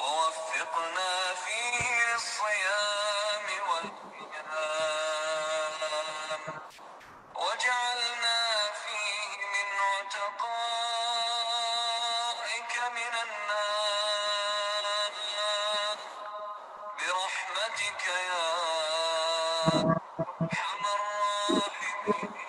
ووفقنا فيه للصيام والقيام وجعلنا فيه من عتقائك من النار برحمتك يا أرحم الراحمين۔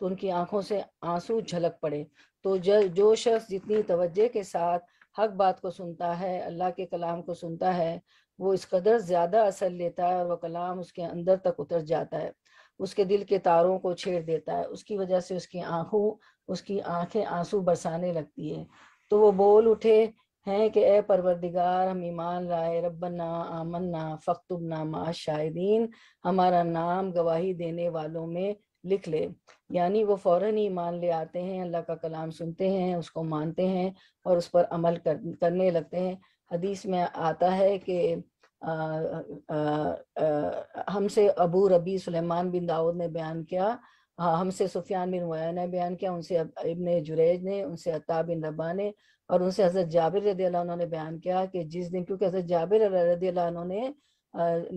تو ان کی آنکھوں سے آنسو جھلک پڑے۔ تو جو شخص جتنی توجہ کے ساتھ حق بات کو سنتا ہے، اللہ کے کلام کو سنتا ہے، وہ اس قدر زیادہ اثر لیتا ہے اور وہ کلام اس کے اندر تک اتر جاتا ہے، اس کے دل کے تاروں کو چھیڑ دیتا ہے، اس کی وجہ سے اس کی آنکھیں آنسو برسانے لگتی ہے۔ تو وہ بول اٹھے ہیں کہ اے پروردگار، ہم ایمان لائے، ربنا آمنا فاکتبنا مع الشاہدین، ہمارا نام گواہی دینے والوں میں لکھ لے۔ یعنی وہ فوراً ایمان لے آتے ہیں، اللہ کا کلام سنتے ہیں، اس کو مانتے ہیں اور اس پر عمل کرنے لگتے ہیں۔ حدیث میں آتا ہے کہ ہم سے ابو ربی سلیمان بن داؤد نے بیان کیا، ہم سے سفیان بن عیینہ نے بیان کیا، ان سے ابن جریج نے، ان سے عطا بن رباح نے، اور ان سے حضرت جابر رضی اللہ عنہ نے بیان کیا کہ جس دن، کیونکہ حضرت جابر رضی اللہ عنہ نے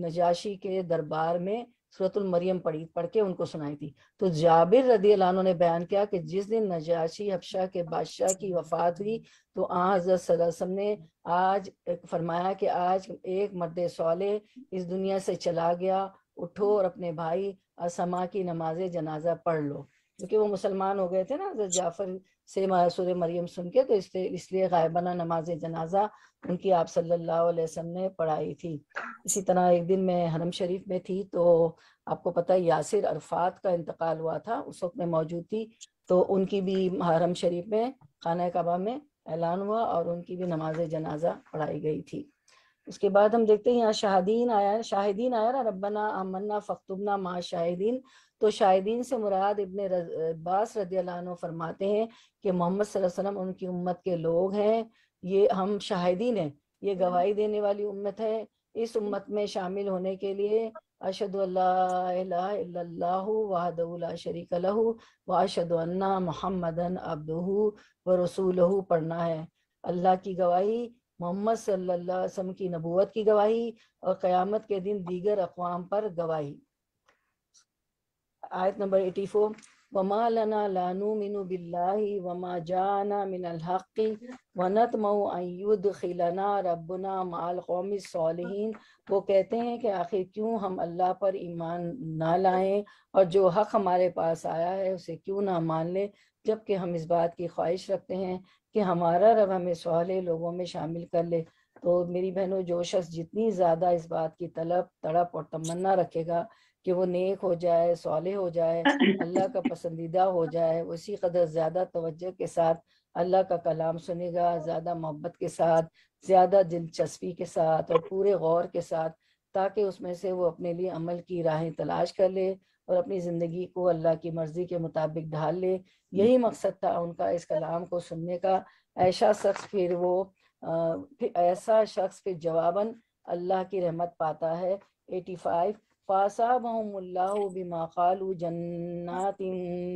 نجاشی کے دربار میں سورۃ المریم پڑھ کے ان کو سنائی تھی، تو جابر رضی اللہ عنہ نے بیان کیا کہ جس دن نجاشی حبشہ کے بادشاہ کی وفات ہوئی تو حضرت صلی اللہ علیہ وسلم نے آج فرمایا کہ آج ایک مرد صالح اس دنیا سے چلا گیا، اٹھو اور اپنے بھائی اسما کی نماز جنازہ پڑھ لو، کیونکہ وہ مسلمان ہو گئے تھے نا حضرت جعفر سے سورہ مریم سن کے، تو اس لیے غائبانہ نماز جنازہ ان کی آپ صلی اللہ علیہ وسلم نے پڑھائی تھی۔ اسی طرح ایک دن میں حرم شریف میں تھی، تو آپ کو پتہ ہے یاسر عرفات کا انتقال ہوا تھا، اس وقت میں موجود تھی، تو ان کی بھی حرم شریف میں خانہ کعبہ میں اعلان ہوا اور ان کی بھی نماز جنازہ پڑھائی گئی تھی۔ اس کے بعد ہم دیکھتے ہیں یہاں شاہدین آیا نا، ربنا آمنا فاکتبنا مع شاہدین، تو شاہدین سے مراد ابن عباس رضی اللہ عنہ فرماتے ہیں کہ محمد صلی اللہ علیہ وسلم ان کی امت کے لوگ ہیں، یہ ہم شاہدین ہیں، یہ گواہی دینے والی امت ہے۔ اس امت میں شامل ہونے کے لیے اشہد ان لا الہ الا اللہ وحدہ لا شریک لہ واشہد ان محمدا عبدہ ورسولہ پڑھنا ہے۔ اللہ کی گواہی، محمد صلی اللہ علیہ وسلم کی نبوت کی گواہی، اور قیامت کے دن دیگر اقوام پر گواہی۔ آیت نمبر 84، وَمَا لَنَا لَا نُؤْمِنُ بِاللَّهِ وَمَا جَاءَنَا مِنَ الْحَقِّ وَنَطْمَعُ أَن يُدْخِلَنَا رَبُّنَا مَعَ الْقَوْمِ الصَّالِحِينَ۔ وہ کہتے ہیں کہ آخر کیوں ہم اللہ پر ایمان نہ لائیں اور جو حق ہمارے پاس آیا ہے اسے کیوں نہ مان لیں، جبکہ ہم اس بات کی خواہش رکھتے ہیں کہ ہمارا رب ہمیں صالح لوگوں میں شامل کر لے۔ تو میری بہنوں، جو شخص جتنی زیادہ اس بات کی طلب، تڑپ اور تمنا رکھے گا کہ وہ نیک ہو جائے، صالح ہو جائے، اللہ کا پسندیدہ ہو جائے، اسی قدر زیادہ توجہ کے ساتھ اللہ کا کلام سنے گا، زیادہ محبت کے ساتھ، زیادہ دلچسپی کے ساتھ اور پورے غور کے ساتھ، تاکہ اس میں سے وہ اپنے لیے عمل کی راہیں تلاش کر لے اور اپنی زندگی کو اللہ کی مرضی کے مطابق ڈھال لے۔ یہی مقصد تھا ان کا اس کلام کو سننے کا۔ ایسا شخص پھر جواباً اللہ کی رحمت پاتا ہے۔ 85، فَأَصَابَهُمُ اللَّهُ بِمَا قَالُوا جَنَّاتٍ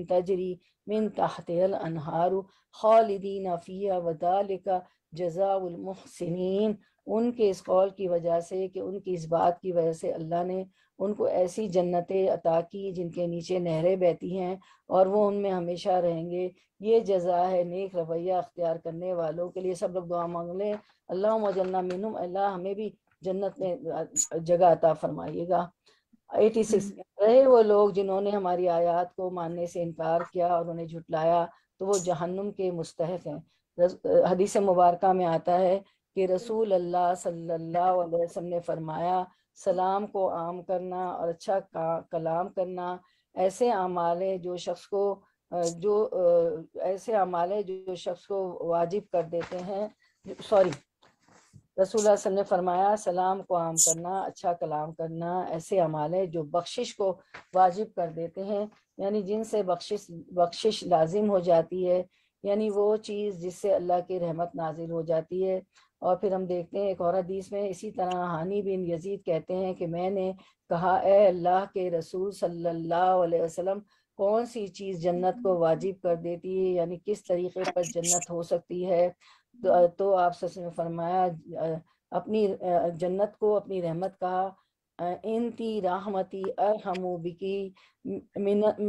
تَجْرِي مِن تَحْتِهَا الْأَنْهَارُ خَالِدِينَ فِيهَا وَذَلِكَ جَزَاءُ الْمُحْسِنِينَ۔ ان کے اس قول کی وجہ سے کہ ان کی اس بات کی وجہ سے اللہ نے ان کو ایسی جنتیں عطا کی جن کے نیچے نہریں بہتی ہیں اور وہ ان میں ہمیشہ رہیں گے، یہ جزا ہے نیک رویہ اختیار کرنے والوں کے لیے۔ سب لوگ دعا مانگ لیں، اللہم اجعلنا منہم، اللہ ہمیں بھی جنت میں جگہ عطا فرمائیے گا۔ 86، رہے وہ لوگ جنہوں نے ہماری آیات کو ماننے سے انکار کیا اور انہیں جھٹلایا تو وہ جہنم کے مستحق ہیں۔ حدیث مبارکہ میں آتا ہے کہ رسول اللہ صلی اللہ علیہ وسلم نے فرمایا، سلام کو عام کرنا اور اچھا کلام کرنا ایسے اعمال ہیں جو شخص کو واجب کر دیتے ہیں، رسول اللہ صلی اللہ علیہ وسلم نے فرمایا سلام کو عام کرنا، اچھا کلام کرنا ایسے اعمال ہے جو بخشش کو واجب کر دیتے ہیں، یعنی جن سے بخشش لازم ہو جاتی ہے، یعنی وہ چیز جس سے اللہ کی رحمت نازل ہو جاتی ہے۔ اور پھر ہم دیکھتے ہیں ایک اور حدیث میں اسی طرح ہانی بن یزید کہتے ہیں کہ میں نے کہا، اے اللہ کے رسول صلی اللہ علیہ وسلم، کون سی چیز جنت کو واجب کر دیتی ہے، یعنی کس طریقے پر جنت ہو سکتی ہے؟ تو آپ صلی اللہ علیہ وسلم نے فرمایا، اپنی جنت کو اپنی رحمت کہا، انتی رحمتی ارحم بکی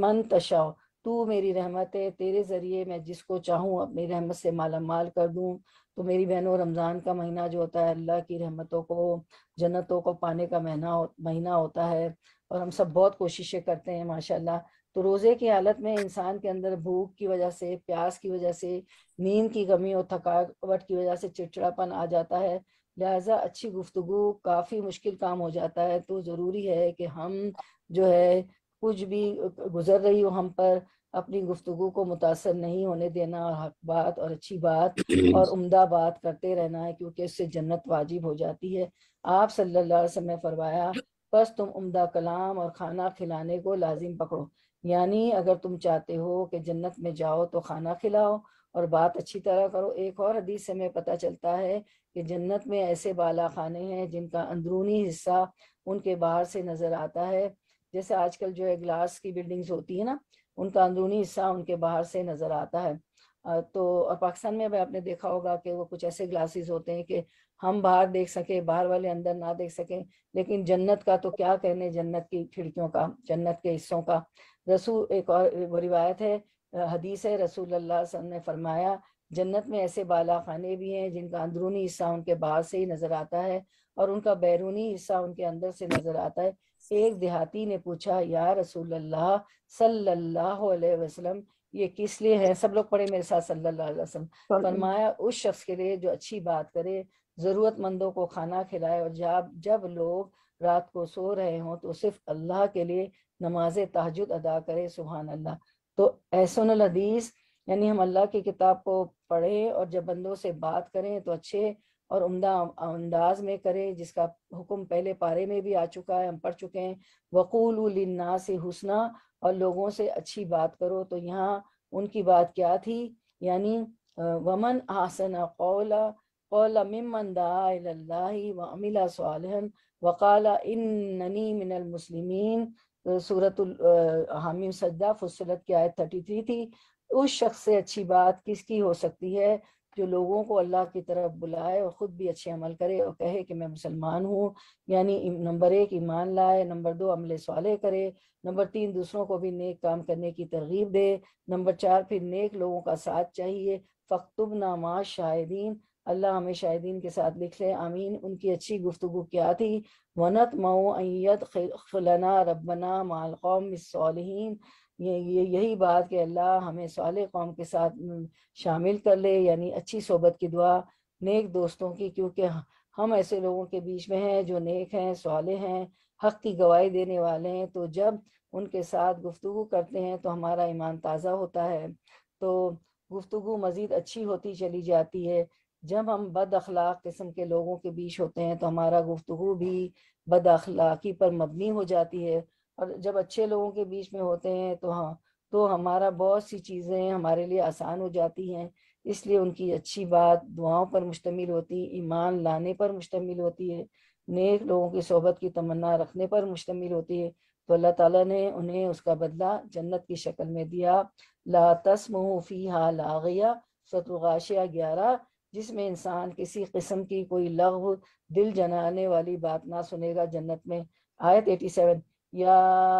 من تشاء، تو میری رحمت ہے، تیرے ذریعے میں جس کو چاہوں اپنی رحمت سے مالا مال کر دوں۔ تو میری بہنوں، رمضان کا مہینہ جو ہوتا ہے اللہ کی رحمتوں کو، جنتوں کو پانے کا مہینہ ہوتا ہے، اور ہم سب بہت کوششیں کرتے ہیں ماشاءاللہ تو روزے کی حالت میں انسان کے اندر بھوک کی وجہ سے، پیاس کی وجہ سے، نیند کی کمی اور تھکاوٹ کی وجہ سے چڑچڑاپن آ جاتا ہے، لہٰذا اچھی گفتگو کافی مشکل کام ہو جاتا ہے۔ تو ضروری ہے کہ ہم جو ہے کچھ بھی گزر رہی ہو ہم پر، اپنی گفتگو کو متاثر نہیں ہونے دینا، اور حق بات اور اچھی بات اور عمدہ بات کرتے رہنا ہے، کیونکہ اس سے جنت واجب ہو جاتی ہے۔ آپ صلی اللہ علیہ وسلم نے فرمایا بس تم عمدہ کلام اور کھانا کھلانے کو لازم پکڑو، یعنی اگر تم چاہتے ہو کہ جنت میں جاؤ تو کھانا کھلاؤ اور بات اچھی طرح کرو۔ ایک اور حدیث سے ہمیں پتہ چلتا ہے کہ جنت میں ایسے بالا خانے ہیں جن کا اندرونی حصہ ان کے باہر سے نظر آتا ہے، جیسے آج کل جو ہے گلاس کی بلڈنگز ہوتی ہیں نا، ان کا اندرونی حصہ ان کے باہر سے نظر آتا ہے۔ تو اور پاکستان میں بھی آپ نے دیکھا ہوگا کہ وہ کچھ ایسے گلاسز ہوتے ہیں کہ ہم باہر دیکھ سکیں، باہر والے اندر نہ دیکھ سکیں، لیکن جنت کا تو کیا کہنے، جنت کی کھڑکیوں کا، جنت کے حصوں کا۔ رسول ایک اور وہ روایت ہے، حدیث ہے، رسول اللہ صلی اللہ علیہ وسلم نے فرمایا جنت میں ایسے بالا خانے بھی ہیں جن کا اندرونی حصہ ان کے باہر سے ہی نظر آتا ہے اور ان کا بیرونی حصہ ان کے اندر سے نظر آتا ہے۔ ایک دیہاتی نے پوچھا یا رسول اللہ صلی اللہ علیہ وسلم یہ کس لیے ہے؟ سب لوگ پڑھے میرے ساتھ صلی اللہ علیہ وسلم۔ فرمایا اس شخص کے لیے جو اچھی بات کرے، ضرورت مندوں کو کھانا کھلائے، اور جب لوگ رات کو سو رہے ہوں تو صرف اللہ کے لیے نماز تہجد ادا کرے۔ سبحان اللہ۔ تو احسن الحدیث یعنی ہم اللہ کی کتاب کو پڑھیں اور جب بندوں سے بات کریں تو اچھے اور عمدہ انداز میں کریں، جس کا حکم پہلے پارے میں بھی آ چکا ہے، ہم پڑھ چکے ہیں، وَقُولُوا لِلنَّاسِ حُسْنًا، اور لوگوں سے اچھی بات کرو۔ تو یہاں ان کی بات کیا تھی؟ یعنی وَمَنْ أَحْسَنَ قَوْلًا مِمَّنْ دَعَا إِلَى اللَّهِ وَعَمِلَ صَالِحًا وَقَالَ إِنَّنِي مِنَ الْمُسْلِمِينَ۔ سورۃ حامیم سجدہ فصلت کی آیت 33 تھی۔ اس شخص سے اچھی بات کس کی ہو سکتی ہے جو لوگوں کو اللہ کی طرف بلائے اور خود بھی اچھے عمل کرے اور کہے کہ میں مسلمان ہوں، یعنی نمبر 1 ایمان لائے، نمبر 2 عمل صالح کرے، نمبر 3 دوسروں کو بھی نیک کام کرنے کی ترغیب دے، نمبر 4 پھر نیک لوگوں کا ساتھ چاہیے۔ فَاكْتُبْنَا مَعَ الشَّاهِدِينَ، اللہ ہمیں شاہدین کے ساتھ لکھ لے، آمین۔ ان کی اچھی گفتگو کیا تھی؟ وَنَطْمَعُ أَن يَدْخِلَنَا رَبَّنَا مَعَ الْقَوْمِ الصَّالِحِينَ، یہی بات کہ اللہ ہمیں صالح قوم کے ساتھ شامل کر لے، یعنی اچھی صحبت کی دعا نیک دوستوں کی، کیونکہ ہم ایسے لوگوں کے بیچ میں ہیں جو نیک ہیں، صالح ہیں، حق کی گواہی دینے والے ہیں۔ تو جب ان کے ساتھ گفتگو کرتے ہیں تو ہمارا ایمان تازہ ہوتا ہے، تو گفتگو مزید اچھی ہوتی چلی جاتی ہے۔ جب ہم بد اخلاق قسم کے لوگوں کے بیچ ہوتے ہیں تو ہمارا گفتگو بھی بد اخلاقی پر مبنی ہو جاتی ہے، اور جب اچھے لوگوں کے بیچ میں ہوتے ہیں تو ہمارا بہت سی چیزیں ہمارے لیے آسان ہو جاتی ہیں۔ اس لیے ان کی اچھی بات دعاؤں پر مشتمل ہوتی، ایمان لانے پر مشتمل ہوتی ہے، نیک لوگوں کی صحبت کی تمنا رکھنے پر مشتمل ہوتی ہے۔ تو اللہ تعالیٰ نے انہیں اس کا بدلہ جنت کی شکل میں دیا۔ لا تسمع فیہا لاغیہ، سورۃ الغاشیہ 11، جس میں انسان کسی قسم کی کوئی لغو، دل جلانے والی بات نہ سنے گا جنت میں۔ آیت 87، یا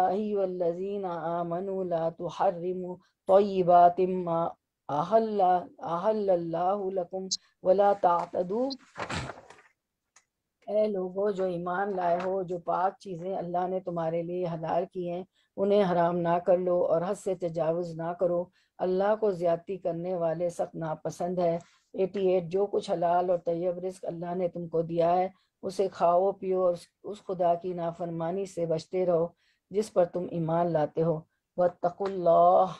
ایھا الذین آمنوا لا تحرموا طیبات ما احل اللہ لکم ولا تعتدوا، اے لوگو جو ایمان لائے ہو، جو پاک چیزیں اللہ نے تمہارے لیے حلال کی ہیں انہیں حرام نہ کر لو اور حد سے تجاوز نہ کرو، اللہ کو زیادتی کرنے والے سخت ناپسند ہے۔ 88، جو کچھ حلال اور طیب رزق اللہ نے تم کو دیا ہے اسے کھاؤ پیو اور اس خدا کی نافرمانی سے بچتے رہو جس پر تم ایمان لاتے ہو۔ واتقوا اللہ،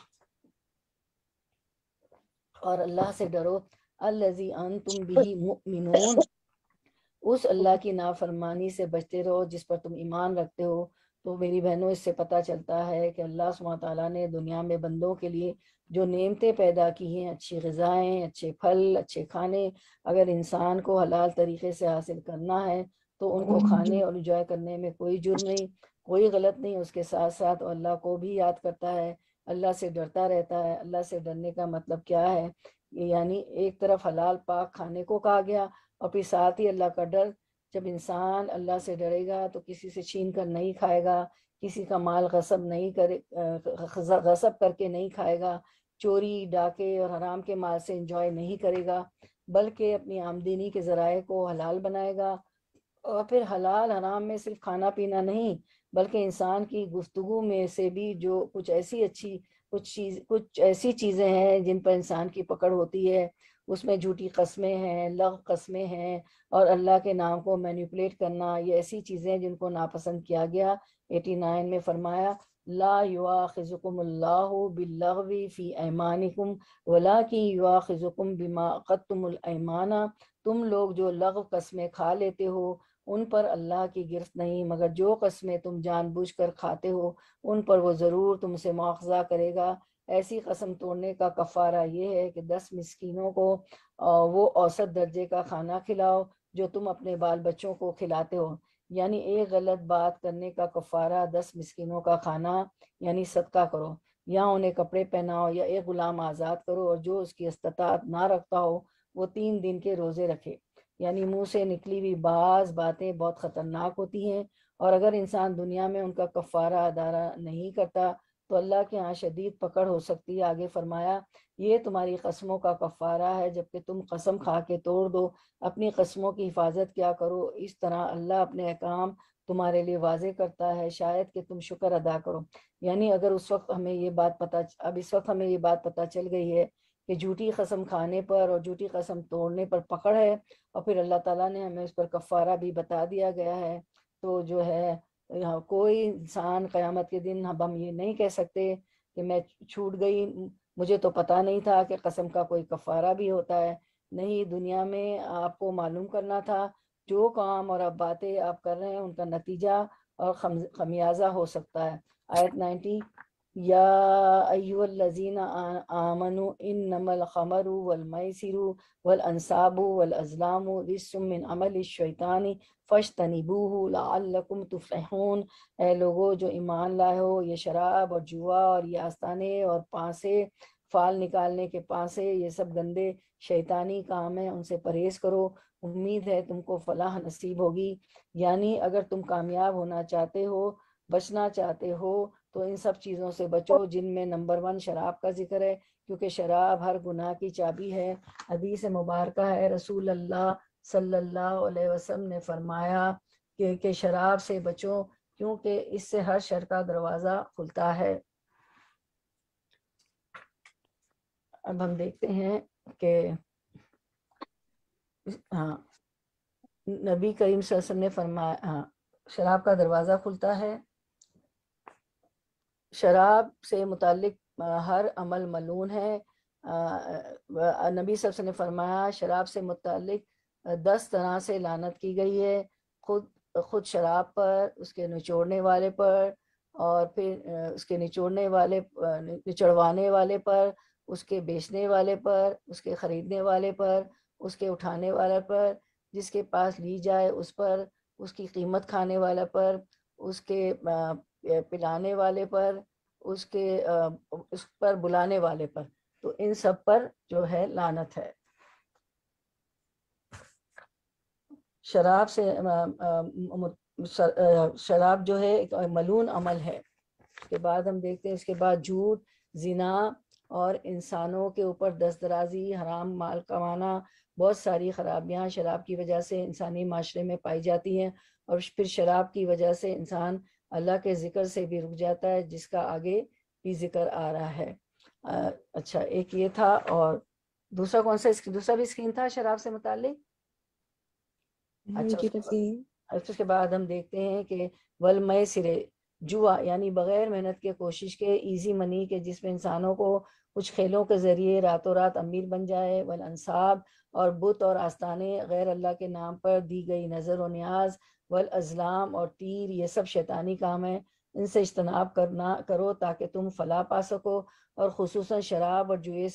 اور اللہ سے ڈرو، الذی انتم بہ مؤمنون، اس اللہ کی نافرمانی سے بچتے رہو جس پر تم ایمان رکھتے ہو۔ تو میری بہنوں، اس سے پتہ چلتا ہے کہ اللہ سبحانہ تعالیٰ نے دنیا میں بندوں کے لیے جو نعمتیں پیدا کی ہیں، اچھی غذائیں، اچھے پھل، اچھے کھانے، اگر انسان کو حلال طریقے سے حاصل کرنا ہے تو ان کو کھانے اور انجوائے کرنے میں کوئی جرم نہیں، کوئی غلط نہیں۔ اس کے ساتھ ساتھ اللہ کو بھی یاد کرتا ہے، اللہ سے ڈرتا رہتا ہے۔ اللہ سے ڈرنے کا مطلب کیا ہے؟ یعنی ایک طرف حلال پاک کھانے کو کہا گیا، اور پھر ساتھ ہی اللہ کا ڈر۔ جب انسان اللہ سے ڈرے گا تو کسی سے چھین کر نہیں کھائے گا، کسی کا مال غصب کر کے نہیں کھائے گا، چوری ڈاکے اور حرام کے مال سے انجوائے نہیں کرے گا، بلکہ اپنی آمدنی کے ذرائع کو حلال بنائے گا۔ اور پھر حلال حرام میں صرف کھانا پینا نہیں بلکہ انسان کی گفتگو میں سے بھی جو کچھ ایسی چیزیں ہیں جن پر انسان کی پکڑ ہوتی ہے، اس میں جھوٹی قسمیں ہیں، لغو قسمیں ہیں، اور اللہ کے نام کو مینیپولیٹ کرنا، یہ ایسی چیزیں ہیں جن کو ناپسند کیا گیا۔ 89 میں فرمایا لا یواخذکم اللہ باللغو فی ایمانکم ولکن یواخذکم بما عقدتم الایمان، تم لوگ جو لغو قسمیں کھا لیتے ہو ان پر اللہ کی گرفت نہیں، مگر جو قسمیں تم جان بوجھ کر کھاتے ہو ان پر وہ ضرور تم سے مواخذہ کرے گا۔ ایسی قسم توڑنے کا کفارہ یہ ہے کہ 10 مسکینوں کو وہ اوسط درجے کا کھانا کھلاؤ جو تم اپنے بال بچوں کو کھلاتے ہو، یعنی ایک غلط بات کرنے کا کفارہ 10 مسکینوں کا کھانا یعنی صدقہ کرو، یا انہیں کپڑے پہناؤ، یا ایک غلام آزاد کرو، اور جو اس کی استطاعت نہ رکھتا ہو وہ 3 دن کے روزے رکھے۔ یعنی منہ سے نکلی ہوئی بعض باتیں بہت خطرناک ہوتی ہیں، اور اگر انسان دنیا میں ان کا کفارہ ادا نہیں کرتا تو اللہ کے ہاں شدید پکڑ ہو سکتی ہے۔ آگے فرمایا یہ تمہاری قسموں کا کفارہ ہے جبکہ تم قسم کھا کے توڑ دو، اپنی قسموں کی حفاظت کیا کرو، اس طرح اللہ اپنے احکام تمہارے لیے واضح کرتا ہے، شاید کہ تم شکر ادا کرو۔ یعنی اگر اس وقت ہمیں یہ بات پتہ چل گئی ہے کہ جھوٹی قسم کھانے پر اور جھوٹی قسم توڑنے پر پکڑ ہے، اور پھر اللہ تعالیٰ نے ہمیں اس پر کفارہ بھی بتا دیا گیا ہے، تو جو ہے کوئی انسان قیامت کے دن ہم یہ نہیں کہہ سکتے کہ میں چھوٹ گئی، مجھے تو پتہ نہیں تھا کہ قسم کا کوئی کفارہ بھی ہوتا ہے۔ نہیں، دنیا میں آپ کو معلوم کرنا تھا، جو کام اور اب باتیں آپ کر رہے ہیں ان کا نتیجہ اور خمیازہ ہو سکتا ہے۔ آیت 90 یا ایھا الذین آمنوا انما الخمر والمیسر والانصاب والازلام رجس من عمل الشیطان فاجتنبوہ لعلکم تفلحون، اے لوگو جو ایمان لائے ہو، یہ شراب اور جوا اور یہ آستانے اور پانسے، فال نکالنے کے پانسے، یہ سب گندے شیطانی کام ہیں، ان سے پرہیز کرو، امید ہے تم کو فلاح نصیب ہوگی۔ یعنی اگر تم کامیاب ہونا چاہتے ہو، بچنا چاہتے ہو، تو ان سب چیزوں سے بچو جن میں نمبر 1 شراب کا ذکر ہے، کیونکہ شراب ہر گناہ کی چابی ہے۔ حدیث مبارکہ ہے، رسول اللہ صلی اللہ علیہ وسلم نے فرمایا کہ شراب سے بچو کیونکہ اس سے ہر شر کا دروازہ کھلتا ہے۔ اب ہم دیکھتے ہیں کہ نبی کریم صلی اللہ علیہ وسلم نے فرمایا شراب کا دروازہ کھلتا ہے۔ شراب سے متعلق ہر عمل ملعون ہے۔ نبی صلی اللہ علیہ وسلم نے فرمایا شراب سے متعلق 10 طرح سے لعنت کی گئی ہے، خود شراب پر، اس کے نچوڑنے والے پر، اور پھر اس کے نچڑوانے والے پر، اس کے بیچنے والے پر، اس کے خریدنے والے پر، اس کے اٹھانے والے پر، جس کے پاس لی جائے اس پر، اس کی قیمت کھانے والا پر، اس کے پلانے والے پر، اس پر بلانے والے پر، تو ان سب پر جو ہے لعنت ہے۔ شراب سے شراب جو ہے ایک ملعون عمل ہے۔ اس کے بعد ہم دیکھتے ہیں، اس کے بعد جھوٹ، زنا اور انسانوں کے اوپر دست درازی، حرام مال کمانا، بہت ساری خرابیاں شراب کی وجہ سے انسانی معاشرے میں پائی جاتی ہیں، اور پھر شراب کی وجہ سے انسان اللہ کے ذکر سے بھی رک جاتا ہے، جس کا آگے بھی ذکر آ رہا ہے۔ اچھا، ایک یہ تھا، اور دوسرا کون سا؟ دوسرا بھی اسکرین تھا شراب سے متعلق۔ اچھا، اس کے بعد ہم دیکھتے ہیں کہ والمیسر، جوا، یعنی بغیر محنت کے کوشش کے، ایزی منی کے، جس میں انسانوں کو کچھ کھیلوں کے ذریعے راتوں رات امیر بن جائے، والانصاب، اور بت اور آستانے، غیر اللہ کے نام پر دی گئی نظر و نیاز، والازلام، اور تیر، یہ سب شیطانی کام ہیں، ان سے اجتناب کرو تاکہ تم فلاح پا سکو۔ اور خصوصاً شراب اور جوئے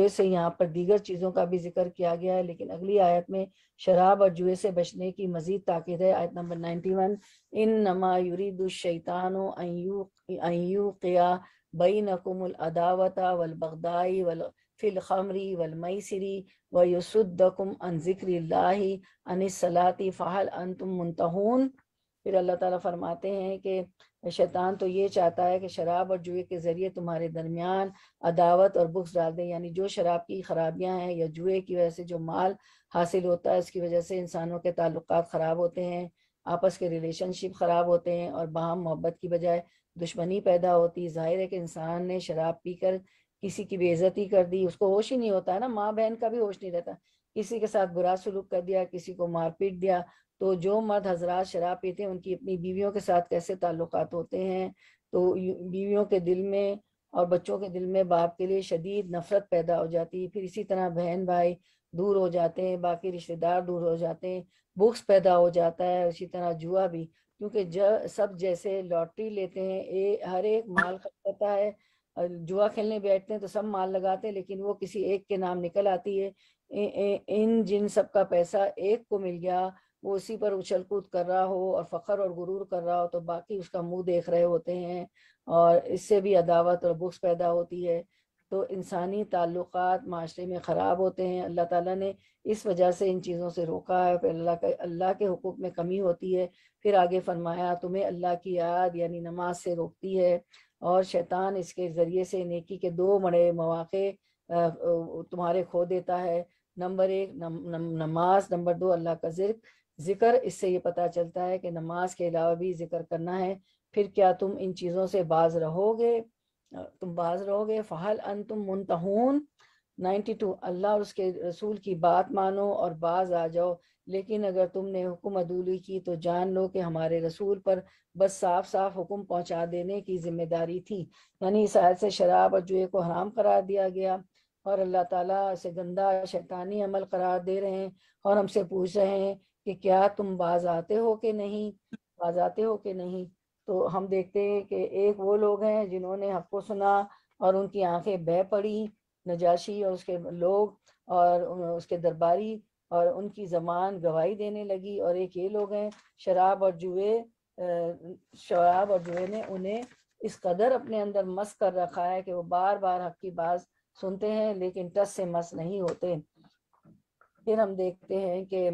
سے یہاں پر دیگر چیزوں کا بھی ذکر کیا گیا ہے، لیکن اگلی آیت میں شراب اور جوئے سے بچنے کی مزید تاکید ہے۔ آیت نمبر 91 انما یرید الشیطان ان یوقع بینکم العداوۃ والبغضاء فی الخمر والمیسر ویصدکم عن ذکر اللہ عن الصلاۃ فہل انتم منتہون۔ پھر اللہ تعالیٰ فرماتے ہیں کہ شیطان تو یہ چاہتا ہے کہ شراب اور جوئے کے ذریعے تمہارے درمیان عداوت اور بغض ڈال دیں، یعنی جو شراب کی خرابیاں ہیں یا جوئے کی وجہ سے جو مال حاصل ہوتا ہے، اس کی وجہ سے انسانوں کے تعلقات خراب ہوتے ہیں، آپس کے ریلیشن شپ خراب ہوتے ہیں اور باہم محبت کی بجائے دشمنی پیدا ہوتی. ظاہر ہے کہ انسان نے شراب پی کر کسی کی بے عزتی کر دی، اس کو ہوش ہی نہیں ہوتا ہے نا، ماں بہن کا بھی ہوش نہیں رہتا، کسی کے ساتھ برا سلوک کر دیا، کسی کو مار پیٹ دیا. تو جو مرد حضرات شراب پیتے ہیں ان کی اپنی بیویوں کے ساتھ کیسے تعلقات ہوتے ہیں، تو بیویوں کے دل میں اور بچوں کے دل میں باپ کے لیے شدید نفرت پیدا ہو جاتی ہے. پھر اسی طرح بہن بھائی دور ہو جاتے ہیں، باقی رشتہ دار دور ہو جاتے ہیں، بغض پیدا ہو جاتا ہے. اسی طرح جوا بھی، کیونکہ سب جیسے لاٹری لیتے ہیں، ہر ایک مال خرچ ہے. جوا کھیلنے بیٹھتے ہیں تو سب مال لگاتے ہیں، لیکن وہ کسی ایک کے نام نکل آتی ہے. ان جن سب کا پیسہ ایک کو مل گیا، وہ اسی پر اچھل کود کر رہا ہو اور فخر اور غرور کر رہا ہو، تو باقی اس کا منہ دیکھ رہے ہوتے ہیں اور اس سے بھی عداوت اور بغض پیدا ہوتی ہے. تو انسانی تعلقات معاشرے میں خراب ہوتے ہیں. اللہ تعالیٰ نے اس وجہ سے ان چیزوں سے روکا ہے. پھر اللہ کے حقوق میں کمی ہوتی ہے. پھر آگے فرمایا تمہیں اللہ کی یاد یعنی نماز سے روکتی ہے، اور شیطان اس کے ذریعے سے نیکی کے دو بڑے مواقع تمہارے کھو دیتا ہے. نمبر 1 نماز، نمبر 2 اللہ کا ذکر. اس سے یہ پتہ چلتا ہے کہ نماز کے علاوہ بھی ذکر کرنا ہے. پھر کیا تم ان چیزوں سے باز رہو گے؟ فَهَلْ أَنْتُمْ مُنْتَهُونَ 92 اللہ اور اس کے رسول کی بات مانو اور باز آ جاؤ. لیکن اگر تم نے حکم عدولی کی تو جان لو کہ ہمارے رسول پر بس صاف صاف حکم پہنچا دینے کی ذمہ داری تھی. یعنی اس آیت سے شراب اور جوئے کو حرام قرار دیا گیا، اور اللہ تعالیٰ اسے گندا شیطانی عمل قرار دے رہے ہیں، اور ہم سے پوچھ رہے ہیں کہ کیا تم باز آتے ہو کہ نہیں. تو ہم دیکھتے ہیں کہ ایک وہ لوگ ہیں جنہوں نے حق کو سنا اور ان کی آنکھیں بہہ پڑی، نجاشی اور اس کے لوگ اور اس کے درباری، اور ان کی زبان گواہی دینے لگی. اور ایک یہ لوگ ہیں شراب اور جوئے نے انہیں اس قدر اپنے اندر مس کر رکھا ہے کہ وہ بار بار حق کی بات سنتے ہیں لیکن ٹس سے مس نہیں ہوتے. پھر ہم دیکھتے ہیں کہ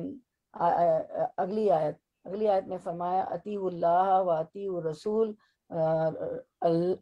اگلی آیت میں فرمایا اطیعوا اللہ و اطیعوا الرسول،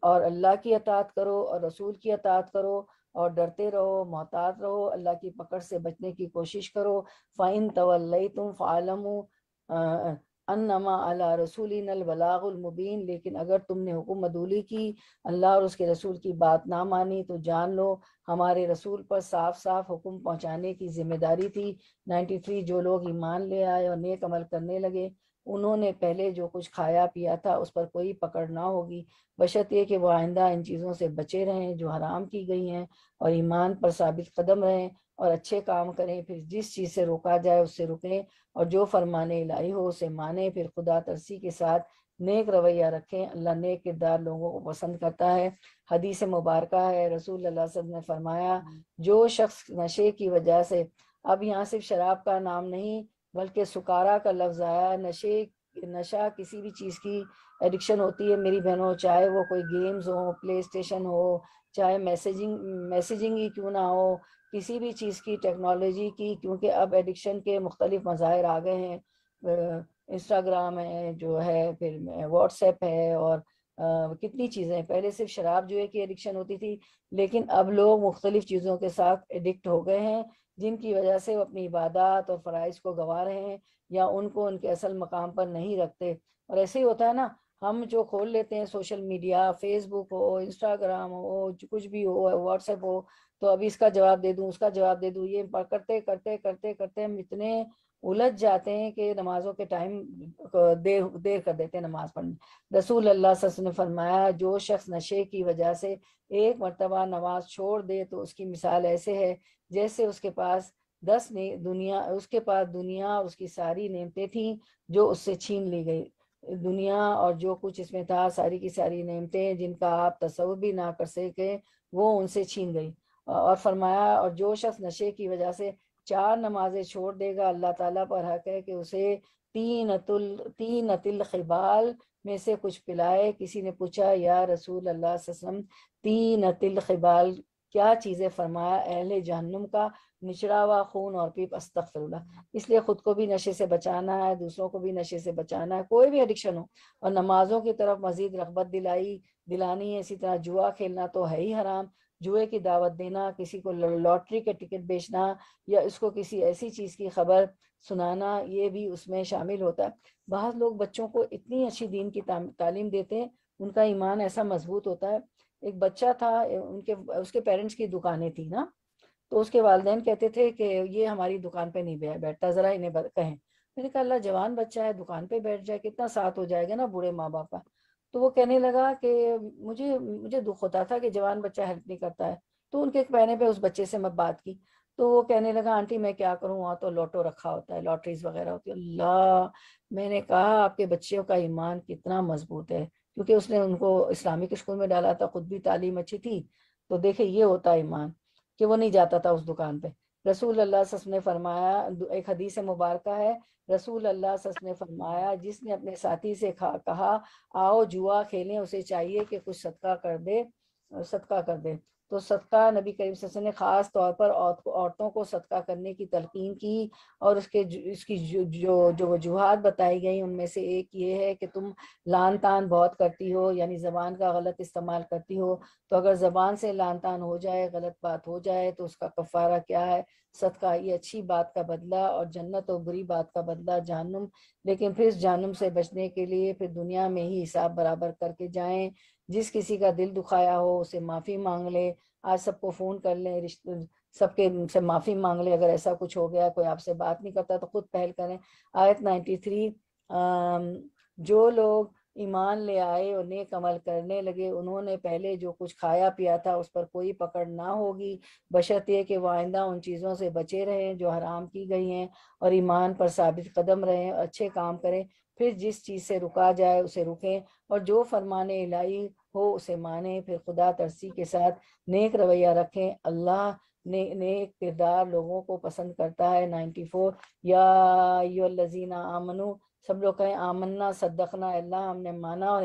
اور اللہ کی اطاعت کرو اور رسول کی اطاعت کرو، اور ڈرتے رہو، محتاط رہو، اللہ کی پکڑ سے بچنے کی کوشش کرو. فَإِن تَوَلَّيْتُمْ فَاعْلَمُوا انما علی رسولنا البلاغ المبین. لیکن اگر تم نے حکم عدولی کی، اللہ اور اس کے رسول کی بات نہ مانی، تو جان لو ہمارے رسول پر صاف صاف حکم پہنچانے کی ذمہ داری تھی. 93 جو لوگ ایمان لے آئے اور نیک عمل کرنے لگے، انہوں نے پہلے جو کچھ کھایا پیا تھا اس پر کوئی پکڑ نہ ہوگی، بشرط یہ کہ وہ آئندہ ان چیزوں سے بچے رہیں جو حرام کی گئی ہیں، اور ایمان پر ثابت قدم رہیں اور اچھے کام کریں. پھر جس چیز سے روکا جائے اس سے رکیں، اور جو فرمان الہی ہو اسے مانیں. پھر خدا ترسی کے ساتھ نیک رویہ رکھیں. اللہ نیک کردار لوگوں کو پسند کرتا ہے. حدیث مبارکہ ہے، رسول اللہ صلی اللہ علیہ وسلم نے فرمایا جو شخص نشے کی وجہ سے، اب یہاں صرف شراب کا نام نہیں بلکہ سکارا کا لفظ آیا. نشہ کسی بھی چیز کی ایڈکشن ہوتی ہے میری بہنوں، چاہے وہ کوئی گیمز ہو، پلے اسٹیشن ہو، چاہے میسیجنگ ہی کیوں نہ ہو، کسی بھی چیز کی، ٹیکنالوجی کی، کیونکہ اب ایڈکشن کے مختلف مظاہر آ گئے ہیں. انسٹاگرام ہے جو ہے، پھر واٹس ایپ ہے، اور کتنی چیزیں. پہلے صرف شراب جوئے کی ایڈکشن ہوتی تھی، لیکن اب لوگ مختلف چیزوں کے ساتھ ایڈکٹ ہو گئے ہیں، جن کی وجہ سے وہ اپنی عبادات اور فرائض کو گنوا رہے ہیں یا ان کو ان کے اصل مقام پر نہیں رکھتے. اور ایسے ہی ہوتا ہے نا، ہم جو کھول لیتے ہیں سوشل میڈیا، فیس بک ہو، انسٹاگرام ہو، کچھ بھی ہو، واٹس ایپ ہو، تو ابھی اس کا جواب دے دوں، اس کا جواب دے دوں، یہ کرتے کرتے کرتے کرتے ہم اتنے الجھ جاتے ہیں کہ نمازوں کے ٹائم دیر کر دیتے ہیں نماز پڑھنے. رسول اللہ صلی اللہ علیہ وسلم نے فرمایا جو شخص نشے کی وجہ سے ایک مرتبہ نماز چھوڑ دے تو اس کی مثال ایسے ہے جیسے اس کے پاس دنیا اور اس کی ساری نعمتیں تھیں جو اس سے چھین لی گئی. دنیا اور جو کچھ اس میں تھا، ساری کی ساری نعمتیں جن کا آپ تصور بھی نہ کر سکے، وہ ان سے چھین گئی. اور فرمایا اور جو شخص نشے کی وجہ سے 4 نمازیں چھوڑ دے گا، اللہ تعالیٰ پر حق ہے کہ اسے تین الخبال میں سے کچھ پلائے. کسی نے پوچھا یا رسول اللہ صلی اللہ علیہ وسلم 3 الخبال کیا چیزیں؟ فرمایا اہل جہنم کا نچڑا ہوا خون اور پیپ. استغفر اللہ. اس لیے خود کو بھی نشے سے بچانا ہے، دوسروں کو بھی نشے سے بچانا ہے، کوئی بھی ایڈکشن ہو. اور نمازوں کی طرف مزید رغبت دلانی ہے. اسی طرح جوا کھیلنا تو ہے ہی حرام، جوئے کی دعوت دینا، کسی کو لاٹری کے ٹکٹ بیچنا، یا اس کو کسی ایسی چیز کی خبر سنانا، یہ بھی اس میں شامل ہوتا ہے۔ بعض لوگ بچوں کو اتنی اچھی دین کی تعلیم دیتے ہیں، ان کا ایمان ایسا مضبوط ہوتا ہے۔ ایک بچہ تھا، اس کے پیرنٹس کی دکانیں تھی نا، تو اس کے والدین کہتے تھے کہ یہ ہماری دکان پہ نہیں بیٹھتا، ذرا انہیں کہیں۔ میں نے کہا اللہ، جوان بچہ ہے، دکان پہ بیٹھ جائے، کتنا ساتھ ہو جائے گا نا بوڑھے ماں باپ کا۔ تو وہ کہنے لگا کہ مجھے دکھ ہوتا تھا کہ جوان بچہ ہیلپ نہیں کرتا ہے۔ تو ان کے کہنے پہ اس بچے سے میں بات کی، تو وہ کہنے لگا آنٹی میں کیا کروں، وہاں تو لوٹو رکھا ہوتا ہے، لاٹریز وغیرہ ہوتی ہے۔ اللہ، میں نے کہا آپ کے بچوں کا ایمان کتنا مضبوط ہے، کیونکہ اس نے ان کو اسلامک اسکول میں ڈالا تھا، خود بھی تعلیم اچھی تھی۔ تو دیکھیں یہ ہوتا ہے ایمان، کہ وہ نہیں جاتا تھا اس دکان پہ۔ رسول اللہ صلی اللہ علیہ وسلم نے فرمایا، ایک حدیث مبارکہ ہے، رسول اللہ صلی اللہ علیہ وسلم نے فرمایا جس نے اپنے ساتھی سے کہا آؤ جوا کھیلیں، اسے چاہیے کہ کچھ صدقہ کر دے، صدقہ کر دے۔ تو صدقہ نبی کریم صلی اللہ علیہ وسلم نے خاص طور پر عورتوں کو صدقہ کرنے کی تلقین کی، اور اس کی جو وجوہات بتائی گئی ان میں سے ایک یہ ہے کہ تم لان تان بہت کرتی ہو، یعنی زبان کا غلط استعمال کرتی ہو، تو اگر زبان سے لان تان ہو جائے، غلط بات ہو جائے، تو اس کا کفارہ کیا ہے؟ صدقہ۔ یہ اچھی بات کا بدلہ، اور جنت، اور بری بات کا بدلہ جہنم۔ لیکن پھر جہنم سے بچنے کے لیے پھر دنیا میں ہی حساب برابر کر کے جائیں۔ جس کسی کا دل دکھایا ہو اسے معافی مانگ لے، آج سب کو فون کر لیں، سب کے سے معافی مانگ لیں، اگر ایسا کچھ ہو گیا، کوئی آپ سے بات نہیں کرتا تو خود پہل کریں۔ آیت 93، جو لوگ ایمان لے آئے اور نیک عمل کرنے لگے، انہوں نے پہلے جو کچھ کھایا پیا تھا اس پر کوئی پکڑ نہ ہوگی، بشرط یہ کہ وہ آئندہ ان چیزوں سے بچے رہیں جو حرام کی گئی ہیں، اور ایمان پر ثابت قدم رہیں، اچھے کام کریں۔ پھر جس چیز سے رکا جائے اسے رکیں، اور جو فرمان الہی ہو اسے مانیں، پھر خدا ترسی کے ساتھ نیک رویہ رکھیں۔ اللہ نیک کردار لوگوں کو پسند کرتا ہے۔ 94، یا ایھا الذین آمنو، سب لوگ کہیں آمنا صدقنا، اللہ ہم نے مانا اور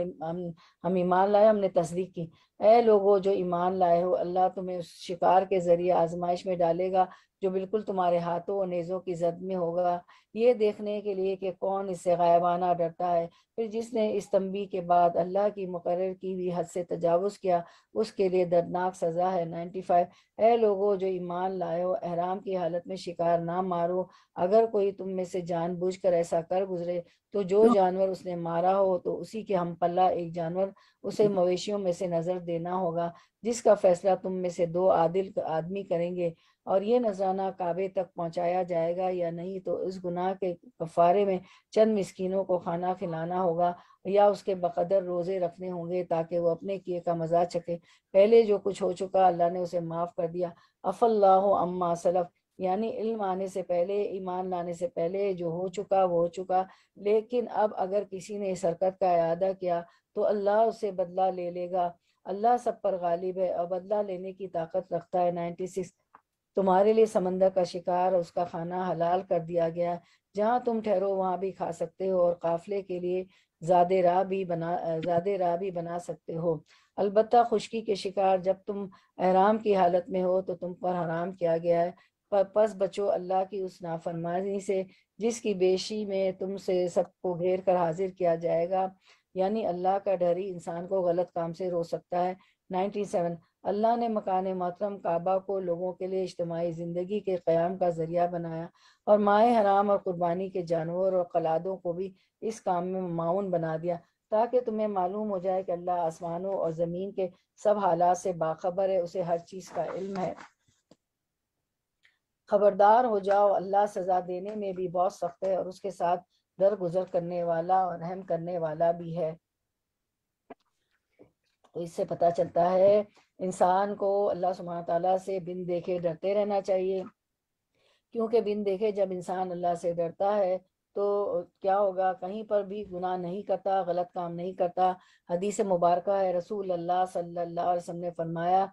ہم ایمان لائے، ہم نے تصدیق کی۔ اے لوگو جو ایمان لائے ہو، اللہ تمہیں اس شکار کے ذریعے آزمائش میں ڈالے گا جو بالکل تمہارے ہاتھوں اور نیزوں کی زد میں ہوگا، یہ دیکھنے کے لیے کہ کون اس سے غائبانہ ڈرتا ہے۔ پھر جس نے اس تنبیہ کے بعد اللہ کی مقرر کی ہوئی حد سے تجاوز کیا، اس کے لیے دردناک سزا ہے۔ 95، اے لوگو جو ایمان لائے ہو، احرام کی حالت میں شکار نہ مارو، اگر کوئی تم میں سے جان بوجھ کر ایسا کر گزرے تو جو جانور اس نے مارا ہو تو اسی کے ہم پلہ ایک جانور اسے مویشیوں میں سے نظر دینا ہوگا، جس کا فیصلہ تم میں سے 2 عادل آدمی کریں گے، اور یہ نذرانہ کعبے تک پہنچایا جائے گا یا نہیں، تو اس گناہ کے کفارے میں چند مسکینوں کو کھانا کھلانا ہوگا، یا اس کے بقدر روزے رکھنے ہوں گے تاکہ وہ اپنے کیے کا مزہ چکے۔ پہلے جو کچھ ہو چکا اللہ نے اسے معاف کر دیا۔ عفا اللہ عما سلف، یعنی علم آنے سے پہلے، ایمان لانے سے پہلے جو ہو چکا وہ ہو چکا، لیکن اب اگر کسی نے اس حرکت کا اعادہ کیا تو اللہ اسے بدلہ لے لے گا۔ اللہ سب پر غالب ہے اور بدلہ لینے کی طاقت رکھتا ہے۔ 96، تمہارے لیے سمندر کا شکار اور اس کا کھانا حلال کر دیا گیا، جہاں تم ٹھہرو وہاں بھی کھا سکتے ہو، اور قافلے کے لیے زاد راہ بھی بنا سکتے ہو، البتہ خشکی کے شکار جب تم احرام کی حالت میں ہو تو تم پر حرام کیا گیا ہے۔ پس بچو اللہ کی اس نافرمانی سے جس کی بیشی میں تم سے سب کو گھیر کر حاضر کیا جائے گا، یعنی اللہ کا ڈر ہی انسان کو غلط کام سے روک سکتا ہے۔ 97، اللہ نے مکان محترم کعبہ کو لوگوں کے لیے اجتماعی زندگی کے قیام کا ذریعہ بنایا، اور ماہ حرام اور قربانی کے جانور اور قلادوں کو بھی اس کام میں معاون بنا دیا، تاکہ تمہیں معلوم ہو جائے کہ اللہ آسمانوں اور زمین کے سب حالات سے باخبر ہے، اسے ہر چیز کا علم ہے۔ خبردار ہو جاؤ، اللہ سزا دینے میں بھی بہت سخت ہے، اور اس کے ساتھ درگزر کرنے والا اور رحم کرنے والا بھی ہے۔ تو اس سے پتہ چلتا ہے انسان کو اللہ سبحانہ تعالیٰ سے بن دیکھے ڈرتے رہنا چاہیے، کیونکہ بن دیکھے جب انسان اللہ سے ڈرتا ہے تو کیا ہوگا، کہیں پر بھی گناہ نہیں کرتا، غلط کام نہیں کرتا۔ حدیث مبارکہ ہے، رسول اللہ صلی اللہ علیہ وسلم نے فرمایا،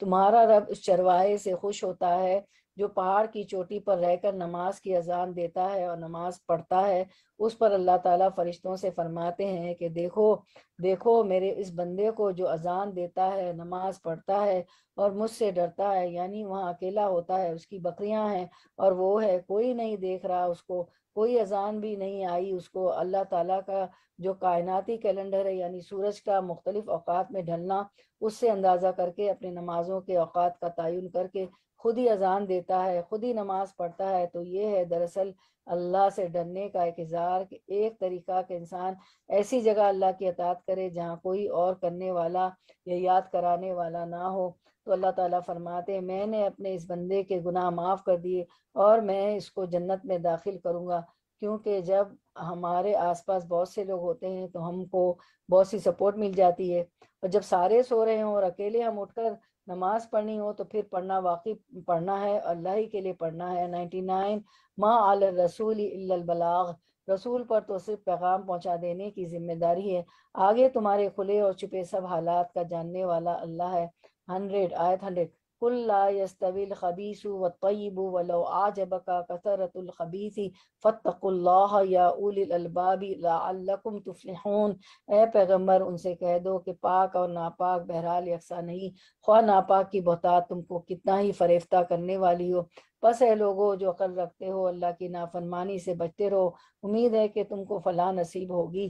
تمہارا رب اس چرواہے سے خوش ہوتا ہے جو پہاڑ کی چوٹی پر رہ کر نماز کی اذان دیتا ہے اور نماز پڑھتا ہے، اس پر اللہ تعالیٰ فرشتوں سے فرماتے ہیں کہ دیکھو دیکھو میرے اس بندے کو جو اذان دیتا ہے، نماز پڑھتا ہے اور مجھ سے ڈرتا ہے، یعنی وہاں اکیلا ہوتا ہے، اس کی بکریاں ہیں اور وہ ہے، کوئی نہیں دیکھ رہا اس کو، کوئی اذان بھی نہیں آئی اس کو۔ اللہ تعالیٰ کا جو کائناتی کیلنڈر ہے، یعنی سورج کا مختلف اوقات میں ڈھلنا، اس سے اندازہ کر کے اپنے نمازوں کے اوقات کا تعین کر کے خود ہی اذان دیتا ہے، خود ہی نماز پڑھتا ہے۔ تو یہ ہے دراصل اللہ سے ڈرنے کا ایک اظہار، کہ ایک طریقہ کہ انسان ایسی جگہ اللہ کی اطاعت کرے جہاں کوئی اور کرنے والا یا یاد کرانے والا نہ ہو۔ تو اللہ تعالیٰ فرماتے ہیں میں نے اپنے اس بندے کے گناہ معاف کر دیے اور میں اس کو جنت میں داخل کروں گا، کیونکہ جب ہمارے آس پاس بہت سے لوگ ہوتے ہیں تو ہم کو بہت سی سپورٹ مل جاتی ہے، اور جب سارے سو رہے ہوں اور اکیلے ہم اٹھ کر نماز پڑھنی ہو تو پھر پڑھنا واقعی پڑھنا ہے، اللہ ہی کے لیے پڑھنا ہے۔ 99 ما علی الرسول الا البلاغ، رسول پر تو صرف پیغام پہنچا دینے کی ذمہ داری ہے، آگے تمہارے کھلے اور چھپے سب حالات کا جاننے والا اللہ ہے۔ 100 آیت 100 قل لا يستوي الخبيث والطيب ولو أعجبك كثرة الخبيث فاتقوا الله يا أولي الألباب لعلكم تفلحون۔ اے پیغمبر ان سے کہہ دو کہ پاک اور ناپاک بہرحال یکساں نہیں، خواہ ناپاک کی بہتات تم کو کتنا ہی فریفتہ کرنے والی ہو۔ بس اے لوگو جو عقل رکھتے ہو اللہ کی نافرمانی سے بچتے رہو، امید ہے کہ تم کو فلاح نصیب ہوگی۔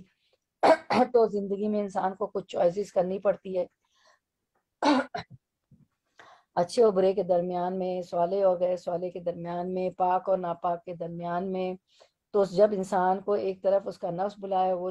تو زندگی میں انسان کو کچھ چوائسیز کرنی پڑتی ہے، اچھے اور برے کے درمیان میں، صالح اور غیر صالح کے درمیان میں، پاک اور ناپاک کے درمیان میں۔ تو جب انسان کو ایک طرف اس کا نفس بلائے وہ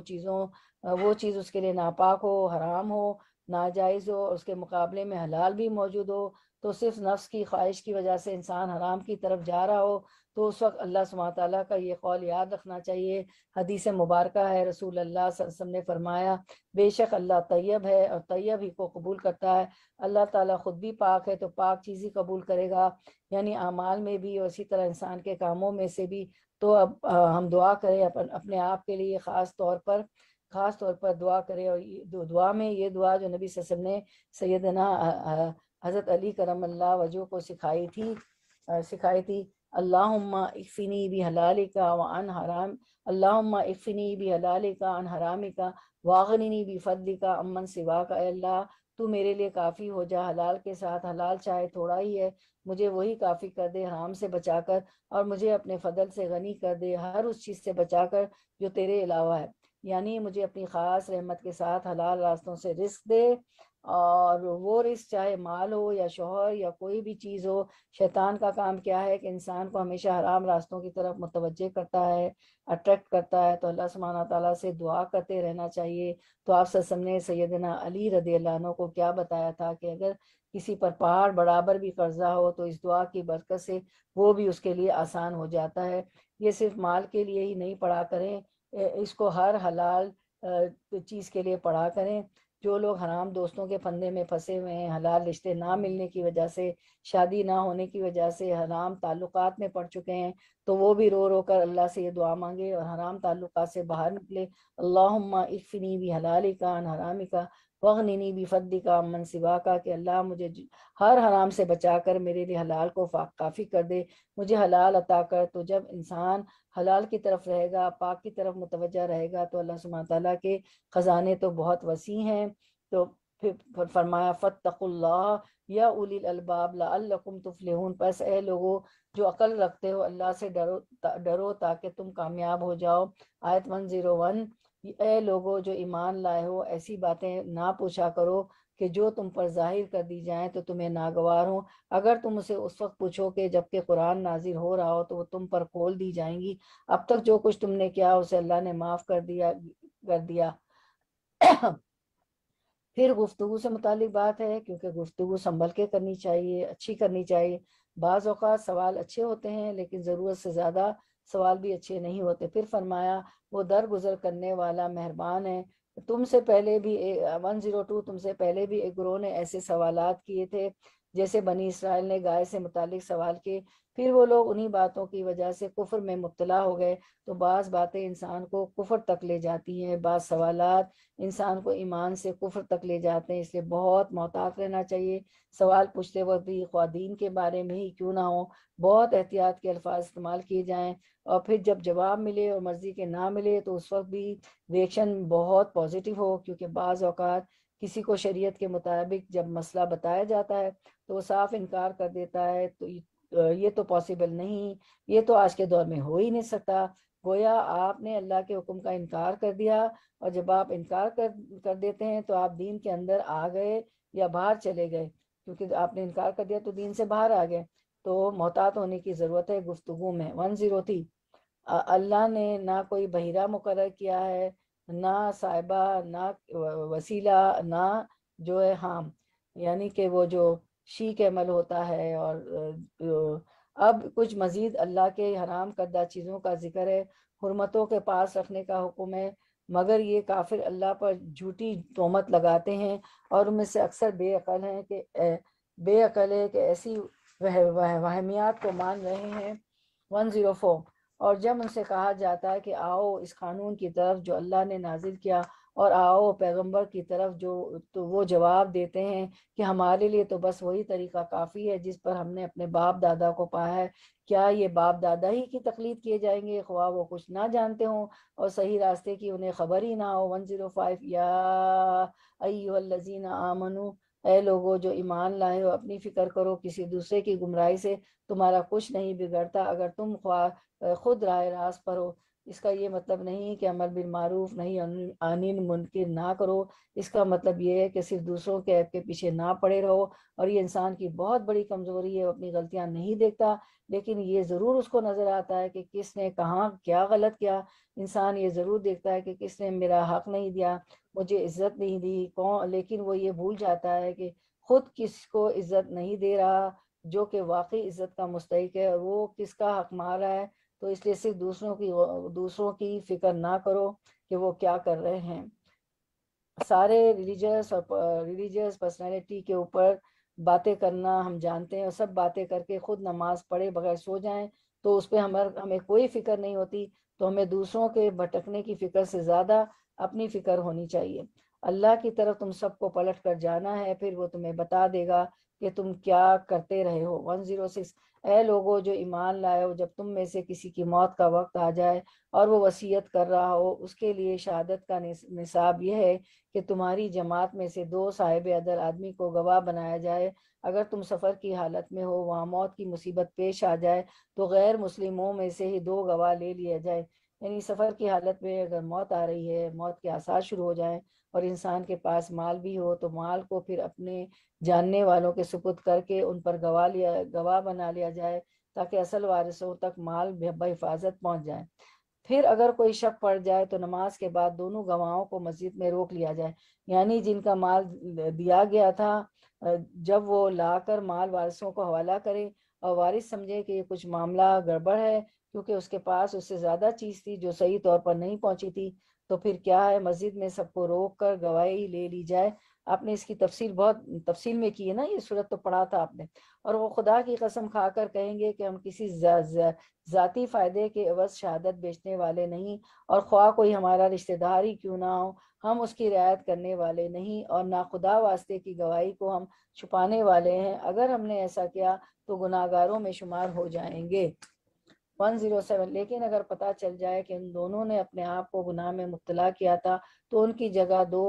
چیز اس کے لیے ناپاک ہو، حرام ہو، ناجائز ہو، اور اس کے مقابلے میں حلال بھی موجود ہو، تو صرف نفس کی خواہش کی وجہ سے انسان حرام کی طرف جا رہا ہو، تو اس وقت اللہ سبحانہ تعالیٰ کا یہ قول یاد رکھنا چاہیے۔ حدیث مبارکہ ہے، رسول اللہ صلی اللہ علیہ وسلم نے فرمایا بے شک اللہ طیب ہے اور طیب ہی کو قبول کرتا ہے۔ اللہ تعالیٰ خود بھی پاک ہے تو پاک چیز ہی قبول کرے گا، یعنی اعمال میں بھی اور اسی طرح انسان کے کاموں میں سے بھی۔ تو اب ہم دعا کریں اپنے آپ کے لیے، خاص طور پر دعا کریں، اور دعا میں یہ دعا جو نبی صلی اللہ علیہ وسلم نے سیدنا حضرت علی کرم اللہ وجہ کو سکھائی تھی، اللہم اکفنی بحلالک وعن حرام، اللہم اکفنی بحلالک عن حرامک واغننی بفضلک عمن سواک۔ اے اللہ تو میرے لیے کافی ہو جا، حلال کے ساتھ، حلال چاہے تھوڑا ہی ہے مجھے وہی کافی کر دے، حرام سے بچا کر، اور مجھے اپنے فضل سے غنی کر دے ہر اس چیز سے بچا کر جو تیرے علاوہ ہے، یعنی مجھے اپنی خاص رحمت کے ساتھ حلال راستوں سے رزق دے، اور وہ رزق چاہے مال ہو یا شوہر یا کوئی بھی چیز ہو۔ شیطان کا کام کیا ہے کہ انسان کو ہمیشہ حرام راستوں کی طرف متوجہ کرتا ہے، اٹریکٹ کرتا ہے، تو اللہ سبحانہ تعالیٰ سے دعا کرتے رہنا چاہیے۔ تو آپ صلی اللہ علیہ وسلم نے سیدنا علی رضی اللہ عنہ کو کیا بتایا تھا کہ اگر کسی پر پہاڑ برابر بھی قرضہ ہو تو اس دعا کی برکت سے وہ بھی اس کے لیے آسان ہو جاتا ہے۔ یہ صرف مال کے لیے ہی نہیں پڑھا کریں، اس کو ہر حلال چیز کے لیے پڑھا کریں۔ جو لوگ حرام دوستوں کے پھندے میں پھنسے ہوئے ہیں، حلال رشتے نہ ملنے کی وجہ سے، شادی نہ ہونے کی وجہ سے حرام تعلقات میں پڑ چکے ہیں، تو وہ بھی رو رو کر اللہ سے یہ دعا مانگے اور حرام تعلقات سے باہر نکلے۔ اللہم اکفنی بحلالک عن حرامک واغننی بفضلک عمن سواک، کہ اللہ مجھے ہر حرام سے بچا کر میرے لیے حلال کو کافی کر دے، مجھے حلال عطا کر۔ تو جب انسان حلال کی طرف رہے گا، پاک کی طرف متوجہ رہے گا، تو اللہ سبحانہ تعالیٰ کے خزانے تو بہت وسیع ہیں۔ تو پھر فرمایا فاتقوا اللہ یا اولی الالباب لعلکم تفلحون، پس اے لوگو جو عقل رکھتے ہو اللہ سے ڈرو تاکہ تم کامیاب ہو جاؤ۔ آیت 101 اے لوگو جو ایمان لائے ہو ایسی باتیں نہ پوچھا کرو کہ جو تم پر ظاہر کر دی جائیں تو تمہیں ناگوار ہوں، اگر تم اسے اس وقت پوچھو کہ جبکہ قرآن نازل ہو رہا ہو تو وہ تم پر کھول دی جائیں گی۔ اب تک جو کچھ تم نے کیا اسے اللہ نے معاف کر دیا۔ پھر گفتگو سے متعلق بات ہے، کیونکہ گفتگو سنبھل کے کرنی چاہیے، اچھی کرنی چاہیے۔ بعض اوقات سوال اچھے ہوتے ہیں لیکن ضرورت سے زیادہ سوال بھی اچھے نہیں ہوتے۔ پھر فرمایا وہ درگزر کرنے والا مہربان ہے۔ تم سے پہلے بھی 102 تم سے پہلے بھی ایک گروہ نے ایسے سوالات کیے تھے جیسے بنی اسرائیل نے گائے سے متعلق سوال کیے، پھر وہ لوگ انہی باتوں کی وجہ سے کفر میں مبتلا ہو گئے۔ تو بعض باتیں انسان کو کفر تک لے جاتی ہیں، بعض سوالات انسان کو ایمان سے کفر تک لے جاتے ہیں، اس لیے بہت محتاط رہنا چاہیے۔ سوال پوچھتے وقت بھی خواہ دین کے بارے میں ہی کیوں نہ ہو، بہت احتیاط کے الفاظ استعمال کیے جائیں، اور پھر جب جواب ملے اور مرضی کے نہ ملے تو اس وقت بھی ریئیکشن بہت پازیٹیو ہو، کیونکہ بعض اوقات کسی کو شریعت کے مطابق جب مسئلہ بتایا جاتا ہے تو وہ صاف انکار کر دیتا ہے، تو یہ تو پاسبل نہیں، یہ تو آج کے دور میں ہو ہی نہیں سکتا۔ گویا آپ نے اللہ کے حکم کا انکار کر دیا، اور جب آپ انکار کر دیتے ہیں تو آپ دین کے اندر آ گئے یا باہر چلے گئے، کیونکہ آپ نے انکار کر دیا تو دین سے باہر آ گئے۔ تو محتاط ہونے کی ضرورت ہے گفتگو میں۔ 103، اللہ نے نہ کوئی بحیرہ مقرر کیا ہے، نہ صاحبہ، نہ وسیلہ، نہ جو ہے حام، یعنی کہ وہ جو شیک عمل ہوتا ہے، اور اب کچھ مزید اللہ کے حرام کردہ چیزوں کا ذکر ہے، حرمتوں کے پاس رکھنے کا حکم ہے، مگر یہ کافر اللہ پر جھوٹی تہمت لگاتے ہیں، اور ان میں سے اکثر بے عقل ہے کہ ایسی وہمیات کو مان رہے ہیں۔ 104، اور جب ان سے کہا جاتا ہے کہ آؤ اس قانون کی طرف جو اللہ نے نازل کیا، اور آؤ پیغمبر کی طرف، تو وہ جواب دیتے ہیں کہ ہمارے لیے تو بس وہی طریقہ کافی ہے جس پر ہم نے اپنے باپ دادا کو پایا ہے۔ کیا یہ باپ دادا ہی کی تقلید کیے جائیں گے، خواہ وہ کچھ نہ جانتے ہوں اور صحیح راستے کی انہیں خبر ہی نہ ہو۔ 105، یا ایھا الذین آمنو، اے لوگو جو ایمان لائے ہو، اپنی فکر کرو، کسی دوسرے کی گمراہی سے تمہارا کچھ نہیں بگڑتا اگر تم خود راہ راست پر ہو۔ اس کا یہ مطلب نہیں کہ امر بالمعروف نہیں عن المنکر نہ کرو، اس کا مطلب یہ ہے کہ صرف دوسروں کے عیب کے پیچھے نہ پڑے رہو، اور یہ انسان کی بہت بڑی کمزوری ہے، وہ اپنی غلطیاں نہیں دیکھتا، لیکن یہ ضرور اس کو نظر آتا ہے کہ کس نے کہاں کیا غلط کیا۔ انسان یہ ضرور دیکھتا ہے کہ کس نے میرا حق نہیں دیا، مجھے عزت نہیں دی، لیکن وہ یہ بھول جاتا ہے کہ خود کس کو عزت نہیں دے رہا جو کہ واقعی عزت کا مستحق ہے، اور وہ کس کا حق مار رہا ہے۔ تو اس لیے صرف دوسروں کی فکر نہ کرو کہ وہ کیا کر رہے ہیں۔ سارے ریلیجیس پرسنالٹی کے اوپر باتیں کرنا ہم جانتے ہیں، اور سب باتیں کر کے خود نماز پڑھے بغیر سو جائیں تو اس پہ ہمیں کوئی فکر نہیں ہوتی، تو ہمیں دوسروں کے بھٹکنے کی فکر سے زیادہ اپنی فکر ہونی چاہیے۔ اللہ کی طرف تم سب کو پلٹ کر جانا ہے، پھر وہ تمہیں بتا دے گا کہ تم کیا کرتے رہے ہو۔ 106، اے لوگو جو ایمان لائے ہو، جب تم میں سے کسی کی موت کا وقت آ جائے اور وہ وصیت کر رہا ہو، اس کے لیے شہادت کا نصاب یہ ہے کہ تمہاری جماعت میں سے 2 صاحب عدل آدمی کو گواہ بنایا جائے۔ اگر تم سفر کی حالت میں ہو، وہاں موت کی مصیبت پیش آ جائے تو غیر مسلموں میں سے ہی 2 گواہ لے لیا جائے۔ یعنی سفر کی حالت میں اگر موت آ رہی ہے، موت کے آثار شروع ہو جائیں، اور انسان کے پاس مال بھی ہو، تو مال کو پھر اپنے جاننے والوں کے سپرد کر کے ان پر گواہ بنا لیا جائے، تاکہ اصل وارثوں تک مال بحفاظت پہنچ جائے۔ پھر اگر کوئی شک پڑ جائے تو نماز کے بعد دونوں گواہوں کو مسجد میں روک لیا جائے، یعنی جن کا مال دیا گیا تھا جب وہ لا کر مال وارثوں کو حوالہ کرے، اور وارث سمجھے کہ یہ کچھ معاملہ گڑبڑ ہے کیونکہ اس کے پاس اس سے زیادہ چیز تھی جو صحیح طور پر نہیں پہنچی تھی، تو پھر کیا ہے، مسجد میں سب کو روک کر گواہی لے لی جائے۔ آپ نے اس کی تفصیل بہت تفصیل میں کی ہے نا، یہ صورت تو پڑھا تھا آپ نے۔ اور وہ خدا کی قسم کھا کر کہیں گے کہ ہم کسی ذاتی فائدے کے عوض شہادت بیچنے والے نہیں، اور خواہ کوئی ہمارا رشتہ دار ہی کیوں نہ ہو، ہم اس کی رعایت کرنے والے نہیں، اور نہ خدا واسطے کی گواہی کو ہم چھپانے والے ہیں، اگر ہم نے ایسا کیا تو گناہ گاروں میں شمار ہو جائیں گے۔ 107، لیکن اگر پتہ چل جائے کہ ان دونوں نے اپنے آپ کو گناہ میں مبتلا کیا تھا تو ان کی جگہ 2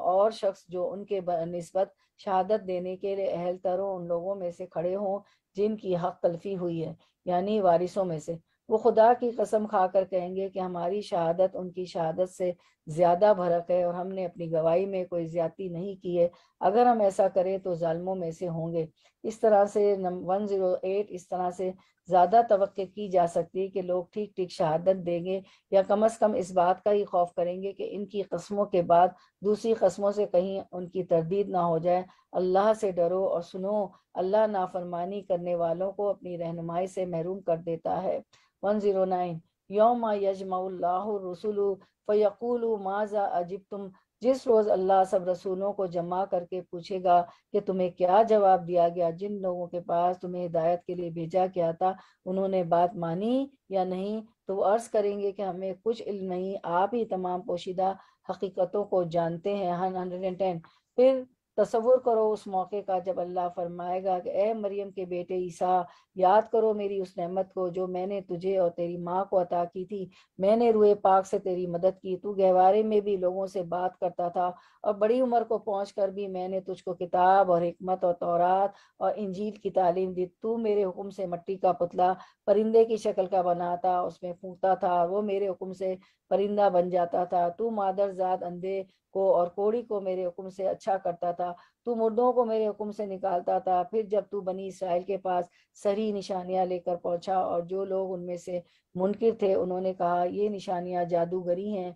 اور شخص جو ان کے نسبت شہادت دینے کے لیے اہل تر ہوں ان لوگوں میں سے کھڑے ہوں جن کی حق تلفی ہوئی ہے، یعنی وارثوں میں سے۔ وہ خدا کی قسم کھا کر کہیں گے کہ ہماری شہادت ان کی شہادت سے زیادہ بھرک ہے، اور ہم نے اپنی گواہی میں کوئی زیادتی نہیں کی ہے، اگر ہم ایسا کریں تو ظالموں میں سے ہوں گے۔ اس طرح سے 108، اس طرح سے زیادہ توقع کی جا سکتی ہے کہ لوگ ٹھیک ٹھیک شہادت دیں گے، یا کم از کم اس بات کا ہی خوف کریں گے کہ ان کی قسموں کے بعد دوسری قسموں سے کہیں ان کی تردید نہ ہو جائے۔ اللہ سے ڈرو اور سنو، اللہ نافرمانی کرنے والوں کو اپنی رہنمائی سے محروم کر دیتا ہے۔ 109، یوم یجمع اللہ الرسل فیقول ماذا اجبتم جس روز اللہ سب رسولوں کو جمع کر کے پوچھے گا کہ تمہیں کیا جواب دیا گیا، جن لوگوں کے پاس تمہیں ہدایت کے لیے بھیجا کیا تھا انہوں نے بات مانی یا نہیں، تو وہ عرض کریں گے کہ ہمیں کچھ علم نہیں، آپ ہی تمام پوشیدہ حقیقتوں کو جانتے ہیں۔ 110 پھر تصور کرو اس موقع کا جب اللہ فرمائے گا کہ اے مریم کے بیٹے عیسیٰ، یاد کرو میری اس نعمت کو جو میں نے تجھے اور تیری ماں کو عطا کی تھی۔ میں نے روح پاک سے تیری مدد کی، تو گہوارے میں بھی لوگوں سے بات کرتا تھا، اور بڑی عمر کو پہنچ کر بھی میں نے تجھ کو کتاب اور حکمت اور تورات اور انجیل کی تعلیم دی۔ تو میرے حکم سے مٹی کا پتلا پرندے کی شکل کا بناتا، اس میں پھونکتا تھا، وہ میرے حکم سے پرندہ بن جاتا تھا۔ تو مادر زاد اندھے کو اور کوڑی کو میرے حکم سے اچھا کرتا تھا، تو مردوں کو میرے حکم سے نکالتا تھا۔ پھر جب تو بنی اسرائیل کے پاس صریح نشانیاں لے کر پہنچا، اور جو لوگ ان میں سے منکر تھے انہوں نے کہا یہ نشانیاں جادوگری ہیں،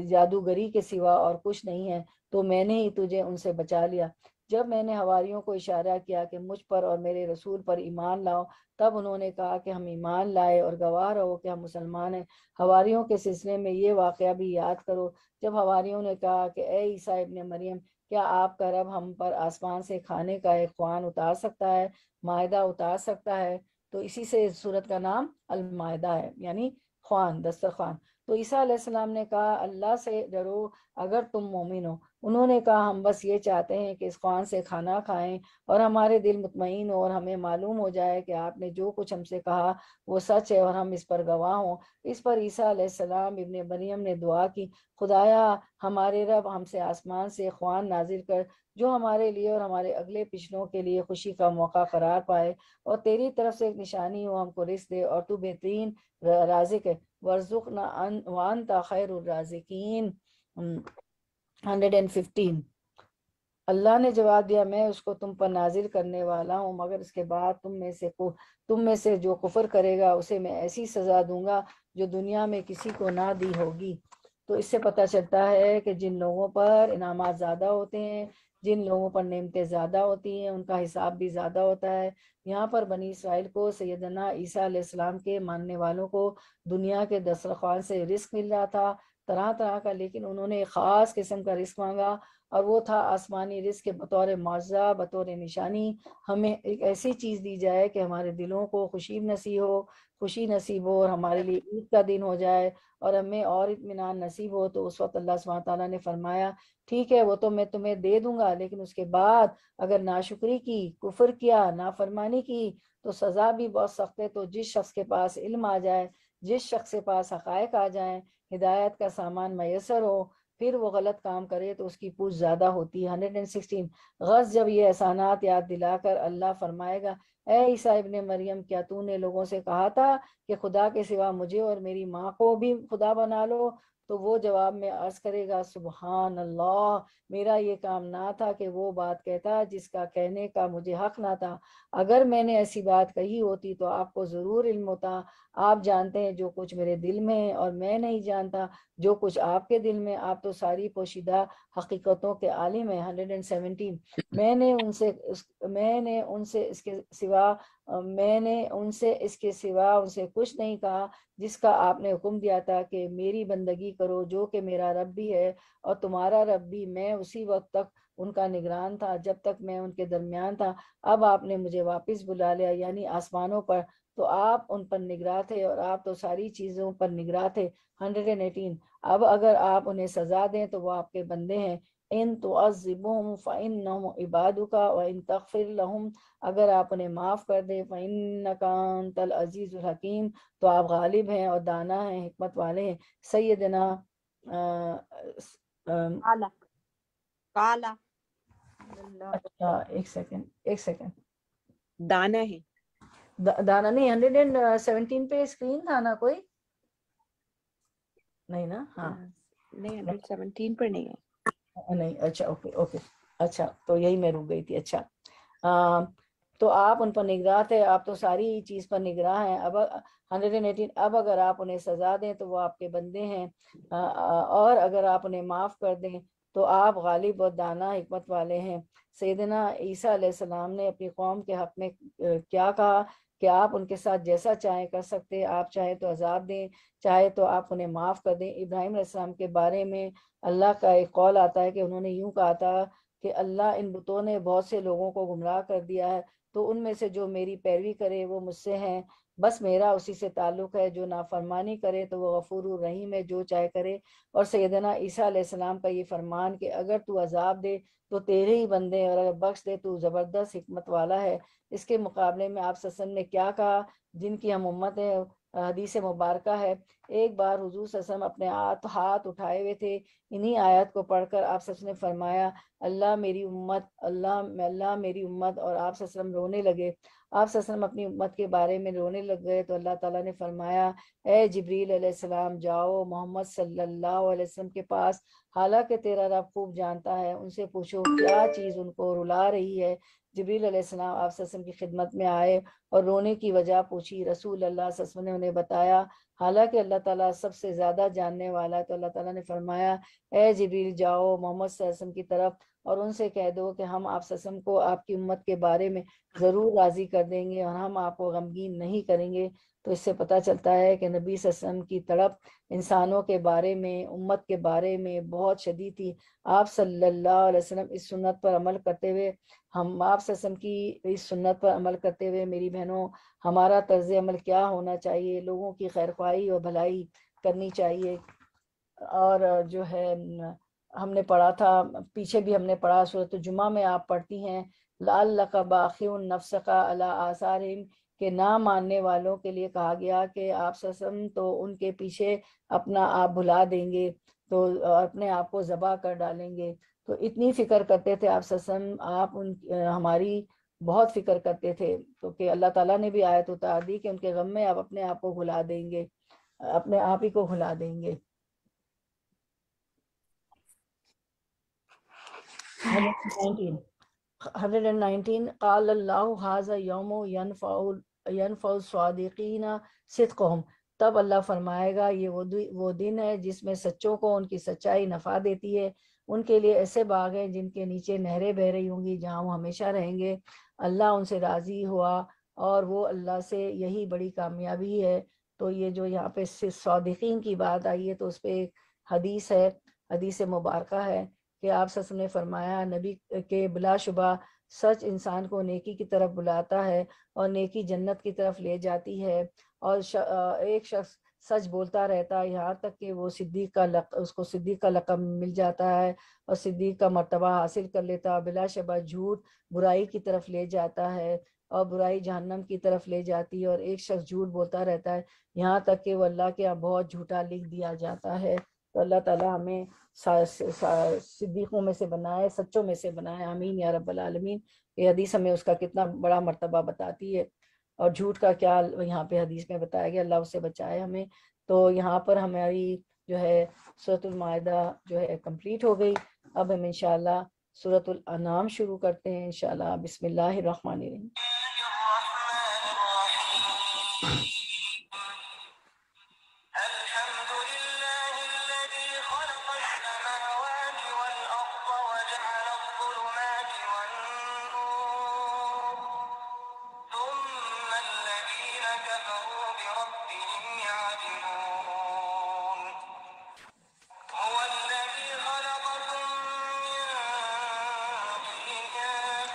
جادوگری کے سوا اور کچھ نہیں ہے، تو میں نے ہی تجھے ان سے بچا لیا۔ جب میں نے حواریوں کو اشارہ کیا کہ مجھ پر اور میرے رسول پر ایمان لاؤ، تب انہوں نے کہا کہ ہم ایمان لائے اور گواہ رہو کہ ہم مسلمان ہیں۔ حواریوں کے سلسلے میں یہ واقعہ بھی یاد کرو جب حواریوں نے کہا کہ اے عیسیٰ ابن مریم، کیا آپ کا رب ہم پر آسمان سے کھانے کا ایک خوان اتار سکتا ہے، مائدہ اتار سکتا ہے؟ تو اسی سے اس صورت کا نام المائدہ ہے، یعنی خوان، دسترخوان۔ تو عیسیٰ علیہ السلام نے کہا اللہ سے ڈرو اگر تم مومن ہو۔ انہوں نے کہا ہم بس یہ چاہتے ہیں کہ اس خوان سے کھانا کھائیں اور ہمارے دل مطمئن ہو، اور ہمیں معلوم ہو جائے کہ آپ نے جو کچھ ہم سے کہا وہ سچ ہے اور ہم اس پر گواہ ہوں۔ اس پر عیسیٰ علیہ السلام ابن مریم نے دعا کی، خدایا ہمارے رب، ہم سے آسمان سے خوان نازل کر جو ہمارے لیے اور ہمارے اگلے پچھلوں کے لیے خوشی کا موقع قرار پائے، اور تیری طرف سے ایک نشانی ہو، ہم کو رزق دے، اور تو بہترین رازق ہے۔ وَارْزُقْنَا وَأَنْتَ خَيْرُ الرَّازِقِينَ۔ 115 اللہ نے جواب دیا میں اس کو تم پر نازل کرنے والا ہوں، مگر اس کے بعد تم میں سے جو کفر کرے گا اسے میں ایسی سزا دوں گا جو دنیا میں کسی کو نہ دی ہوگی۔ تو اس سے پتہ چلتا ہے کہ جن لوگوں پر انعامات زیادہ ہوتے ہیں، جن لوگوں پر نعمتیں زیادہ ہوتی ہیں، ان کا حساب بھی زیادہ ہوتا ہے۔ یہاں پر بنی اسرائیل کو سیدنا عیسیٰ علیہ السلام کے ماننے والوں کو دنیا کے دسترخوان سے رزق مل رہا تھا، طرح طرح کا، لیکن انہوں نے ایک خاص قسم کا رزق مانگا، اور وہ تھا آسمانی رزق کے بطور معجزہ، بطور نشانی ہمیں ایک ایسی چیز دی جائے کہ ہمارے دلوں کو خوشی نصیب ہو اور ہمارے لیے عید کا دن ہو جائے اور ہمیں اور اطمینان نصیب ہو۔ تو اس وقت اللہ سبحانہ تعالیٰ نے فرمایا ٹھیک ہے وہ تو میں تمہیں دے دوں گا، لیکن اس کے بعد اگر ناشکری کی، کفر کیا، نافرمانی کی تو سزا بھی بہت سخت ہے۔ تو جس شخص کے پاس علم آ جائے، جس شخص کے پاس حقائق آ جائیں، ہدایت کا سامان میسر ہو، پھر وہ غلط کام کرے تو اس کی پوچھ زیادہ ہوتی ہے۔ 116 غز جب یہ احسانات یاد دلا کر اللہ فرمائے گا اے عیسیٰ ابن مریم، کیا تو نے لوگوں سے کہا تھا کہ خدا کے سوا مجھے اور میری ماں کو بھی خدا بنا لو؟ تو وہ جواب میں عرض کرے گا سبحان اللہ، میرا یہ کام نہ تھا کہ وہ بات کہتا جس کا کہنے کا مجھے حق نہ تھا۔ اگر میں نے ایسی بات کہی ہوتی تو آپ کو ضرور علم ہوتا۔ آپ جانتے ہیں جو کچھ میرے دل میں ہے اور میں نہیں جانتا جو کچھ آپ کے دل میں، آپ تو ساری پوشیدہ حقیقتوں کے عالم ہیں۔ 117 میں نے ان سے اس کے سوا ان سے کچھ نہیں کہا جس کا آپ نے حکم دیا تھا کہ میری بندگی کرو، جو کہ میرا رب بھی ہے اور تمہارا رب بھی۔ میں اسی وقت تک ان کا نگران تھا جب تک میں ان کے درمیان تھا۔ اب آپ نے مجھے واپس بلا لیا، یعنی آسمانوں پر، تو آپ ان پر نگراں تھے اور آپ تو ساری چیزوں پر نگراں تھے۔ 118 اب اگر آپ انہیں سزا دیں تو وہ آپ کے بندے ہیں۔ ان تعذبهم فإنهم عبادك وإن تغفر لهم، اگر آپ انہیں معاف کر دیں فإنك أنت العزیز الحکیم، تو آپ غالب ہیں اور دانا ہیں، حکمت والے ہیں۔ سیدنا کالا کالا اچھا ایک سیکنڈ دانا ہے، دانا نہیں، 117 پہ اسکرین تھا نا کوئی؟ نہیں نا؟ ہاں نہیں 117 پر نہیں ہے، نہیں، اچھا اوکے اچھا، تو یہی میں رک گئی تھی۔ اچھا تو آپ ان پر نگراں تھے، آپ تو ساری چیز پر نگراں ہیں۔ اب 118 اب اگر آپ انہیں سزا دیں تو وہ آپ کے بندے ہیں، اور اگر آپ انہیں معاف کر دیں تو آپ غالب اور دانا حکمت والے ہیں۔ سیدنا عیسیٰ علیہ السلام نے اپنی قوم کے حق میں کیا کہا کہ آپ ان کے ساتھ جیسا چاہیں کر سکتے، آپ چاہیں تو عذاب دیں، چاہے تو آپ انہیں معاف کر دیں۔ ابراہیم علیہ السلام کے بارے میں اللہ کا ایک قول آتا ہے کہ انہوں نے یوں کہا تھا کہ اللہ ان بتوں نے بہت سے لوگوں کو گمراہ کر دیا ہے، تو ان میں سے جو میری پیروی کرے وہ مجھ سے ہیں، بس میرا اسی سے تعلق ہے، جو نافرمانی کرے تو وہ غفور الرحیم ہے، جو چاہے کرے۔ اور سیدنا عیسیٰ علیہ السلام کا یہ فرمان کہ اگر تو عذاب دے تو تیرے ہی بندے، اور اگر بخش دے تو زبردست حکمت والا ہے۔ اس کے مقابلے میں آپ صلی اللہ علیہ وسلم نے کیا کہا، جن کی ہم امت ہیں، حدیث مبارکہ ہے، ایک بار حضور صلی اللہ علیہ وسلم اپنے ہاتھ اٹھائے ہوئے تھے، انہی آیات کو پڑھ کر آپ صلی اللہ علیہ وسلم نے فرمایا اللہ میری امت، اللہ میری امت، اور آپ صلی اللہ علیہ وسلم رونے لگے۔ آپ صلی اللہ علیہ وسلم اپنی امت کے بارے میں رونے لگ گئے تو اللہ تعالیٰ نے فرمایا اے جبریل علیہ السلام جاؤ محمد صلی اللہ علیہ وسلم کے پاس، حالانکہ تیرا رب خوب جانتا ہے، ان سے پوچھو کیا چیز ان کو رلا رہی ہے۔ جبریل علیہ السلام آپ صلی اللہ علیہ وسلم کی خدمت میں آئے اور رونے کی وجہ پوچھی، رسول اللہ صلی اللہ علیہ وسلم نے انہیں بتایا، حالانکہ اللہ تعالیٰ سب سے زیادہ جاننے والا ہے۔ تو اللہ تعالیٰ نے فرمایا اے جبریل جاؤ محمد صلی اللہ علیہ وسلم کی طرف اور ان سے کہہ دو کہ ہم آپ صلی اللہ علیہ وسلم کو آپ کی امت کے بارے میں ضرور راضی کر دیں گے اور ہم آپ کو غمگین نہیں کریں گے۔ تو اس سے پتہ چلتا ہے کہ نبی صلی اللہ علیہ وسلم کی تڑپ انسانوں کے بارے میں، امت کے بارے میں بہت شدید تھی۔ آپ صلی اللہ علیہ وسلم اس سنت پر عمل کرتے ہوئے، ہم آپ صلی اللہ علیہ وسلم کی اس سنت پر عمل کرتے ہوئے میری بہنوں، ہمارا طرز عمل کیا ہونا چاہیے؟ لوگوں کی خیر خواہی اور بھلائی کرنی چاہیے۔ اور جو ہے ہم نے پڑھا تھا، پیچھے بھی ہم نے پڑھا، سورۃ الجمعہ میں آپ پڑھتی ہیں لعلک باخع نفسک علی آثارہم، کہ نہ ماننے والوں کے لیے کہا گیا کہ آپ صلی اللہ علیہ وسلم تو ان کے پیچھے اپنا آپ بھلا دیں گے، تو اپنے آپ کو ذبح کر ڈالیں گے۔ تو اتنی فکر کرتے تھے آپ صلی اللہ علیہ وسلم، آپ ہماری بہت فکر کرتے تھے، تو کہ اللہ تعالیٰ نے بھی آیت اتار دی کہ ان کے غم میں آپ اپنے آپ کو بھلا دیں گے، اپنے آپ ہی کو بھلا دیں گے۔ 119 قال اللہ ھذا یوم ینفع الصادقین صدقہم، تب اللہ فرمائے گا یہ وہ دن ہے جس میں سچوں کو ان کی سچائی نفع دیتی ہے، ان کے لیے ایسے باغ ہیں جن کے نیچے نہریں بہہ رہی ہوں گی، جہاں وہ ہمیشہ رہیں گے۔ اللہ ان سے راضی ہوا اور وہ اللہ سے یہی بڑی کامیابی ہے۔ تو یہ جو یہاں پہ صادقین کی بات آئی ہے تو اس پہ ایک حدیث ہے، حدیث مبارکہ ہے کہ آپ صلی اللہ علیہ وسلم نے فرمایا نبی کے بلا شبہ سچ انسان کو نیکی کی طرف بلاتا ہے اور نیکی جنت کی طرف لے جاتی ہے، اور ایک شخص سچ بولتا رہتا ہے یہاں تک کہ وہ اس کو صدیق کا لقب مل جاتا ہے اور صدیق کا مرتبہ حاصل کر لیتا ہے۔ بلا شبہ جھوٹ برائی کی طرف لے جاتا ہے اور برائی جہنم کی طرف لے جاتی ہے، اور ایک شخص جھوٹ بولتا رہتا ہے یہاں تک کہ وہ اللہ کے یہاں بہت جھوٹا لکھ دیا جاتا ہے۔ تو اللہ تعالیٰ ہمیں صدیقوں میں سے بنائے، سچوں میں سے بنائے، آمین یا رب العالمین۔ یہ حدیث ہمیں اس کا کتنا بڑا مرتبہ بتاتی ہے، اور جھوٹ کا کیا یہاں پہ حدیث میں بتایا گیا، اللہ اس سے بچائے ہمیں۔ تو یہاں پر ہماری جو ہے سورۃ المائدہ جو ہے کمپلیٹ ہو گئی۔ اب ہم انشاءاللہ سورۃ الانعام شروع کرتے ہیں انشاءاللہ۔ بسم اللہ الرحمن الرحیم۔ الحمد لله الذي خلق السماوات والأرض وجعل الظلمات والنور ثم الذين كفروا بربهم يعدلون هو الذي خلقكم من طين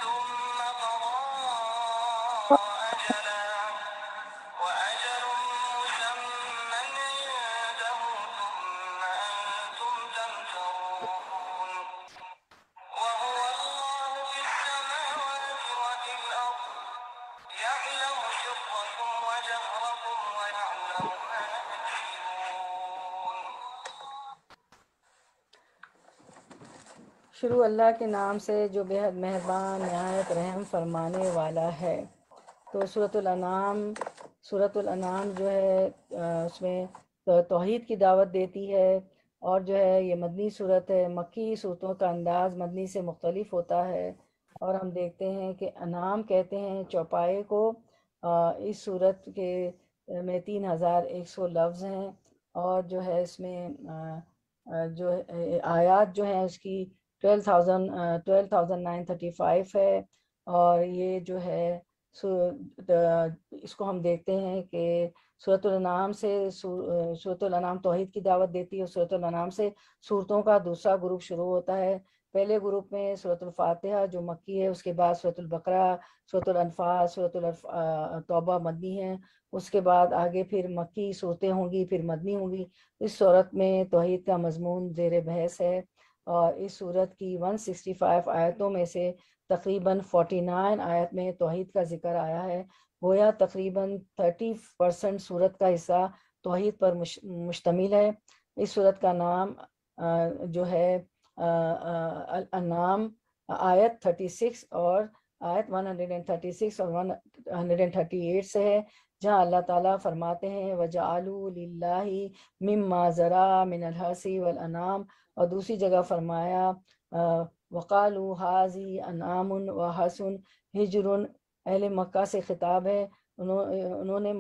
ثم قضى أجلا وأجل مسمى عنده ثم أنتم تمترون وهو الله في السماوات وفي الأرض يعلم سركم وجهركم ويعلم ما تكسبون شروع اللہ کے نام سے جو بے حد مہربان نہایت رحم فرمانے والا ہے۔ تو سورۃ الانعام جو ہے اس میں توحید کی دعوت دیتی ہے، اور جو ہے یہ مدنی صورت ہے۔ مکی صورتوں کا انداز مدنی سے مختلف ہوتا ہے، اور ہم دیکھتے ہیں کہ انعام کہتے ہیں چوپائے کو۔ اس صورت کے میں 3100 لفظ ہیں، اور جو ہے اس میں جو آیات جو ہیں اس کی 12,935 ہے، اور یہ جو ہے اس کو ہم دیکھتے ہیں کہ سورۃ الانعام سے سورۃ الانعام توحید کی دعوت دیتی ہے. سورۃ الانعام سے صورتوں کا دوسرا گروپ شروع ہوتا ہے. پہلے گروپ میں سورۃ الفاتحہ جو مکی ہے، اس کے بعد سورۃ البقرہ، سورۃ الانفال، سورۃ توبہ مدنی ہے. اس کے بعد آگے پھر مکی صورتیں ہوں گی، پھر مدنی ہوں گی. اس صورت میں توحید کا مضمون زیر بحث ہے، اور اس صورت کی 165 آیتوں میں سے تقریباً 49 آیت میں توحید کا ذکر آیا ہے. گویا تقریباً 30% صورت کا حصہ توحید پر مشتمل ہے. اس صورت کا نام جو ہے الانعام آیت 36 اور آیت 136 اور 138 سے ہے، جہاں اللہ تعالیٰ فرماتے ہیں وَجَعَلُوا لِلَّهِ مِمَّا ذَرَا مِنَ الْحَرْثِ وَالْأَنْعَامِ، اور دوسری جگہ فرمایا وَقَالُوا هَٰذِهِ أَنْعَامٌ وَحَرْثٌ حِجْرٌ. اہل مکہ سے خطاب ہے. انہوں نے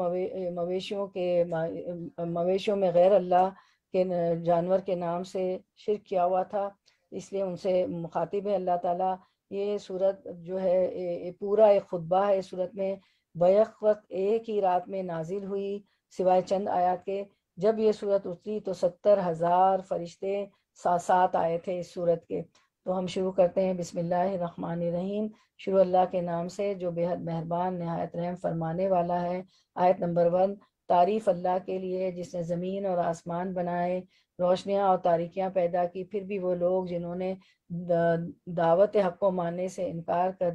مویشیوں میں غیر اللہ کے جانور کے نام سے شرک کیا ہوا تھا، اس لیے ان سے مخاطب ہے اللہ تعالیٰ. یہ صورت جو ہے پورا ایک خطبہ ہے. اس صورت میں بیک وقت ایک ہی رات میں نازل ہوئی، سوائے چند آیات کے. جب یہ صورت اتری تو 70,000 فرشتے ساتھ آئے تھے اس صورت کے. تو ہم شروع کرتے ہیں بسم اللہ الرحمن الرحیم، شروع اللہ کے نام سے جو بے حد مہربان نہایت رحم فرمانے والا ہے. آیت نمبر 1. تعریف اللہ کے لیے جس نے زمین اور آسمان بنائے، روشنیاں اور تاریکیاں پیدا کی. پھر بھی وہ لوگ جنہوں نے دعوت حق کو ماننے سے انکار کر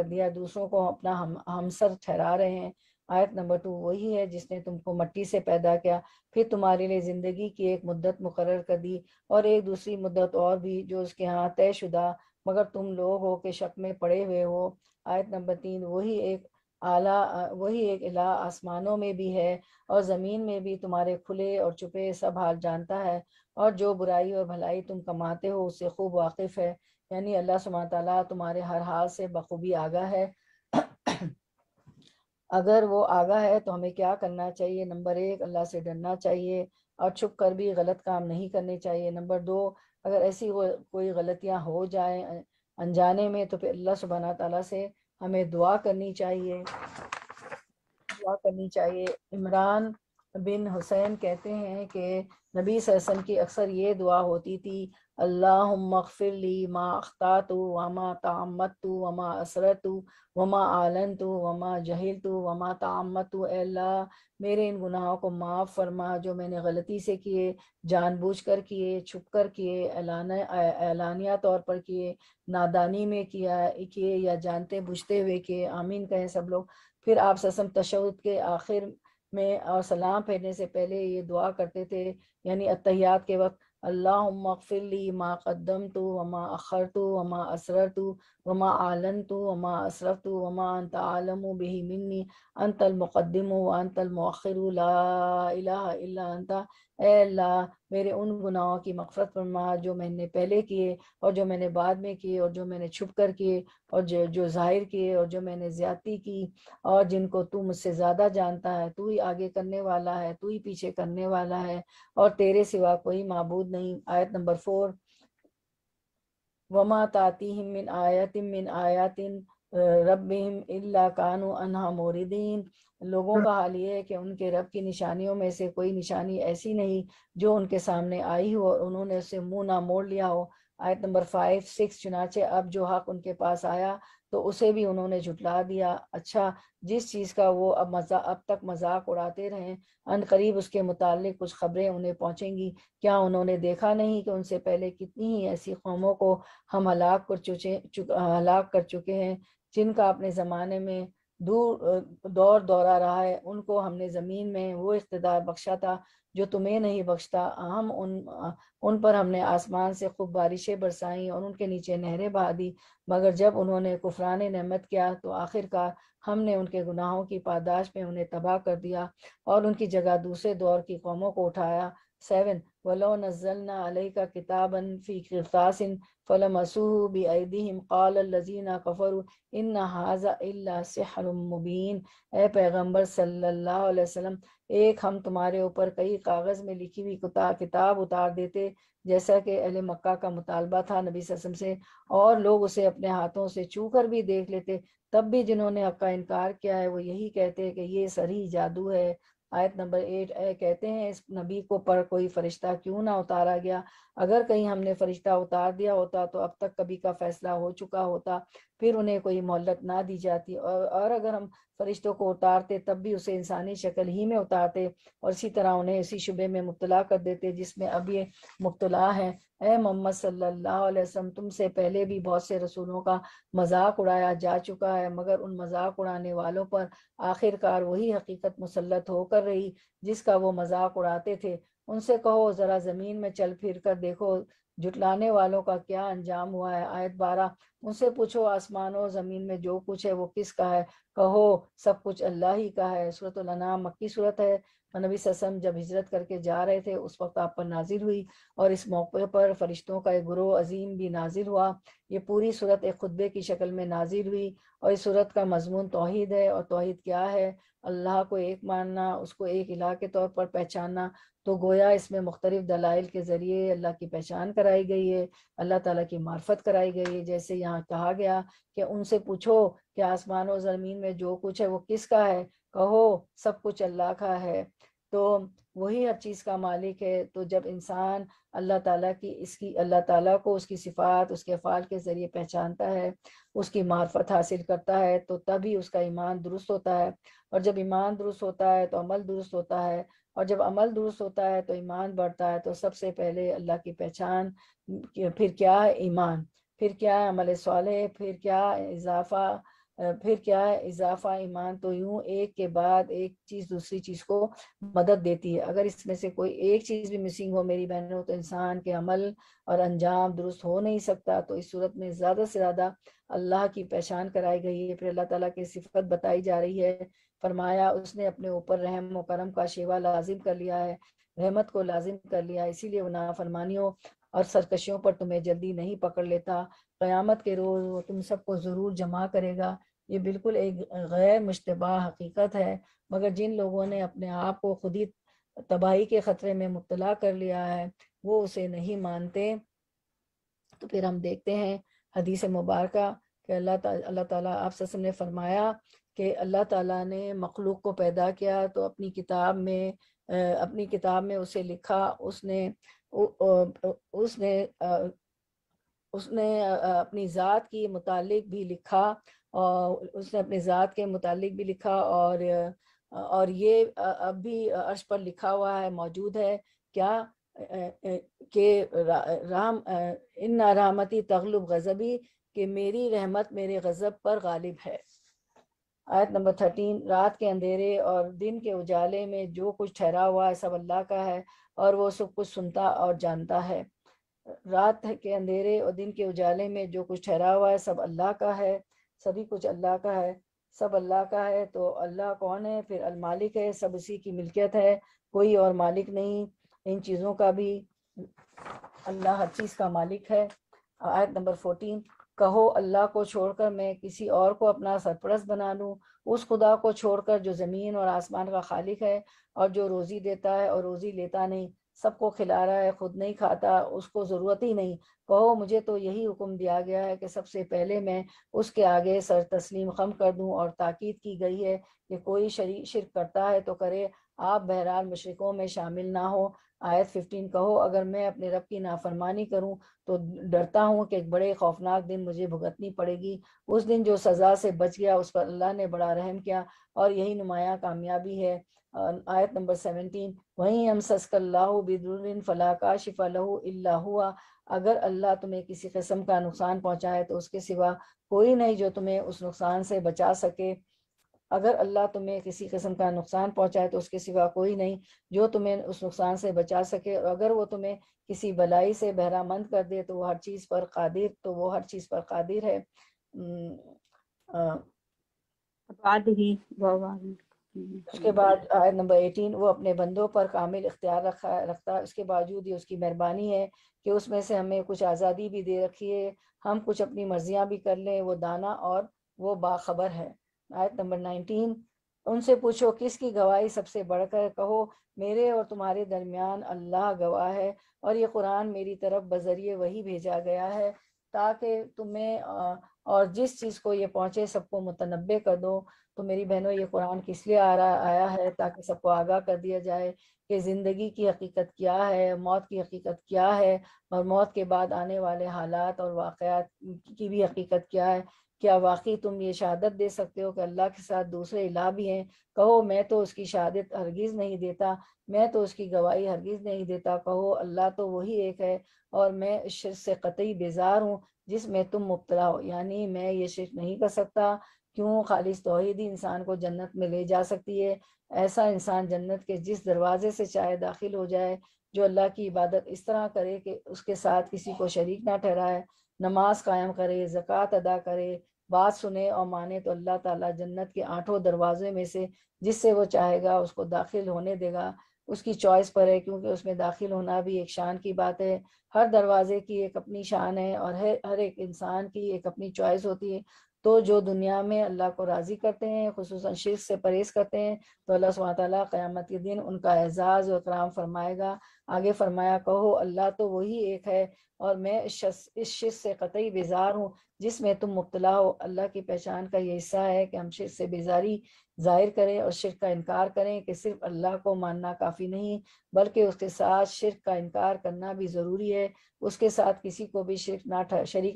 دیا دوسروں کو اپنا ہمسر ٹھہرا رہے ہیں. آیت نمبر 2. وہی ہے جس نے تم کو مٹی سے پیدا کیا، پھر تمہارے لیے زندگی کی ایک مدت مقرر کر دی اور ایک دوسری مدت اور بھی جو اس کے ہاں طے شدہ، مگر تم لوگ ہو کہ شک میں پڑے ہوئے ہو. آیت نمبر 3. وہی ایک الہ آسمانوں میں بھی ہے اور زمین میں بھی، تمہارے کھلے اور چھپے سب حال جانتا ہے، اور جو برائی اور بھلائی تم کماتے ہو اس سے خوب واقف ہے. یعنی اللہ سبحانہ تعالیٰ تمہارے ہر حال سے بخوبی آگاہ ہے. اگر وہ آگاہ ہے تو ہمیں کیا کرنا چاہیے؟ نمبر 1، اللہ سے ڈرنا چاہیے اور چھپ کر بھی غلط کام نہیں کرنے چاہیے. نمبر 2، اگر ایسی کوئی غلطیاں ہو جائیں انجانے میں تو پھر اللہ سبحانہ تعالیٰ سے ہمیں دعا کرنی چاہیے. عمران بن حسین کہتے ہیں کہ نبی صلی اللہ علیہ وسلم کی اکثر یہ دعا ہوتی تھی، اللہم اغفر لی ما اخطأت وما تعمدت وما اسررت وما اعلنت وما جہلت وما تعمدت. اے اللہ میرے ان گناہوں کو معاف فرما جو میں نے غلطی سے کیے، جان بوجھ کر کیے، چھپ کر کیے، اعلانیہ طور پر کیے، نادانی میں کیے یا جانتے بوجھتے ہوئے کیے. آمین کہیں سب لوگ. پھر آپ صلی اللہ علیہ وسلم تشہد کے آخر میں اور سلام پھیرنے سے پہلے یہ دعا کرتے تھے، یعنی اتحیات کے وقت، اللہم اغفر لی ما قدمت وما اخرت وما اسررت وما اعلنت وما اسرفت وما انت عالم بہ منی انت المقدم وانت المؤخر لا الہ الا انت. اے اللہ میرے ان گناہوں کی مغفرت فرما جو میں نے پہلے کیے اور جو میں نے بعد میں کیے اور جو میں نے چھپ کر کیے اور جو ظاہر کیے اور جو میں نے زیادتی کی، اور جن کو تو مجھ سے زیادہ جانتا ہے. تو ہی آگے کرنے والا ہے، تو ہی پیچھے کرنے والا ہے، اور تیرے سوا کوئی معبود نہیں. آیت نمبر 4. وما تاتیہم من آیات ربہم الا کانوا عنہا موردین. لوگوں کا حال یہ ہے کہ ان کے رب کی نشانیوں میں سے کوئی نشانی ایسی نہیں جو ان کے سامنے آئی ہو اور انہوں نے اسے منہ نہ موڑ لیا ہو. آیت نمبر 5 6. چنانچہ اب جو حق ان کے پاس آیا تو اسے بھی انہوں نے جھٹلا دیا. اچھا، جس چیز کا وہ اب تک مذاق اڑاتے رہیں، ان قریب اس کے متعلق کچھ خبریں انہیں پہنچیں گی. کیا انہوں نے دیکھا نہیں کہ ان سے پہلے کتنی ہی ایسی قوموں کو ہم ہلاک کر چکے ہیں جن کا اپنے زمانے میں دور دورہ رہا ہے. ان کو ہم نے زمین میں وہ اقتدار بخشا تھا جو تمہیں نہیں بخشتا. ہم ان پر ہم نے آسمان سے خوب بارشیں برسائیں اور ان کے نیچے نہریں بہا دی، مگر جب انہوں نے کفران نعمت کیا تو آخر کار ہم نے ان کے گناہوں کی پاداش میں انہیں تباہ کر دیا اور ان کی جگہ دوسرے دور کی قوموں کو اٹھایا 7 وَلَوْ نَزَّلْنَا عَلَيْكَ كِتَابًا فِي قِرْطَاسٍ فَلَمَسُوهُ بِأَيْدِيهِمْ قَالَ الَّذِينَ كَفَرُوا إِنَّ هَٰذَا إِلَّا سِحْرٌ مُبِينٌ۔ اے پیغمبر صلی اللہ علیہ وسلم، ایک ہم تمہارے اوپر کئی کاغذ میں لکھی ہوئی کتاب اتار دیتے جیسا کہ اہل مکہ کا مطالبہ تھا نبی صلی اللہ علیہ وسلم سے، اور لوگ اسے اپنے ہاتھوں سے چھو کر بھی دیکھ لیتے، تب بھی جنہوں نے حق کا انکار کیا ہے وہ یہی کہتے کہ یہ صریح جادو ہے۔ آیت نمبر 8 اے کہتے ہیں اس نبی کو پر کوئی فرشتہ کیوں نہ اتارا گیا، اگر کہیں ہم نے فرشتہ اتار دیا ہوتا تو اب تک کبھی کا فیصلہ ہو چکا ہوتا، پھر انہیں کوئی مہلت نہ دی جاتی، اور اگر ہم فرشتوں کو اتارتے تب بھی اسے انسانی شکل ہی میں اتارتے اور اسی طرح انہیں اسی شبے میں مبتلا کر دیتے جس میں اب یہ مبتلا ہے۔ اے محمد صلی اللہ علیہ وسلم، تم سے پہلے بھی بہت سے رسولوں کا مذاق اڑایا جا چکا ہے، مگر ان مذاق اڑانے والوں پر آخر کار وہی حقیقت مسلط ہو کر رہی جس کا وہ مذاق اڑاتے تھے۔ ان سے کہو ذرا زمین میں چل پھر کر دیکھو جھٹلانے والوں کا کیا انجام ہوا ہے۔ آیت 12 ان سے پوچھو آسمان و زمین میں جو کچھ ہے وہ کس کا ہے، کہو سب کچھ اللہ ہی کا ہے۔ سورۃ الانعام مکی صورت ہے، اور نبی صلی اللہ علیہ وسلم جب ہجرت کر کے جا رہے تھے اس وقت آپ پر نازل ہوئی، اور اس موقع پر فرشتوں کا ایک گروہ عظیم بھی نازل ہوا۔ یہ پوری صورت ایک خطبے کی شکل میں نازل ہوئی، اور اس صورت کا مضمون توحید ہے۔ اور توحید کیا ہے؟ اللہ کو ایک ماننا، اس کو ایک الہ کے طور پر پہچاننا۔ تو گویا اس میں مختلف دلائل کے ذریعے اللہ کی پہچان کرائی گئی ہے، اللہ تعالیٰ کی معرفت کرائی گئی ہے، جیسے یہاں کہا گیا کہ ان سے پوچھو کہ آسمان و زمین میں جو کچھ ہے وہ کس کا ہے، کہو سب کچھ اللہ کا ہے۔ تو وہی ہر چیز کا مالک ہے۔ تو جب انسان اللہ تعالیٰ اللہ تعالیٰ کو اس کی صفات، اس کے افعال کے ذریعے پہچانتا ہے، اس کی معرفت حاصل کرتا ہے، تو تبھی اس کا ایمان درست ہوتا ہے، اور جب ایمان درست ہوتا ہے تو عمل درست ہوتا ہے، اور جب عمل درست ہوتا ہے تو ایمان بڑھتا ہے۔ تو سب سے پہلے اللہ کی پہچان، پھر کیا ہے ایمان، پھر کیا ہے عمل صالح، پھر کیا ہے اضافہ ایمان۔ تو یوں ایک کے بعد ایک چیز دوسری چیز کو مدد دیتی ہے۔ اگر اس میں سے کوئی ایک چیز بھی مسنگ ہو میری بہنوں تو انسان کے عمل اور انجام درست ہو نہیں سکتا۔ تو اس صورت میں زیادہ سے زیادہ اللہ کی پہچان کرائی گئی ہے، پھر اللہ تعالیٰ کی صفت بتائی جا رہی ہے۔ فرمایا اس نے اپنے اوپر رحم و کرم کا شیوا لازم کر لیا ہے، رحمت کو لازم کر لیا ہے، اسی لیے وہ نافرمانیوں اور سرکشیوں پر تمہیں جلدی نہیں پکڑ لیتا۔ قیامت کے روز وہ تم سب کو ضرور جمع کرے گا۔ یہ بالکل ایک غیر مشتبہ حقیقت ہے، مگر جن لوگوں نے اپنے آپ کو خود ہی تباہی کے خطرے میں مبتلا کر لیا ہے وہ اسے نہیں مانتے۔ تو پھر ہم دیکھتے ہیں حدیث مبارکہ کہ اللہ تعالیٰ آپ صلی اللہ علیہ وسلم نے فرمایا کہ اللہ تعالیٰ نے مخلوق کو پیدا کیا تو اپنی کتاب میں اسے لکھا، اس نے اپنی ذات کی متعلق بھی لکھا، اور اس نے اپنی ذات کے متعلق بھی لکھا، اور یہ اب بھی عرش پر لکھا ہوا ہے، موجود ہے کیا کہ ان رحمتی تغلب غضبی، کہ میری رحمت میرے غضب پر غالب ہے۔ آیت نمبر 13 رات کے اندھیرے اور دن کے اجالے میں جو کچھ ٹھہرا ہوا ہے سب اللہ کا ہے، اور وہ سب کچھ سنتا اور جانتا ہے۔ رات کے اندھیرے اور دن کے اجالے میں جو کچھ ٹھہرا ہوا ہے سب اللہ کا ہے، سبھی کچھ اللہ کا ہے، سب اللہ کا ہے۔ تو اللہ کون ہے؟ پھر المالک ہے، سب اسی کی ملکیت ہے، کوئی اور مالک نہیں ان چیزوں کا بھی، اللہ ہر چیز کا مالک ہے۔ آیت نمبر 14 کہو اللہ کو چھوڑ کر میں کسی اور کو اپنا سرپرست بنا لوں، اس خدا کو چھوڑ کر جو زمین اور آسمان کا خالق ہے، اور جو روزی دیتا ہے اور روزی لیتا نہیں، سب کو کھلا رہا ہے خود نہیں کھاتا، اس کو ضرورت ہی نہیں۔ کہو مجھے تو یہی حکم دیا گیا ہے کہ سب سے پہلے میں اس کے آگے سر تسلیم خم کر دوں، اور تاکید کی گئی ہے کہ کوئی شرک کرتا ہے تو کرے، آپ بہرحال مشرکوں میں شامل نہ ہو۔ آیت 15 کہو اگر میں اپنے رب کی نافرمانی کروں تو ڈرتا ہوں کہ ایک بڑے خوفناک دن مجھے بھگتنی پڑے گی، اس دن جو سزا سے بچ گیا اس پر اللہ نے بڑا رحم کیا، اور یہی نمایاں کامیابی ہے۔ آیت نمبر 17 وہیں یمسسک اللہ بضر فلا کاشف لہ الا ہوا، اگر اللہ تمہیں کسی قسم کا نقصان پہنچائے تو اس کے سوا کوئی نہیں جو تمہیں اس نقصان سے بچا سکے۔ اگر اللہ تمہیں کسی قسم کا نقصان پہنچائے تو اس کے سوا کوئی نہیں جو تمہیں اس نقصان سے بچا سکے، اور اگر وہ تمہیں کسی بلائی سے بہرہ مند کر دے تو وہ ہر چیز پر قادر ہے۔ بعد ہی اس کے بعد آیت نمبر 18، وہ اپنے بندوں پر کامل اختیار رکھتا ہے، اس کے باوجود یہ اس کی مہربانی ہے کہ اس میں سے ہمیں کچھ آزادی بھی دے رکھی ہے، ہم کچھ اپنی مرضیاں بھی کر لیں، وہ دانا اور وہ باخبر ہے۔ آیت نمبر 19، ان سے پوچھو کس کی گواہی سب سے بڑھ کر، کہو میرے اور تمہارے درمیان اللہ گواہ ہے، اور یہ قرآن میری طرف بذریعہ وحی بھیجا گیا ہے تاکہ تمہیں اور جس چیز کو یہ پہنچے سب کو متنبع کر دو۔ تو میری بہنوں، یہ قرآن کس لیے آیا ہے؟ تاکہ سب کو آگاہ کر دیا جائے کہ زندگی کی حقیقت کیا ہے، موت کی حقیقت کیا ہے، اور موت کے بعد آنے والے حالات اور واقعات کی بھی حقیقت کیا ہے۔ کیا واقعی تم یہ شہادت دے سکتے ہو کہ اللہ کے ساتھ دوسرے الہ بھی ہیں؟ کہو میں تو اس کی شہادت ہرگز نہیں دیتا، میں تو اس کی گواہی ہرگز نہیں دیتا۔ کہو اللہ تو وہی ایک ہے، اور میں اس شرک سے قطعی بیزار ہوں جس میں تم مبتلا ہو، یعنی میں یہ شرک نہیں کر سکتا۔ کیوں؟ خالص توحید ہی انسان کو جنت میں لے جا سکتی ہے۔ ایسا انسان جنت کے جس دروازے سے چاہے داخل ہو جائے، جو اللہ کی عبادت اس طرح کرے کہ اس کے ساتھ کسی کو شریک نہ ٹھہرائے، نماز قائم کرے، زکوٰۃ ادا کرے، بات سنے اور مانے، تو اللہ تعالیٰ جنت کے 8 دروازے میں سے جس سے وہ چاہے گا اس کو داخل ہونے دے گا۔ اس کی چوائس پر ہے، کیونکہ اس میں داخل ہونا بھی ایک شان کی بات ہے۔ ہر دروازے کی ایک اپنی شان ہے، اور ہر ایک انسان کی ایک اپنی چوائس ہوتی ہے۔ تو جو دنیا میں اللہ کو راضی کرتے ہیں، خصوصاً شرک سے پرہیز کرتے ہیں، تو اللہ سبحانہ تعالیٰ قیامت کے دن ان کا اعزاز و اکرام فرمائے گا۔ آگے فرمایا، کہو اللہ تو وہی ایک ہے، اور میں اس شرک سے قطعی بیزار ہوں جس میں تم مبتلا ہو۔ اللہ کی پہچان کا یہ حصہ ہے کہ ہم شرک سے بیزاری ظاہر کریں اور شرک کا انکار کریں، کہ صرف اللہ کو ماننا کافی نہیں بلکہ اس کے ساتھ شرک کا انکار کرنا بھی ضروری ہے، اس کے ساتھ کسی کو بھی شریک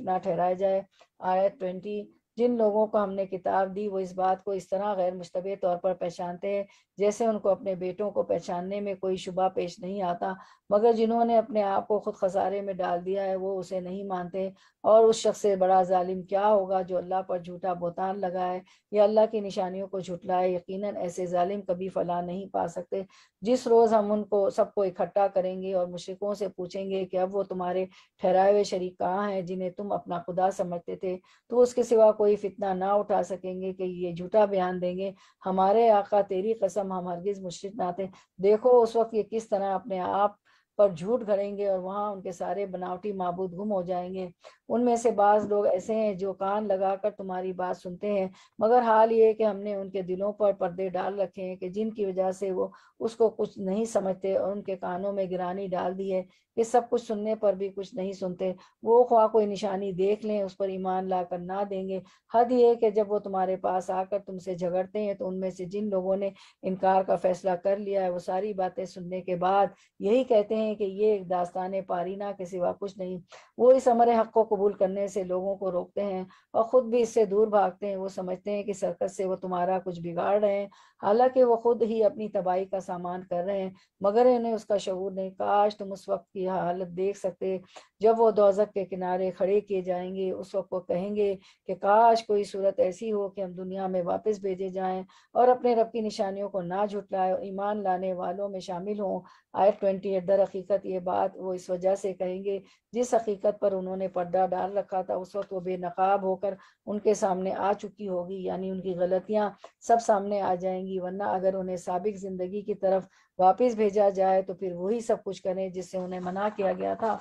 نہ ٹھہرایا جائے۔ آیت 20، جن لوگوں کو ہم نے کتاب دی وہ اس بات کو اس طرح غیر مشتبہ طور پر پہچانتے ہیں جیسے ان کو اپنے بیٹوں کو پہچاننے میں کوئی شبہ پیش نہیں آتا، مگر جنہوں نے اپنے آپ کو خود خسارے میں ڈال دیا ہے وہ اسے نہیں مانتے۔ اور اس شخص سے بڑا ظالم کیا ہوگا جو اللہ پر جھوٹا بہتان لگائے یا اللہ کی نشانیوں کو جھٹلائے۔ یقیناً ایسے ظالم کبھی فلاح نہیں پا سکتے۔ جس روز ہم ان کو سب کو اکٹھا کریں گے اور مشرکوں سے پوچھیں گے کہ اب وہ تمہارے ٹھہرائے ہوئے شریک کہاں ہیں جنہیں تم اپنا خدا سمجھتے تھے، تو اس کے سوا کوئی فتنہ نہ اٹھا سکیں گے کہ یہ جھوٹا بیان دیں گے، ہمارے آقا تیری قسم ہم ہرگز مشرک نہ تھے۔ دیکھو اس وقت یہ کس طرح اپنے آپ پر جھوٹ گھڑیں گے، اور وہاں ان کے سارے بناوٹی معبود گم ہو جائیں گے۔ ان میں سے بعض لوگ ایسے ہیں جو کان لگا کر تمہاری بات سنتے ہیں، مگر حال یہ ہے کہ ہم نے ان کے دلوں پر پردے ڈال رکھے ہیں کہ جن کی وجہ سے وہ اس کو کچھ نہیں سمجھتے، اور ان کے کانوں میں گرانی ڈال دی ہے کہ سب کچھ سننے پر بھی کچھ نہیں سنتے۔ وہ خواہ کوئی نشانی دیکھ لیں اس پر ایمان لا کر نہ دیں گے۔ حد یہ ہے کہ جب وہ تمہارے پاس آ کر تم سے جھگڑتے ہیں تو ان میں سے جن لوگوں نے انکار کا فیصلہ کر لیا ہے وہ ساری باتیں سننے کے بعد یہی کہتے ہیں کہ یہ ایک داستان پارینہ کے سوا کچھ نہیں۔ وہ اس امر حق کو قبول کرنے سے لوگوں کو روکتے ہیں اور خود بھی اس سے دور بھاگتے ہیں۔ وہ سمجھتے ہیں کہ سرکت سے وہ تمہارا کچھ بگاڑ رہے ہیں، حالانکہ وہ خود ہی اپنی تباہی کا سامان کر رہے ہیں، مگر انہیں اس کا شعور نہیں۔ کاش تم اس وقت کی حالت دیکھ سکتے جب وہ دوزخ کے کنارے کھڑے کیے جائیں گے۔ اس وقت وہ کہیں گے کہ کاش کوئی صورت ایسی ہو کہ ہم دنیا میں واپس بھیجے جائیں اور اپنے رب کی نشانیوں کو نہ جھٹلائیں اور ایمان لانے والوں میں شامل ہوں۔ آیت 28، در حقیقت یہ بات وہ اس وجہ سے کہیں گے جس حقیقت پر انہوں نے پردہ ڈال رکھا تھا، اس وقت وہ بے نقاب ہو کر ان کے سامنے آ چکی ہوگی، یعنی ان کی غلطیاں سب سامنے آ جائیں گی۔ ورنہ اگر انہیں سابق زندگی کی طرف واپس بھیجا جائے تو پھر وہی سب کچھ کریں جس سے انہیں منع کیا گیا تھا۔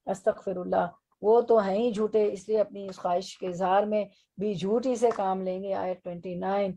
استغفر اللہ، وہ تو ہیں ہی جھوٹے، اس لیے اپنی اس خواہش کے اظہار میں بھی جھوٹ ہی سے کام لیں گے۔ آیت 29،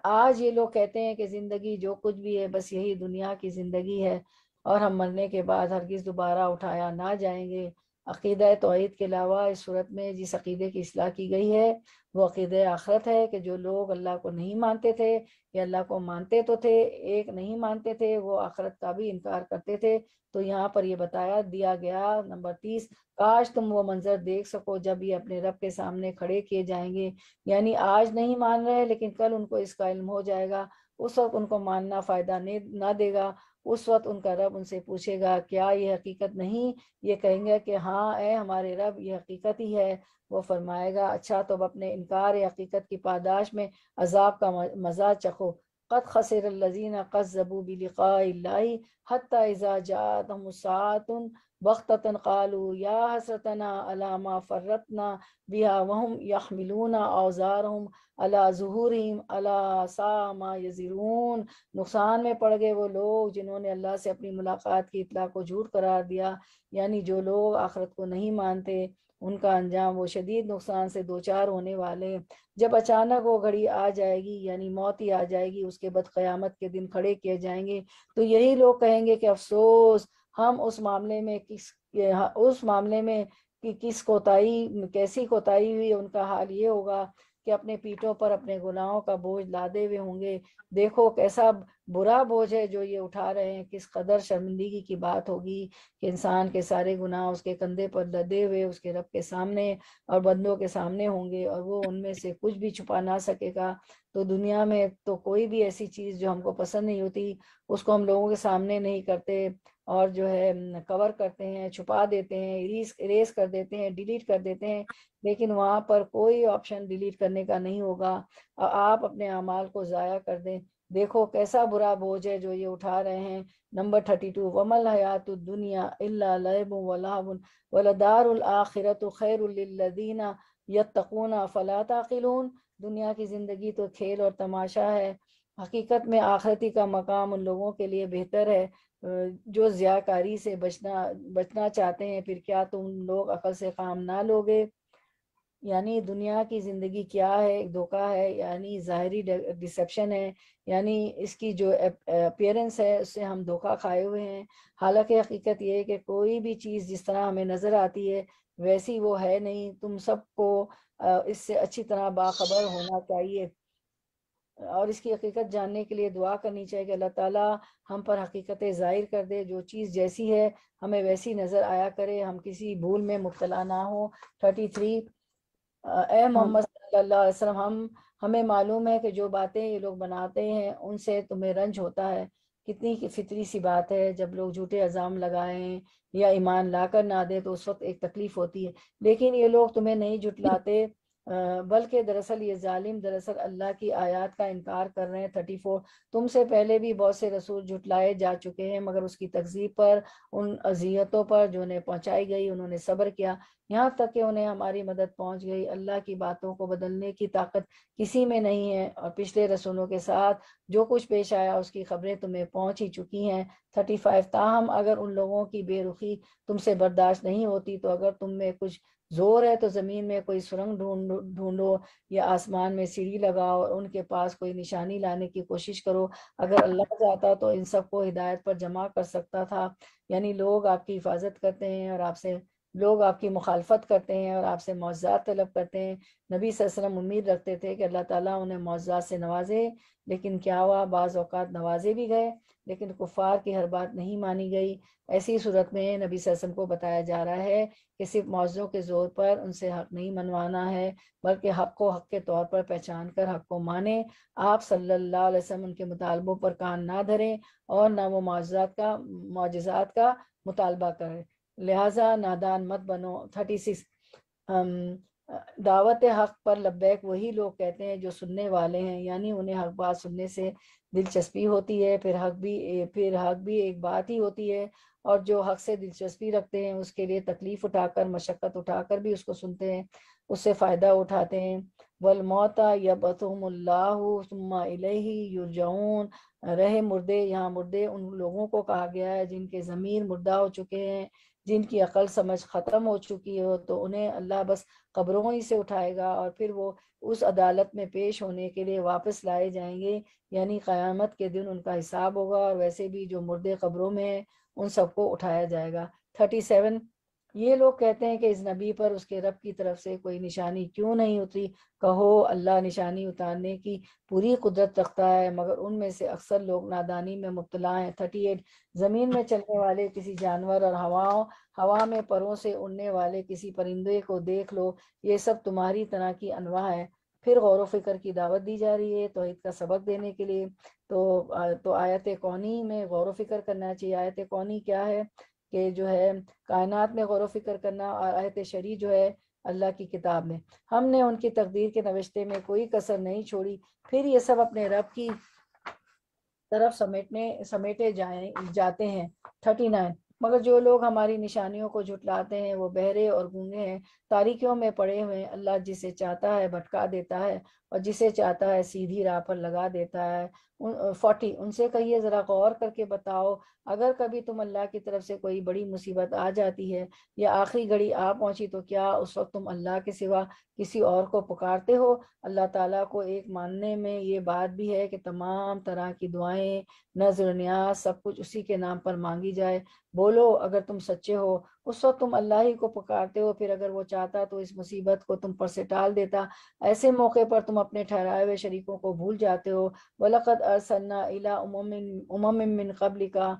آج یہ لوگ کہتے ہیں کہ زندگی جو کچھ بھی ہے بس یہی دنیا کی زندگی ہے، اور ہم مرنے کے بعد ہرگز دوبارہ اٹھایا نہ جائیں گے۔ عقیدہ توحید کے علاوہ اس صورت میں جس عقیدے کی اصلاح کی گئی ہے وہ عقیدہ آخرت ہے، کہ جو لوگ اللہ کو نہیں مانتے تھے یا اللہ کو مانتے تو تھے، ایک نہیں مانتے تھے، وہ آخرت کا بھی انکار کرتے تھے۔ تو یہاں پر یہ بتایا دیا گیا نمبر 30، کاش تم وہ منظر دیکھ سکو جب یہ اپنے رب کے سامنے کھڑے کیے جائیں گے، یعنی آج نہیں مان رہے لیکن کل ان کو اس کا علم ہو جائے گا، اس وقت ان کو ماننا فائدہ نہ دے گا۔ اس وقت ان کا رب ان سے پوچھے گا کیا یہ حقیقت نہیں؟ یہ کہیں گے کہ ہاں اے ہمارے رب یہ حقیقت ہی ہے۔ وہ فرمائے گا اچھا تو اب اپنے انکار حقیقت کی پاداش میں عذاب کا مزہ چکھو۔ قد خسر الذین کذبوا بلقاء اللہ حتی اذا جاءتهم الساعة بغتة قالوا یا حسرتنا علی ما فرطنا بها وهم یحملون اوزارهم علی ظہورہم الا ساء ما یزرون۔ نقصان میں پڑ گئے وہ لوگ جنہوں نے اللہ سے اپنی ملاقات کی اطلاع کو جھوٹ قرار دیا، یعنی جو لوگ آخرت کو نہیں مانتے ان کا انجام وہ شدید نقصان سے دوچار ہونے والے ہیں۔ جب اچانک وہ گھڑی آ جائے گی، یعنی موت ہی آ جائے گی، اس کے بعد قیامت کے دن کھڑے کیے جائیں گے، تو یہی لوگ کہیں گے کہ افسوس ہم اس معاملے میں کہ کس کیسی کوتاہی ہوئی۔ ان کا حال یہ ہوگا کہ اپنے پیٹھوں پر اپنے گناہوں کا بوجھ لادے ہوئے ہوں گے۔ دیکھو کیسا برا بوجھ ہے جو یہ اٹھا رہے ہیں، کس قدر شرمندگی کی بات ہوگی کہ انسان کے سارے گناہ اس کے کندھے پر لدے ہوئے اس کے رب کے سامنے اور بندوں کے سامنے ہوں گے، اور وہ ان میں سے کچھ بھی چھپا نہ سکے گا۔ تو دنیا میں تو کوئی بھی ایسی چیز جو ہم کو پسند نہیں ہوتی اس کو ہم لوگوں کے سامنے نہیں کرتے، اور جو ہے کور کرتے ہیں، چھپا دیتے ہیں، اریز کر دیتے ہیں، ڈیلیٹ کر دیتے ہیں، لیکن وہاں پر کوئی آپشن ڈیلیٹ کرنے کا نہیں ہوگا، اور آپ اپنے اعمال کو ضائع کر دیں۔ دیکھو کیسا برا بوجھ ہے جو یہ اٹھا رہے ہیں۔ نمبر 32، وَمَا الْحَيَاةُ الدُّنْيَا إِلَّا لَعِبٌ وَلَهْوٌ وَلَدَارُ الْآخِرَةُ خَيْرٌ لِلَّذِينَ يَتَّقُونَ أَفَلَا تَعْقِلُونَ۔ دنیا کی زندگی تو کھیل اور تماشا ہے، حقیقت میں آخرتی کا مقام ان لوگوں کے لیے بہتر ہے جو ضیاءکاری سے بچنا چاہتے ہیں۔ پھر کیا تم لوگ عقل سے کام نہ لوگے؟ یعنی دنیا کی زندگی کیا ہے؟ ایک دھوکہ ہے، یعنی ظاہری ڈسیپشن ہے، یعنی اس کی جو اپیرنس ہے اس سے ہم دھوکہ کھائے ہوئے ہیں، حالانکہ حقیقت یہ ہے کہ کوئی بھی چیز جس طرح ہمیں نظر آتی ہے ویسی وہ ہے نہیں۔ تم سب کو اس سے اچھی طرح باخبر ہونا چاہیے، اور اس کی حقیقت جاننے کے لیے دعا کرنی چاہیے کہ اللہ تعالیٰ ہم پر حقیقت ظاہر کر دے، جو چیز جیسی ہے ہمیں ویسی نظر آیا کرے، ہم کسی بھول میں مبتلا نہ ہوں۔ 33، اے محمد صلی اللہ علیہ وسلم، ہمیں معلوم ہے کہ جو باتیں یہ لوگ بناتے ہیں ان سے تمہیں رنج ہوتا ہے۔ کتنی فطری سی بات ہے، جب لوگ جھوٹے الزام لگائیں یا ایمان لا کر نہ دیں تو اس وقت ایک تکلیف ہوتی ہے، لیکن یہ لوگ تمہیں نہیں جھٹلاتے، بلکہ دراصل یہ ظالم دراصل اللہ کی آیات کا انکار کر رہے ہیں۔ 34، تم سے پہلے بھی بہت سے رسول جھٹلائے جا چکے ہیں، مگر اس کی تکذیب پر، ان اذیتوں پر جو انہیں پہنچائی گئی انہوں نے صبر کیا، یہاں تک کہ انہیں ہماری مدد پہنچ گئی۔ اللہ کی باتوں کو بدلنے کی طاقت کسی میں نہیں ہے، اور پچھلے رسولوں کے ساتھ جو کچھ پیش آیا اس کی خبریں تمہیں پہنچ ہی چکی ہیں۔ 35، تاہم اگر ان لوگوں کی بے رخی تم سے برداشت نہیں ہوتی تو اگر تم میں کچھ زور ہے تو زمین میں کوئی سرنگ ڈھونڈو یا آسمان میں سیڑھی لگاؤ اور ان کے پاس کوئی نشانی لانے کی کوشش کرو۔ اگر اللہ چاہتا تو ان سب کو ہدایت پر جمع کر سکتا تھا۔ یعنی لوگ آپ کی حفاظت کرتے ہیں اور لوگ آپ کی مخالفت کرتے ہیں اور آپ سے معجزات طلب کرتے ہیں۔ نبی صلی اللہ علیہ وسلم امید رکھتے تھے کہ اللہ تعالیٰ انہیں معجزات سے نوازے، لیکن کیا ہوا، بعض اوقات نوازے بھی گئے لیکن کفار کی ہر بات نہیں مانی گئی۔ ایسی صورت میں نبی صلی اللہ علیہ وسلم کو بتایا جا رہا ہے کہ صرف معجزوں کے زور پر ان سے حق نہیں منوانا ہے، بلکہ حق کو حق کے طور پر پہچان کر حق کو مانیں۔ آپ صلی اللہ علیہ وسلم ان کے مطالبوں پر کان نہ دھریں اور نہ وہ معجزات کا مطالبہ کریں، لہٰذا نادان مت بنو۔ 36، دعوت حق پر لبیک وہی لوگ کہتے ہیں جو سننے والے ہیں، یعنی انہیں حق بات سننے سے دلچسپی ہوتی ہے، پھر حق بھی ایک بات ہی ہوتی ہے، اور جو حق سے دلچسپی رکھتے ہیں اس کے لیے تکلیف اٹھا کر، مشقت اٹھا کر بھی اس کو سنتے ہیں، اس سے فائدہ اٹھاتے ہیں۔ والموت یبعثہم اللہ ثم الیہ یرجعون، رہے مردے، یہاں مردے ان لوگوں کو کہا گیا ہے جن کے ضمیر مردہ ہو چکے ہیں، جن کی عقل سمجھ ختم ہو چکی ہو، تو انہیں اللہ بس قبروں ہی سے اٹھائے گا اور پھر وہ اس عدالت میں پیش ہونے کے لیے واپس لائے جائیں گے، یعنی قیامت کے دن ان کا حساب ہوگا، اور ویسے بھی جو مردے قبروں میں ہیں ان سب کو اٹھایا جائے گا۔ 37، یہ لوگ کہتے ہیں کہ اس نبی پر اس کے رب کی طرف سے کوئی نشانی کیوں نہیں اتری؟ کہو اللہ نشانی اتارنے کی پوری قدرت رکھتا ہے، مگر ان میں سے اکثر لوگ نادانی میں مبتلا ہیں۔ 38، زمین میں چلنے والے کسی جانور اور ہوا میں پروں سے اڑنے والے کسی پرندے کو دیکھ لو، یہ سب تمہاری طرح کی انواع ہے۔ پھر غور و فکر کی دعوت دی جا رہی ہے توحید کا سبق دینے کے لیے، تو آیت کونی میں غور و فکر کرنا چاہیے۔ آیت کونی کیا ہے کہ جو ہے کائنات میں غور و فکر کرنا، اور آیت شرعی جو ہے اللہ کی کتاب میں، ہم نے ان کی تقدیر کے نوشتے میں کوئی کسر نہیں چھوڑی۔ پھر یہ سب اپنے رب کی طرف سمیٹے جاتے ہیں۔ 39 مگر جو لوگ ہماری نشانیوں کو جھٹلاتے ہیں وہ بہرے اور گونگے ہیں، تاریکیوں میں پڑے ہوئے ہیں۔ اللہ جسے چاہتا ہے بھٹکا دیتا ہے اور جسے چاہتا ہے سیدھی راہ پر لگا دیتا ہے۔ 40 ان سے کہیے ذرا غور کر کے بتاؤ، اگر کبھی تم اللہ کی طرف سے کوئی بڑی مصیبت آ جاتی ہے یا آخری گھڑی آ پہنچی تو کیا اس وقت تم اللہ کے سوا کسی اور کو پکارتے ہو؟ اللہ تعالیٰ کو ایک ماننے میں یہ بات بھی ہے کہ تمام طرح کی دعائیں، نظر و نیاز، سب کچھ اسی کے نام پر مانگی جائے۔ بولو اگر تم سچے ہو، اس وقت تم اللہ ہی کو پکارتے ہو، پھر اگر وہ چاہتا تو اس مصیبت کو تم پر سے ٹال دیتا۔ ایسے موقع پر تم اپنے ٹھہرائے ہوئے شریکوں کو بھول جاتے ہو۔ وَلَقَدْ أَرْسَلْنَا إِلَىٰ أُمَمٍ مِّن قَبْلِكَ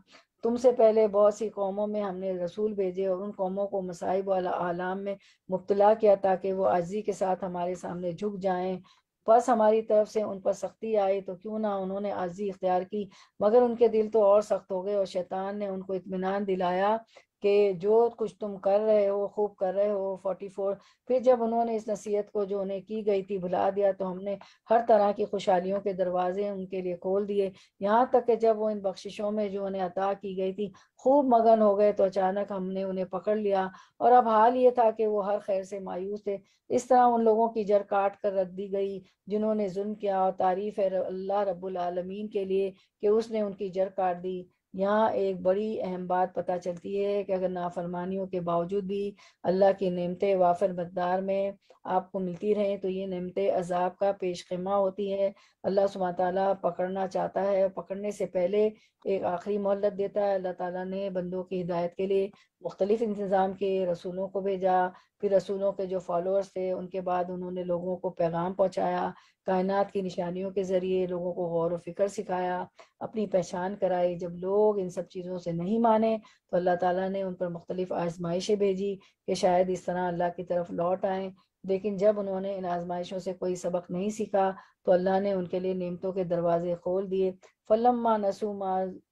تم سے پہلے بہت سی قوموں میں ہم نے رسول بھیجے اور ان قوموں کو مصائب والا آلام میں مبتلا کیا تاکہ وہ عاجزی کے ساتھ ہمارے سامنے جھک جائیں۔ بس ہماری طرف سے ان پر سختی آئی تو کیوں نہ انہوں نے عاجزی اختیار کی، مگر ان کے دل تو اور سخت ہو گئے، اور شیطان نے ان کو اطمینان دلایا کہ جو کچھ تم کر رہے ہو خوب کر رہے ہو۔ 44 پھر جب انہوں نے اس نصیحت کو جو انہیں کی گئی تھی بھلا دیا تو ہم نے ہر طرح کی خوشحالیوں کے دروازے ان کے لیے کھول دیے، یہاں تک کہ جب وہ ان بخششوں میں جو انہیں عطا کی گئی تھی خوب مگن ہو گئے تو اچانک ہم نے انہیں پکڑ لیا، اور اب حال یہ تھا کہ وہ ہر خیر سے مایوس تھے۔ اس طرح ان لوگوں کی جڑ کاٹ کر رکھ دی گئی جنہوں نے ظلم کیا، اور تعریف ہے اللہ رب العالمین کے لیے کہ اس نے ان کی جڑ کاٹ دی۔ یہاں ایک بڑی اہم بات پتہ چلتی ہے کہ اگر نافرمانیوں کے باوجود بھی اللہ کی نعمتیں وافر مقدار میں آپ کو ملتی رہیں تو یہ نعمتیں عذاب کا پیش خیمہ ہوتی ہے۔ اللہ سبحانہ تعالیٰ پکڑنا چاہتا ہے، پکڑنے سے پہلے ایک آخری مہلت دیتا ہے۔ اللہ تعالیٰ نے بندوں کی ہدایت کے لیے مختلف انتظام کے رسولوں کو بھیجا، پھر رسولوں کے جو فالوورز تھے ان کے بعد انہوں نے لوگوں کو پیغام پہنچایا، کائنات کی نشانیوں کے ذریعے لوگوں کو غور و فکر سکھایا، اپنی پہچان کرائی۔ جب لوگ ان سب چیزوں سے نہیں مانے تو اللہ تعالیٰ نے ان پر مختلف آزمائشیں بھیجی کہ شاید اس طرح اللہ کی طرف لوٹ آئیں، لیکن جب انہوں نے ان آزمائشوں سے کوئی سبق نہیں سیکھا تو اللہ نے ان کے لیے نعمتوں کے دروازے کھول دیے۔ فَلَمَّا نَسُوا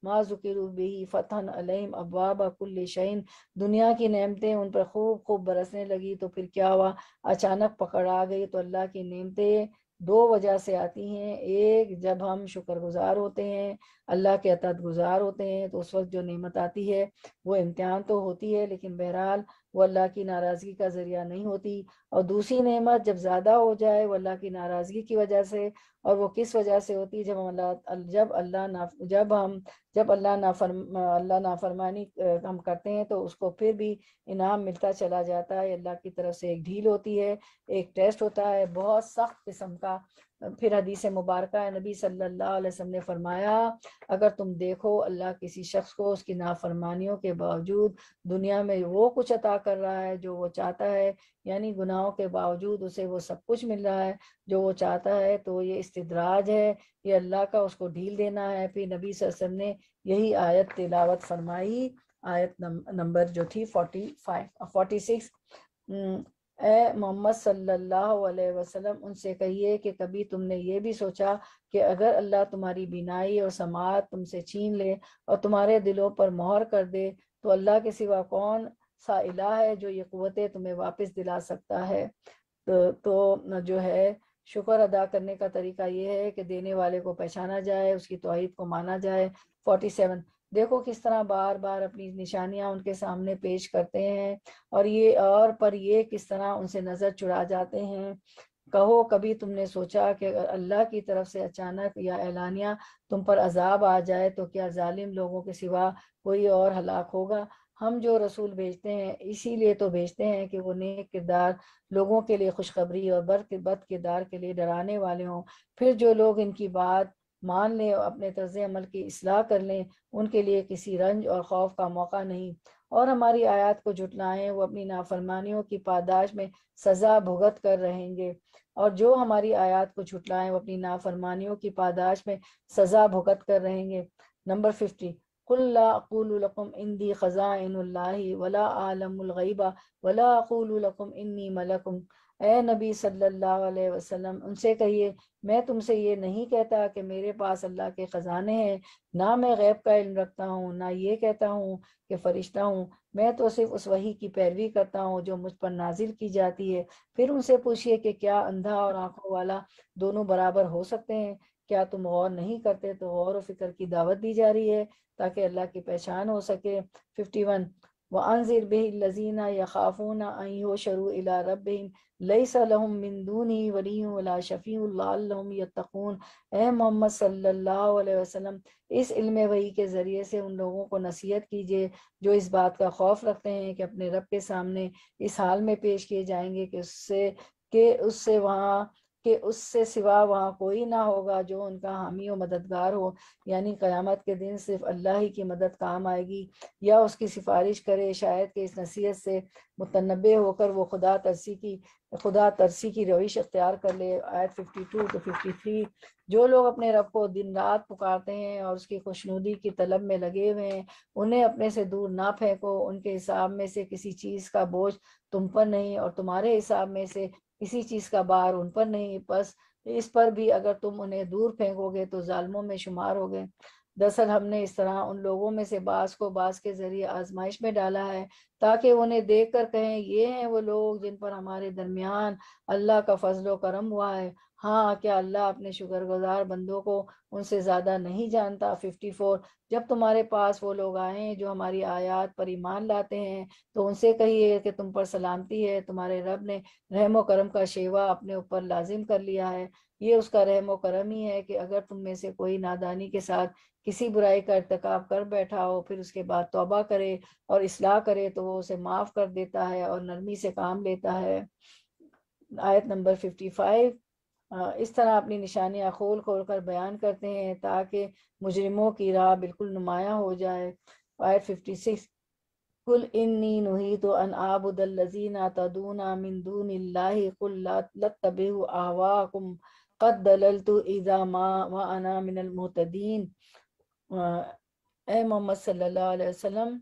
مَا ذُكِرُوا بِهِ فَتَحْنَا عَلَيْهِمْ أَبْوَابَ كُلِّ شَيْءٍ دنیا کی نعمتیں ان پر خوب خوب برسنے لگی تو پھر کیا ہوا، اچانک پکڑ آ گئی۔ تو اللہ کی نعمتیں دو وجہ سے آتی ہیں، ایک جب ہم شکر گزار ہوتے ہیں، اللہ کے اطاعت گزار ہوتے ہیں تو اس وقت جو نعمت آتی ہے وہ امتحان تو ہوتی ہے لیکن بہرحال وہ اللہ کی ناراضگی کا ذریعہ نہیں ہوتی، اور دوسری نعمت جب زیادہ ہو جائے وہ اللہ کی ناراضگی کی وجہ سے، اور وہ کس وجہ سے ہوتی ہے، جب اللہ نافرمانی ہم کرتے ہیں تو اس کو پھر بھی انعام ملتا چلا جاتا ہے۔ اللہ کی طرف سے ایک ڈھیل ہوتی ہے، ایک ٹیسٹ ہوتا ہے بہت سخت قسم کا۔ پھر حدیث مبارکہ ہے، نبی صلی اللہ علیہ وسلم نے فرمایا اگر تم دیکھو اللہ کسی شخص کو اس کی نافرمانیوں کے باوجود دنیا میں وہ کچھ عطا کر رہا ہے جو وہ چاہتا ہے، یعنی گناہوں کے باوجود اسے وہ سب کچھ مل رہا ہے جو وہ چاہتا ہے، تو یہ استدراج ہے، یہ اللہ کا اس کو ڈھیل دینا ہے۔ پھر نبی صلی اللہ علیہ وسلم نے یہی آیت تلاوت فرمائی، آیت نمبر جو تھی 46 اے محمد صلی اللہ علیہ وسلم ان سے کہیے کہ کبھی تم نے یہ بھی سوچا کہ اگر اللہ تمہاری بینائی اور سماعت تم سے چھین لے اور تمہارے دلوں پر مہر کر دے تو اللہ کے سوا کون سا الہ ہے جو یہ قوتیں تمہیں واپس دلا سکتا ہے؟ تو جو ہے شکر ادا کرنے کا طریقہ یہ ہے کہ دینے والے کو پہچانا جائے، اس کی توحید کو مانا جائے۔ 47 دیکھو کس طرح بار بار اپنی نشانیاں ان کے سامنے پیش کرتے ہیں اور پر یہ کس طرح ان سے نظر چڑا جاتے ہیں۔ کہو کبھی تم نے سوچا کہ اگر اللہ کی طرف سے اچانک یا اعلانیہ تم پر عذاب آ جائے تو کیا ظالم لوگوں کے سوا کوئی اور ہلاک ہوگا؟ ہم جو رسول بھیجتے ہیں اسی لیے تو بھیجتے ہیں کہ وہ نیک کردار لوگوں کے لیے خوشخبری اور بد کردار کے لیے ڈرانے والے ہوں۔ پھر جو لوگ ان کی بات مان لیں اور اپنے طرز عمل کی اصلاح کر لیں ان کے لیے کسی رنج اور خوف کا موقع نہیں، اور ہماری آیات کو جھٹلائیں وہ اپنی نافرمانیوں کی پاداش میں سزا بھگت کر رہیں گے، اور جو ہماری آیات کو جھٹلائیں وہ اپنی نافرمانیوں کی پاداش میں سزا بھگت کر رہیں گے۔ نمبر 50 قُلْ لَا أَقُولُ لَكُمْ عِنْدِي خَزَائِنُ اللَّهِ وَلَا أَعْلَمُ الْغَيْبَ وَلَا أَقُولُ لَكُمْ إِنِّي مَلَكٌ اے نبی صلی اللہ علیہ وسلم ان سے کہیے میں تم سے یہ نہیں کہتا کہ میرے پاس اللہ کے خزانے ہیں، نہ میں غیب کا علم رکھتا ہوں، نہ یہ کہتا ہوں کہ فرشتہ ہوں، میں تو صرف اس وحی کی پیروی کرتا ہوں جو مجھ پر نازل کی جاتی ہے۔ پھر ان سے پوچھئے کہ کیا اندھا اور آنکھوں والا دونوں برابر ہو سکتے ہیں؟ کیا تم غور نہیں کرتے؟ تو غور و فکر کی دعوت دی جا رہی ہے تاکہ اللہ کی پہچان ہو سکے۔ 51 وَأَنذِرْ بِهِ الَّذِينَ يَخَافُونَ أَن يُحْشَرُوا إِلَىٰ رَبِّهِمْ لَيْسَ لَهُم مِّن دُونِهِ وَلِيٌّ وَلَا شَفِيعٌ لَعَلَّهُمْ يَتَّقُونَ۔ اے محمد صلی اللہ علیہ وسلم، اس علم وحی کے ذریعے سے ان لوگوں کو نصیحت کیجئے جو اس بات کا خوف رکھتے ہیں کہ اپنے رب کے سامنے اس حال میں پیش کیے جائیں گے کہ اس سے سوا وہاں کوئی نہ ہوگا جو ان کا حامی و مددگار ہو، یعنی قیامت کے دن صرف اللہ ہی کی مدد کام آئے گی، یا اس کی سفارش کرے شاید کہ اس نصیحت سے متنبع ہو کر وہ خدا ترسی کی روش اختیار کر لے۔ آیت 52 to 53 جو لوگ اپنے رب کو دن رات پکارتے ہیں اور اس کی خوشنودی کی طلب میں لگے ہوئے ہیں، انہیں اپنے سے دور نہ پھینکو۔ ان کے حساب میں سے کسی چیز کا بوجھ تم پر نہیں اور تمہارے حساب میں سے کسی چیز کا بار ان پر نہیں، بس اس پر بھی اگر تم انہیں دور پھینکو گے تو ظالموں میں شمار ہوگے۔ دراصل ہم نے اس طرح ان لوگوں میں سے بعض کو بعض کے ذریعے آزمائش میں ڈالا ہے تاکہ انہیں دیکھ کر کہیں یہ ہیں وہ لوگ جن پر ہمارے درمیان اللہ کا فضل و کرم ہوا ہے۔ ہاں، کیا اللہ اپنے شکر گزار بندوں کو ان سے زیادہ نہیں جانتا؟ 54 جب تمہارے پاس وہ لوگ آئیں جو ہماری آیات پر ایمان لاتے ہیں تو ان سے کہیے کہ تم پر سلامتی ہے، تمہارے رب نے رحم و کرم کا شیوا اپنے اوپر لازم کر لیا ہے۔ یہ اس کا رحم و کرم ہی ہے کہ اگر تم میں سے کوئی نادانی کے ساتھ کسی برائی کا ارتکاب کر بیٹھا ہو، پھر اس کے بعد توبہ کرے اور اصلاح کرے تو وہ اسے معاف کر دیتا ہے اور نرمی سے کام لیتا ہے۔ آیت نمبر 55 اس طرح اپنی نشانیاں کھول کھول کر بیان کرتے ہیں تاکہ مجرموں کی راہ بالکل نمایاں ہو جائے۔ آیت 56 قل انی نہیت ان اعبد الذین تدعون من دون اللہ قل لا تتبعوا اہواءکم قد دللت اذا ما وانا من المہتدین۔ اے محمد صلی اللہ علیہ وسلم،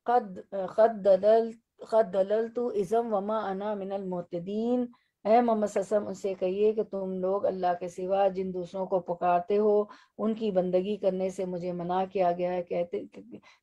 قد دللت اذا وما انا من المہتدین، اے محمد صلی اللہ علیہ وسلم ان سے کہیے کہ تم لوگ اللہ کے سوا جن دوسروں کو پکارتے ہو ان کی بندگی کرنے سے مجھے منع کیا گیا ہے۔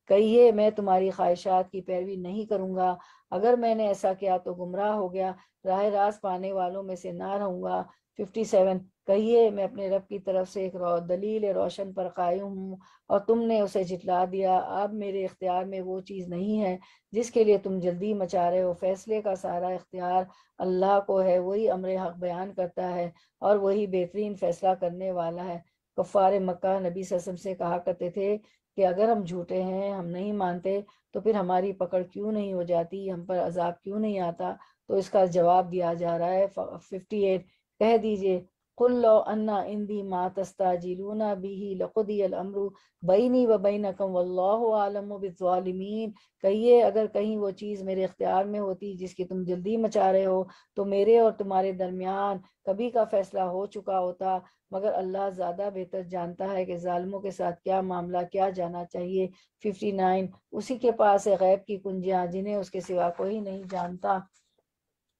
کہیے میں تمہاری خواہشات کی پیروی نہیں کروں گا، اگر میں نے ایسا کیا تو گمراہ ہو گیا، راہ راست پانے والوں میں سے نہ رہوں گا۔ 57 کہیے میں اپنے رب کی طرف سے ایک دلیل روشن پر قائم ہوں اور تم نے اسے جھٹلا دیا۔ اب میرے اختیار میں وہ چیز نہیں ہے جس کے لیے تم جلدی مچا رہے ہو، فیصلے کا سارا اختیار اللہ کو ہے، وہی امر حق بیان کرتا ہے اور وہی بہترین فیصلہ کرنے والا ہے۔ کفار مکہ نبی صلی اللہ علیہ وسلم سے کہا کرتے تھے کہ اگر ہم جھوٹے ہیں، ہم نہیں مانتے تو پھر ہماری پکڑ کیوں نہیں ہو جاتی، ہم پر عذاب کیوں نہیں آتا؟ تو اس کا جواب دیا جا رہا ہے 58 کہہ دیجئے قل لو ان عندی ما تستعجلون به لقضی الامر بینی و بینکم واللہ عالم بالظالمین۔ کہیے اگر کہیں وہ چیز میرے اختیار میں ہوتی جس کی تم جلدی مچا رہے ہو تو میرے اور تمہارے درمیان کبھی کا فیصلہ ہو چکا ہوتا، مگر اللہ زیادہ بہتر جانتا ہے کہ ظالموں کے ساتھ کیا معاملہ کیا جانا چاہیے۔ 59 اسی کے پاس ہے غیب کی کنجیاں جنہیں اس کے سوا کوئی نہیں جانتا۔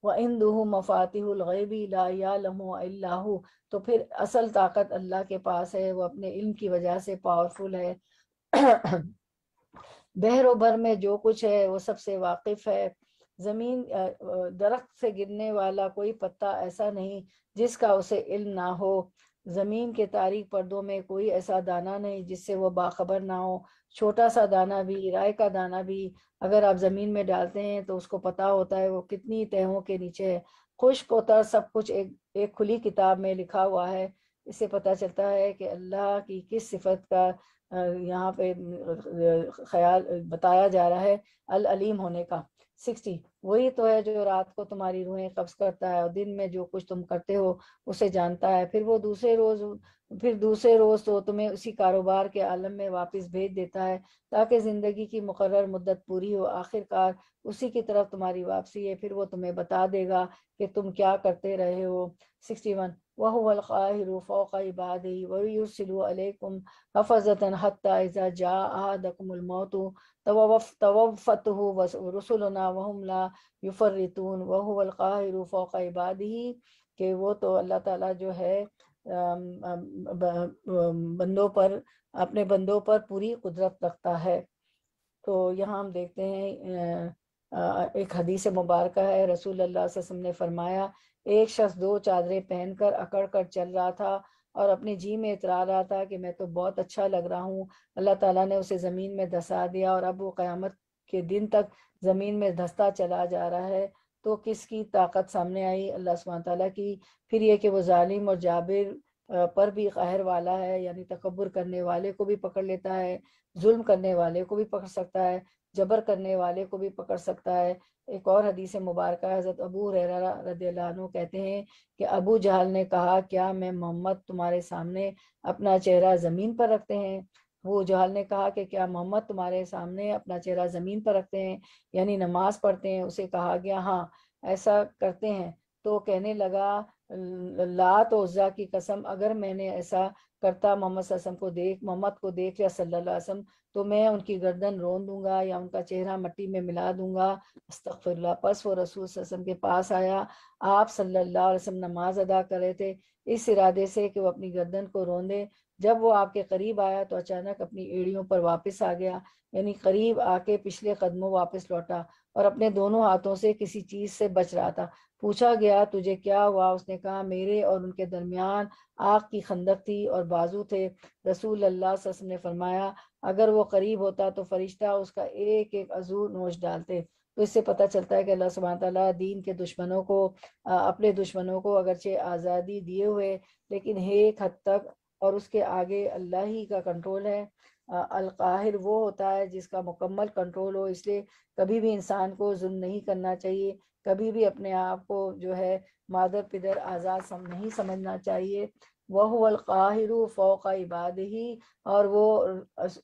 وَعِنْدُهُ مَفَاتِحُ الْغَيْبِ لَا يَعْلَمُهَا إِلَّا هُوَ، تو پھر اصل طاقت اللہ کے پاس ہے، وہ اپنے علم کی وجہ سے پاورفل ہے۔ بحر و بر میں جو کچھ ہے وہ سب سے واقف ہے۔ زمین درخت سے گرنے والا کوئی پتا ایسا نہیں جس کا اسے علم نہ ہو، زمین کے تاریک پردوں میں کوئی ایسا دانہ نہیں جس سے وہ باخبر نہ ہو۔ چھوٹا سا دانہ بھی، رائے کا دانہ بھی اگر آپ زمین میں ڈالتے ہیں تو اس کو پتا ہوتا ہے وہ کتنی تہوں کے نیچے ہے۔ خشک و تر سب کچھ ایک کھلی کتاب میں لکھا ہوا ہے۔ اس سے پتہ چلتا ہے کہ اللہ کی کس صفت کا یہاں پہ خیال بتایا جا رہا ہے، العلیم ہونے کا۔ 60 وہی تو ہے جو رات کو تمہاری روحیں قبض کرتا ہے اور دن میں جو کچھ تم کرتے ہو اسے جانتا ہے، پھر دوسرے روز تو تمہیں اسی کاروبار کے عالم میں واپس بھیج دیتا ہے تاکہ زندگی کی مقرر مدت پوری ہو، آخر کار اسی کی طرف تمہاری واپسی ہے، پھر وہ تمہیں بتا دے گا کہ تم کیا کرتے رہے ہو۔ 61 وَهُوَ الْقَاهِرُ فَوْقَ عِبَادِهِ وَيُرْسِلُ عَلَيْكُمْ حَفَظَةً حَتَّى إِذَا جَاءَ أَحَدَكُمُ الْمَوْتُ تَوَفَّتْهُ رُسُلُنَا وَهُمْ لَا يُفَرِّطُونَ وَهُوَ الْقَاهِرُ فَوْقَ عِبَادِهِ کہ وہ تو اللہ تعالیٰ جو ہے بندوں پر، اپنے بندوں پر پوری قدرت رکھتا ہے۔ تو یہاں ہم دیکھتے ہیں ایک حدیث مبارکہ ہے، رسول اللہ صلی اللہ علیہ وسلم نے فرمایا ایک شخص 2 چادریں پہن کر اکڑ کر چل رہا تھا اور اپنے جی میں اترا رہا تھا کہ میں تو بہت اچھا لگ رہا ہوں، اللہ تعالیٰ نے اسے زمین میں دھسا دیا اور اب وہ قیامت کے دن تک زمین میں دھستا چلا جا رہا ہے۔ تو کس کی طاقت سامنے آئی؟ اللہ سبحانہ تعالیٰ کی۔ پھر یہ کہ وہ ظالم اور جابر پر بھی قہر والا ہے، یعنی تکبر کرنے والے کو بھی پکڑ لیتا ہے، ظلم کرنے والے کو بھی پکڑ سکتا ہے، جبر کرنے والے کو بھی پکڑ سکتا ہے۔ ایک اور حدیث مبارکہ حضرت ابو ہریرہ رضی اللہ عنہ کہتے ہیں کہ ابو جہل نے کہا کیا میں محمد تمہارے سامنے اپنا چہرہ زمین پر رکھتے ہیں؟ ابو جہل نے کہا کہ کیا محمد تمہارے سامنے اپنا چہرہ زمین پر رکھتے ہیں، یعنی نماز پڑھتے ہیں؟ اسے کہا گیا ہاں ایسا کرتے ہیں۔ تو کہنے لگا لات و عزیٰ کی قسم اگر میں نے ایسا کرتا محمد کو دیکھ لیا صلی اللہ علیہ وسلم تو میں ان کی گردن رون دوں گا یا ان کا چہرہ مٹی میں ملا دوں گا، استغفر اللہ۔ پس وہ رسول صلی اللہ علیہ وسلم کے پاس آیا، آپ صلی اللہ علیہ وسلم نماز ادا کر رہے تھے اس ارادے سے کہ وہ اپنی گردن کو رون دے۔ جب وہ آپ کے قریب آیا تو اچانک اپنی ایڑیوں پر واپس آ گیا، یعنی قریب آ کے پچھلے قدموں واپس لوٹا اور اپنے دونوں ہاتھوں سے کسی چیز سے بچ رہا تھا۔ پوچھا گیا تجھے کیا ہوا؟ اس نے کہا میرے اور ان کے درمیان آگ کی خندق تھی اور بازو تھے۔ رسول اللہ صلی اللہ علیہ وسلم نے فرمایا اگر وہ قریب ہوتا تو فرشتہ اس کا ایک ایک عضو نوچ ڈالتے۔ تو اس سے پتہ چلتا ہے کہ اللہ سبحانہ تعالیٰ دین کے دشمنوں کو اپنے دشمنوں کو اگرچہ آزادی دیے ہوئے لیکن ایک حد تک، اور اس کے آگے اللہ ہی کا کنٹرول ہے۔ القاہر وہ ہوتا ہے جس کا مکمل کنٹرول ہو، اس لیے کبھی بھی انسان کو ظلم نہیں کرنا چاہیے، کبھی بھی اپنے آپ کو جو ہے مادر پدر آزاد نہیں سمجھنا چاہیے۔ وَهُوَ الْقَاهِرُ فَوْقَ عِبَادِهِ، اور وہ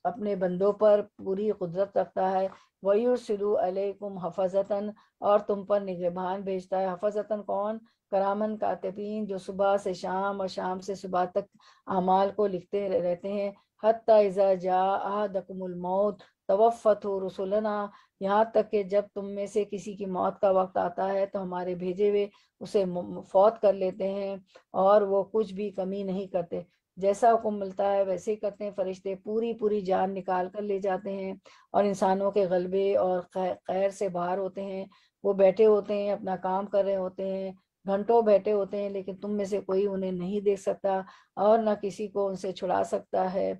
اپنے بندوں پر پوری قدرت رکھتا ہے۔ وَيُرْسِلُ عَلَيْكُمْ حَفَظَةً، اور تم پر نگہبان بھیجتا ہے۔ حفظتاً کون؟ کرامن کاتبین، جو صبح سے شام اور شام سے صبح تک اعمال کو لکھتے رہتے ہیں۔ حتی اذا جاء احدکم الموت توفته رسلنا، یہاں تک کہ جب تم میں سے کسی کی موت کا وقت آتا ہے تو ہمارے بھیجے ہوئے اسے فوت کر لیتے ہیں اور وہ کچھ بھی کمی نہیں کرتے، جیسا حکم ملتا ہے ویسے ہی کرتے ہیں۔ فرشتے پوری پوری جان نکال کر لے جاتے ہیں اور انسانوں کے غلبے اور خیر سے باہر ہوتے ہیں۔ وہ بیٹھے ہوتے ہیں اپنا کام کر رہے ہوتے ہیں، گھنٹوں بیٹھے ہوتے ہیں لیکن تم میں سے کوئی انہیں نہیں دیکھ سکتا اور نہ کسی کو ان سے چھڑا سکتا ہے،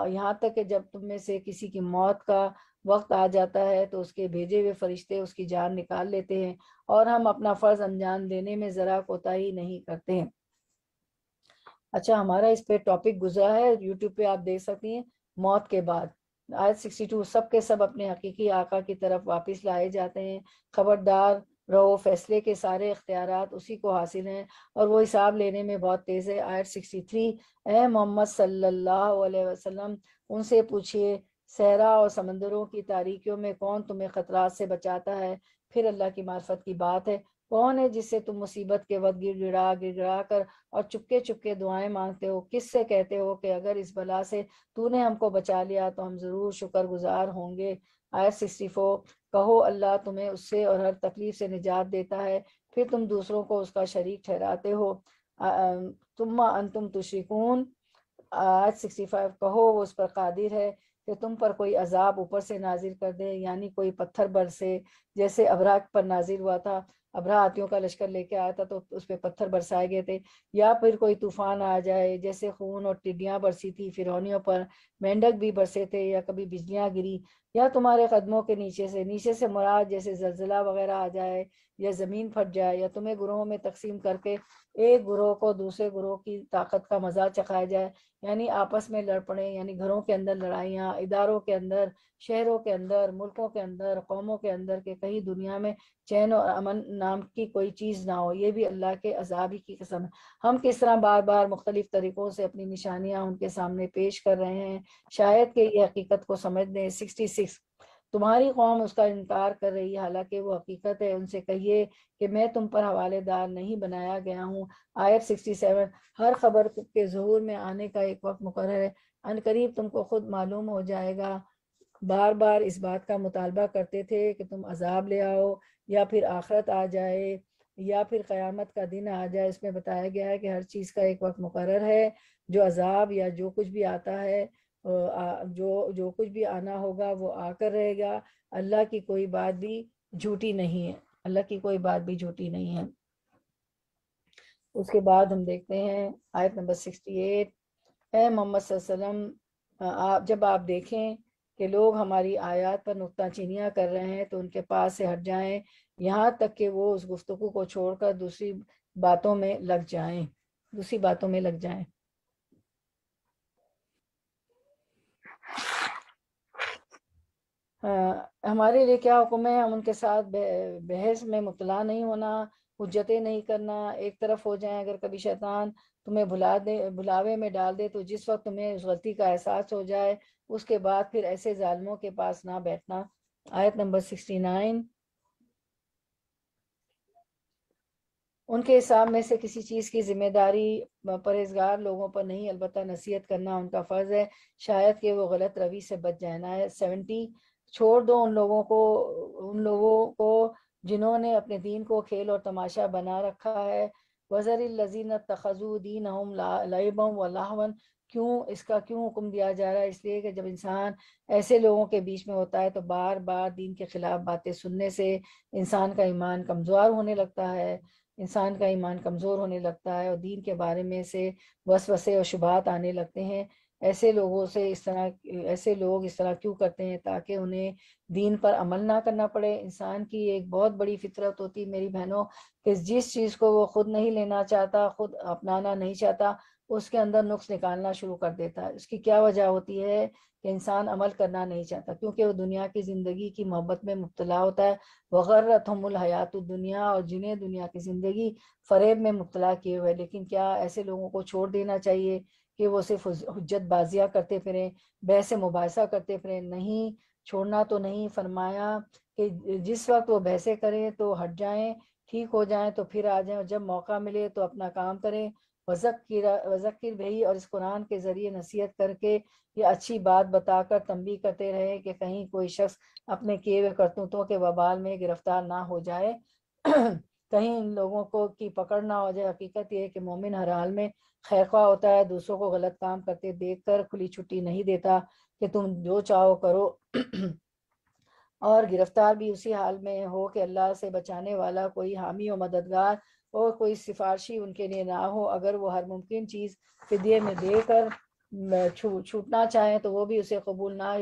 یہاں تک کہ جب تم میں سے کسی کی موت کا وقت آ جاتا ہے تو اس کے بھیجے ہوئے فرشتے اس کی جان نکال لیتے ہیں اور ہم اپنا فرض انجام دینے میں ذرا کوتاہی نہیں کرتے ہیں۔ اچھا ہمارا اس پہ ٹاپک گزرا ہے، یوٹیوب پہ آپ دیکھ سکتی ہیں، موت کے بعد۔ آیت 62 سب کے سب اپنے حقیقی آقا کی طرف واپس لائے جاتے ہیں، خبردار رہو فیصلے کے سارے اختیارات اسی کو حاصل ہیں اور وہ حساب لینے میں بہت تیز ہے۔ آیت 63 اے محمد صلی اللہ علیہ وسلم ان سے پوچھئے صحرا اور سمندروں کی تاریکیوں میں کون تمہیں خطرات سے بچاتا ہے؟ پھر اللہ کی معرفت کی بات ہے، کون ہے جس سے تم مصیبت کے وقت گڑ گڑا کر اور چپکے چپکے دعائیں مانگتے ہو؟ کس سے کہتے ہو کہ اگر اس بلا سے تو نے ہم کو بچا لیا تو ہم ضرور شکر گزار ہوں گے؟ آیت 64 کہو اللہ تمہیں اس سے اور ہر تکلیف سے نجات دیتا ہے، پھر تم دوسروں کو اس کا شریک ٹھہراتے ہو۔ ثم انتم تشرکون، آیت 65 کہو وہ اس پر قادر ہے کہ تم پر کوئی عذاب اوپر سے نازل کر دے، یعنی کوئی پتھر برسے جیسے ابرہہ پر نازل ہوا تھا، ابرہہ ہاتھیوں کا لشکر لے کے آیا تھا تو اس پہ پتھر برسائے گئے تھے، یا پھر کوئی طوفان آ جائے جیسے خون اور ٹڈیاں برسی تھی فرعونیوں پر، مینڈک بھی برسے تھے، یا کبھی بجلیاں گری، یا تمہارے قدموں کے نیچے سے مراد جیسے زلزلہ وغیرہ آ جائے یا زمین پھٹ جائے، یا تمہیں گروہوں میں تقسیم کر کے ایک گروہ کو دوسرے گروہ کی طاقت کا مزہ چکھایا جائے، یعنی آپس میں لڑ پڑیں، یعنی گھروں کے اندر لڑائیاں، اداروں کے اندر، شہروں کے اندر، ملکوں کے اندر، قوموں کے اندر، کہ کہیں دنیا میں چین اور امن نام کی کوئی چیز نہ ہو، یہ بھی اللہ کے عذاب ہی کی قسم ہے۔ ہم کس طرح بار بار مختلف طریقوں سے اپنی نشانیاں ان کے سامنے پیش کر رہے ہیں، شاید کہ یہ حقیقت کو سمجھ لیں۔ 66 تمہاری قوم اس کا انکار کر رہی ہے حالانکہ وہ حقیقت ہے، ان سے کہیے کہ میں تم پر حوالے دار نہیں بنایا گیا ہوں۔ آیت 67 ہر خبر کے ظہور میں آنے کا ایک وقت مقرر ہے، ان قریب تم کو خود معلوم ہو جائے گا۔ بار بار اس بات کا مطالبہ کرتے تھے کہ تم عذاب لے آؤ یا پھر آخرت آ جائے یا پھر قیامت کا دن آ جائے۔ اس میں بتایا گیا ہے کہ ہر چیز کا ایک وقت مقرر ہے، جو عذاب یا جو کچھ بھی آتا ہے، جو کچھ بھی آنا ہوگا وہ آ کر رہے گا، اللہ کی کوئی بات بھی جھوٹی نہیں ہے، اللہ کی کوئی بات بھی جھوٹی نہیں ہے۔ اس کے بعد ہم دیکھتے ہیں آیت نمبر 68، اے محمد صلی اللہ علیہ وسلم جب آپ دیکھیں کہ لوگ ہماری آیات پر نکتہ چینیاں کر رہے ہیں تو ان کے پاس سے ہٹ جائیں، یہاں تک کہ وہ اس گفتگو کو چھوڑ کر دوسری باتوں میں لگ جائیں۔ ہمارے لیے کیا حکم ہے؟ ہم ان کے ساتھ بحث میں مبتلا نہیں ہونا، حجتیں نہیں کرنا، ایک طرف ہو جائیں۔ اگر کبھی شیطان تمہیں بلاوے میں ڈال دے تو جس وقت تمہیں اس غلطی کا احساس ہو جائے اس کے بعد پھر ایسے ظالموں کے پاس نہ بیٹھنا۔ آیت نمبر 69، ان کے حساب میں سے کسی چیز کی ذمہ داری پرہیزگار لوگوں پر نہیں، البتہ نصیحت کرنا ان کا فرض ہے، شاید کہ وہ غلط روی سے بچ جائیں۔ آیت 70، چھوڑ دو ان لوگوں کو جنہوں نے اپنے دین کو کھیل اور تماشا بنا رکھا ہے، وَذَرِ الَّذِينَ اتَّخَذُوا دِينَهُمْ لَعِبًا وَلَهْوًا۔ اس کا کیوں حکم دیا جا رہا ہے؟ اس لیے کہ جب انسان ایسے لوگوں کے بیچ میں ہوتا ہے تو بار بار دین کے خلاف باتیں سننے سے انسان کا ایمان کمزور ہونے لگتا ہے، اور دین کے بارے میں سے وسوسے اور شبہات آنے لگتے ہیں۔ ایسے لوگ اس طرح کیوں کرتے ہیں؟ تاکہ انہیں دین پر عمل نہ کرنا پڑے۔ انسان کی ایک بہت بڑی فطرت ہوتی میری بہنوں کہ جس چیز کو وہ خود نہیں لینا چاہتا، خود اپنانا نہیں چاہتا، اس کے اندر نقص نکالنا شروع کر دیتا ہے۔ اس کی کیا وجہ ہوتی ہے کہ انسان عمل کرنا نہیں چاہتا؟ کیونکہ وہ دنیا کی زندگی کی محبت میں مبتلا ہوتا ہے، وغرتہم الحیات الدنیا، اور جنہیں دنیا کی زندگی فریب میں مبتلا کیے ہوئے۔ لیکن کیا ایسے لوگوں کو چھوڑ دینا چاہیے کہ وہ صرف حجت بازیاں کرتے پھریں، بحث مباحثہ کرتے پھریں؟ نہیں، چھوڑنا تو نہیں۔ فرمایا کہ جس وقت وہ بحثیں کریں تو ہٹ جائیں، ٹھیک ہو جائیں تو پھر آ جائیں، اور جب موقع ملے تو اپنا کام کریں۔ وذکر بہی، اور اس قرآن کے ذریعے نصیحت کر کے یہ اچھی بات بتا کر تنبیہ کرتے رہے کہ کہیں کوئی شخص اپنے کیے ہوئے کرتوتوں کے وبال میں گرفتار نہ ہو جائے، کہیں ان لوگوں کو کی پکڑ نہ ہو جائے۔ حقیقت یہ ہے کہ مومن ہر حال میں خیرخواہ ہوتا ہے، دوسروں کو غلط کام کرتے دیکھ کر کھلی چھٹی نہیں دیتا کہ تم جو چاہو کرو، اور گرفتار بھی اسی حال میں ہو کہ اللہ سے بچانے والا کوئی حامی و مددگار اور کوئی سفارشی ان کے لیے نہ ہو۔ اگر وہ ہر ممکن چیز فدیے میں دے کر چھوٹنا چاہیں تو وہ بھی اسے قبول نہ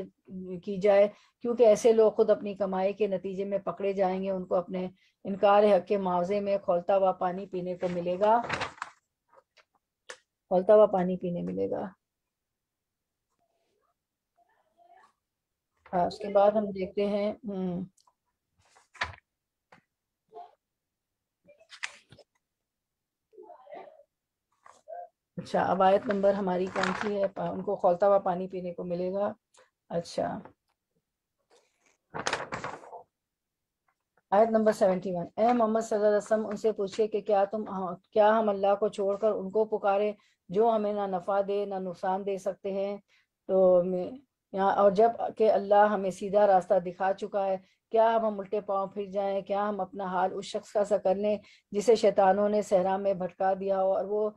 کی جائے، کیونکہ ایسے لوگ خود اپنی کمائی کے نتیجے میں پکڑے جائیں گے۔ ان کو اپنے انکار حق کے معاوضے میں کھولتا ہوا پانی پینے ملے گا۔ اس کے بعد ہم دیکھتے ہیں اچھا، اب آیت نمبر ہماری کون سی ہے؟ ان کو کھولتا ہوا پانی پینے کو ملے گا۔ اچھا، آیت نمبر 71، اے محمد صلی اللہ علیہ وسلم ان سے پوچھے کہ کیا ہم اللہ کو چھوڑ کر ان کو پکارے جو ہمیں نہ نفع دے نہ نقصان دے سکتے ہیں؟ اور جب کہ اللہ ہمیں سیدھا راستہ دکھا چکا ہے، کیا ہم الٹے پاؤں پھر جائیں؟ کیا ہم اپنا حال اس شخص کا سا کر لیں جسے شیطانوں نے صحرا میں بھٹکا دیا ہو اور وہ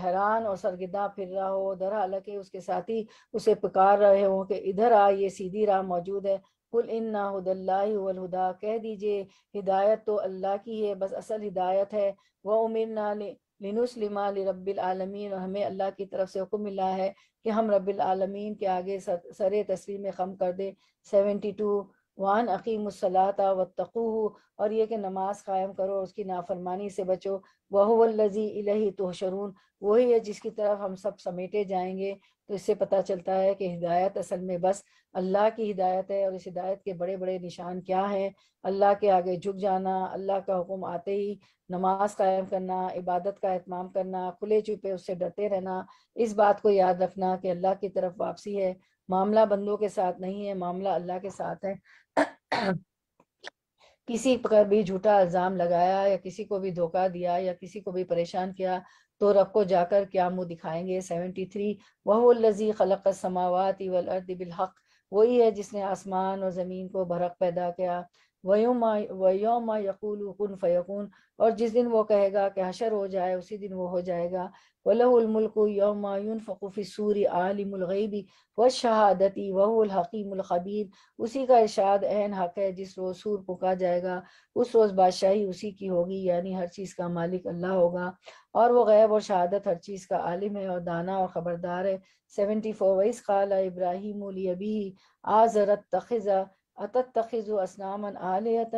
حیران اور سرگرداں پھر رہا ہو، در حالانکہ اس کے ساتھی اسے پکار رہے ہوں کہ ادھر آ، یہ سیدھی راہ موجود ہے۔ قل ان ہدی اللہ هو الہدی، کہہ دیجئے ہدایت تو اللہ کی ہے، بس اصل ہدایت ہے۔ وَأُمِرْنَا لِنُسْلِمَ لِرَبِّ الْعَالَمِينَ، اور ہمیں اللہ کی طرف سے حکم ملا ہے کہ ہم رب العالمین کے آگے سر تسلیم خم کر دیں۔ 72، وَأَنْ أَقِيمُوا الصَّلَاةَ وَاتَّقُوهُ، اور یہ کہ نماز قائم کرو اور اس کی نافرمانی سے بچو۔ وَهُوَ الَّذِي إِلَيْهِ تُحْشَرُونَ، وہی ہے جس کی طرف ہم سب سمیٹے جائیں گے۔ تو اس سے پتہ چلتا ہے کہ ہدایت اصل میں بس اللہ کی ہدایت ہے، اور اس ہدایت کے بڑے بڑے نشان کیا ہیں؟ اللہ کے آگے جھک جانا، اللہ کا حکم آتے ہی نماز قائم کرنا، عبادت کا اہتمام کرنا، کھلے چھپے اس سے ڈرتے رہنا، اس بات کو یاد رکھنا کہ اللہ کی طرف واپسی ہے، معاملہ بندوں کے ساتھ نہیں ہے، معاملہ اللہ کے ساتھ ہے۔ کسی پر بھی جھوٹا الزام لگایا یا کسی کو بھی دھوکہ دیا یا کسی کو بھی پریشان کیا تو رب کو جا کر کیا منہ دکھائیں گے۔ 73، وَهُوَ الَّذِي خَلَقَ السَّمَاوَاتِ وَالْأَرْضِ بِالْحَقِّ، وہی ہے جس نے آسمان اور زمین کو برحق پیدا کیا۔ وَيَوْمَ يَقُولُ كُن فَيَكُونُ، اور جس دن وہ کہے گا کہ حشر ہو جائے اسی دن وہ ہو جائے گا۔ وَلَهُ الْمُلْكُ يَوْمَ يُنفَخُ فِي الصُّورِ عَالِمُ الْغَيْبِ وَالشَّهَادَةِ وَهُوَ الْحَكِيمُ الْخَبِيرُ، اسی کا ارشاد عین حق ہے، جس روز سور پھونکا جائے گا اس روز بادشاہی اسی کی ہوگی، یعنی ہر چیز کا مالک اللہ ہوگا، اور وہ غیب اور شہادت ہر چیز کا عالم ہے اور دانا اور خبردار ہے۔ 74 وَإِذْ قَالَ إِبْرَاهِيمُ لِأَبِيهِ آزَرَ اتتخذ اصناما آلهة،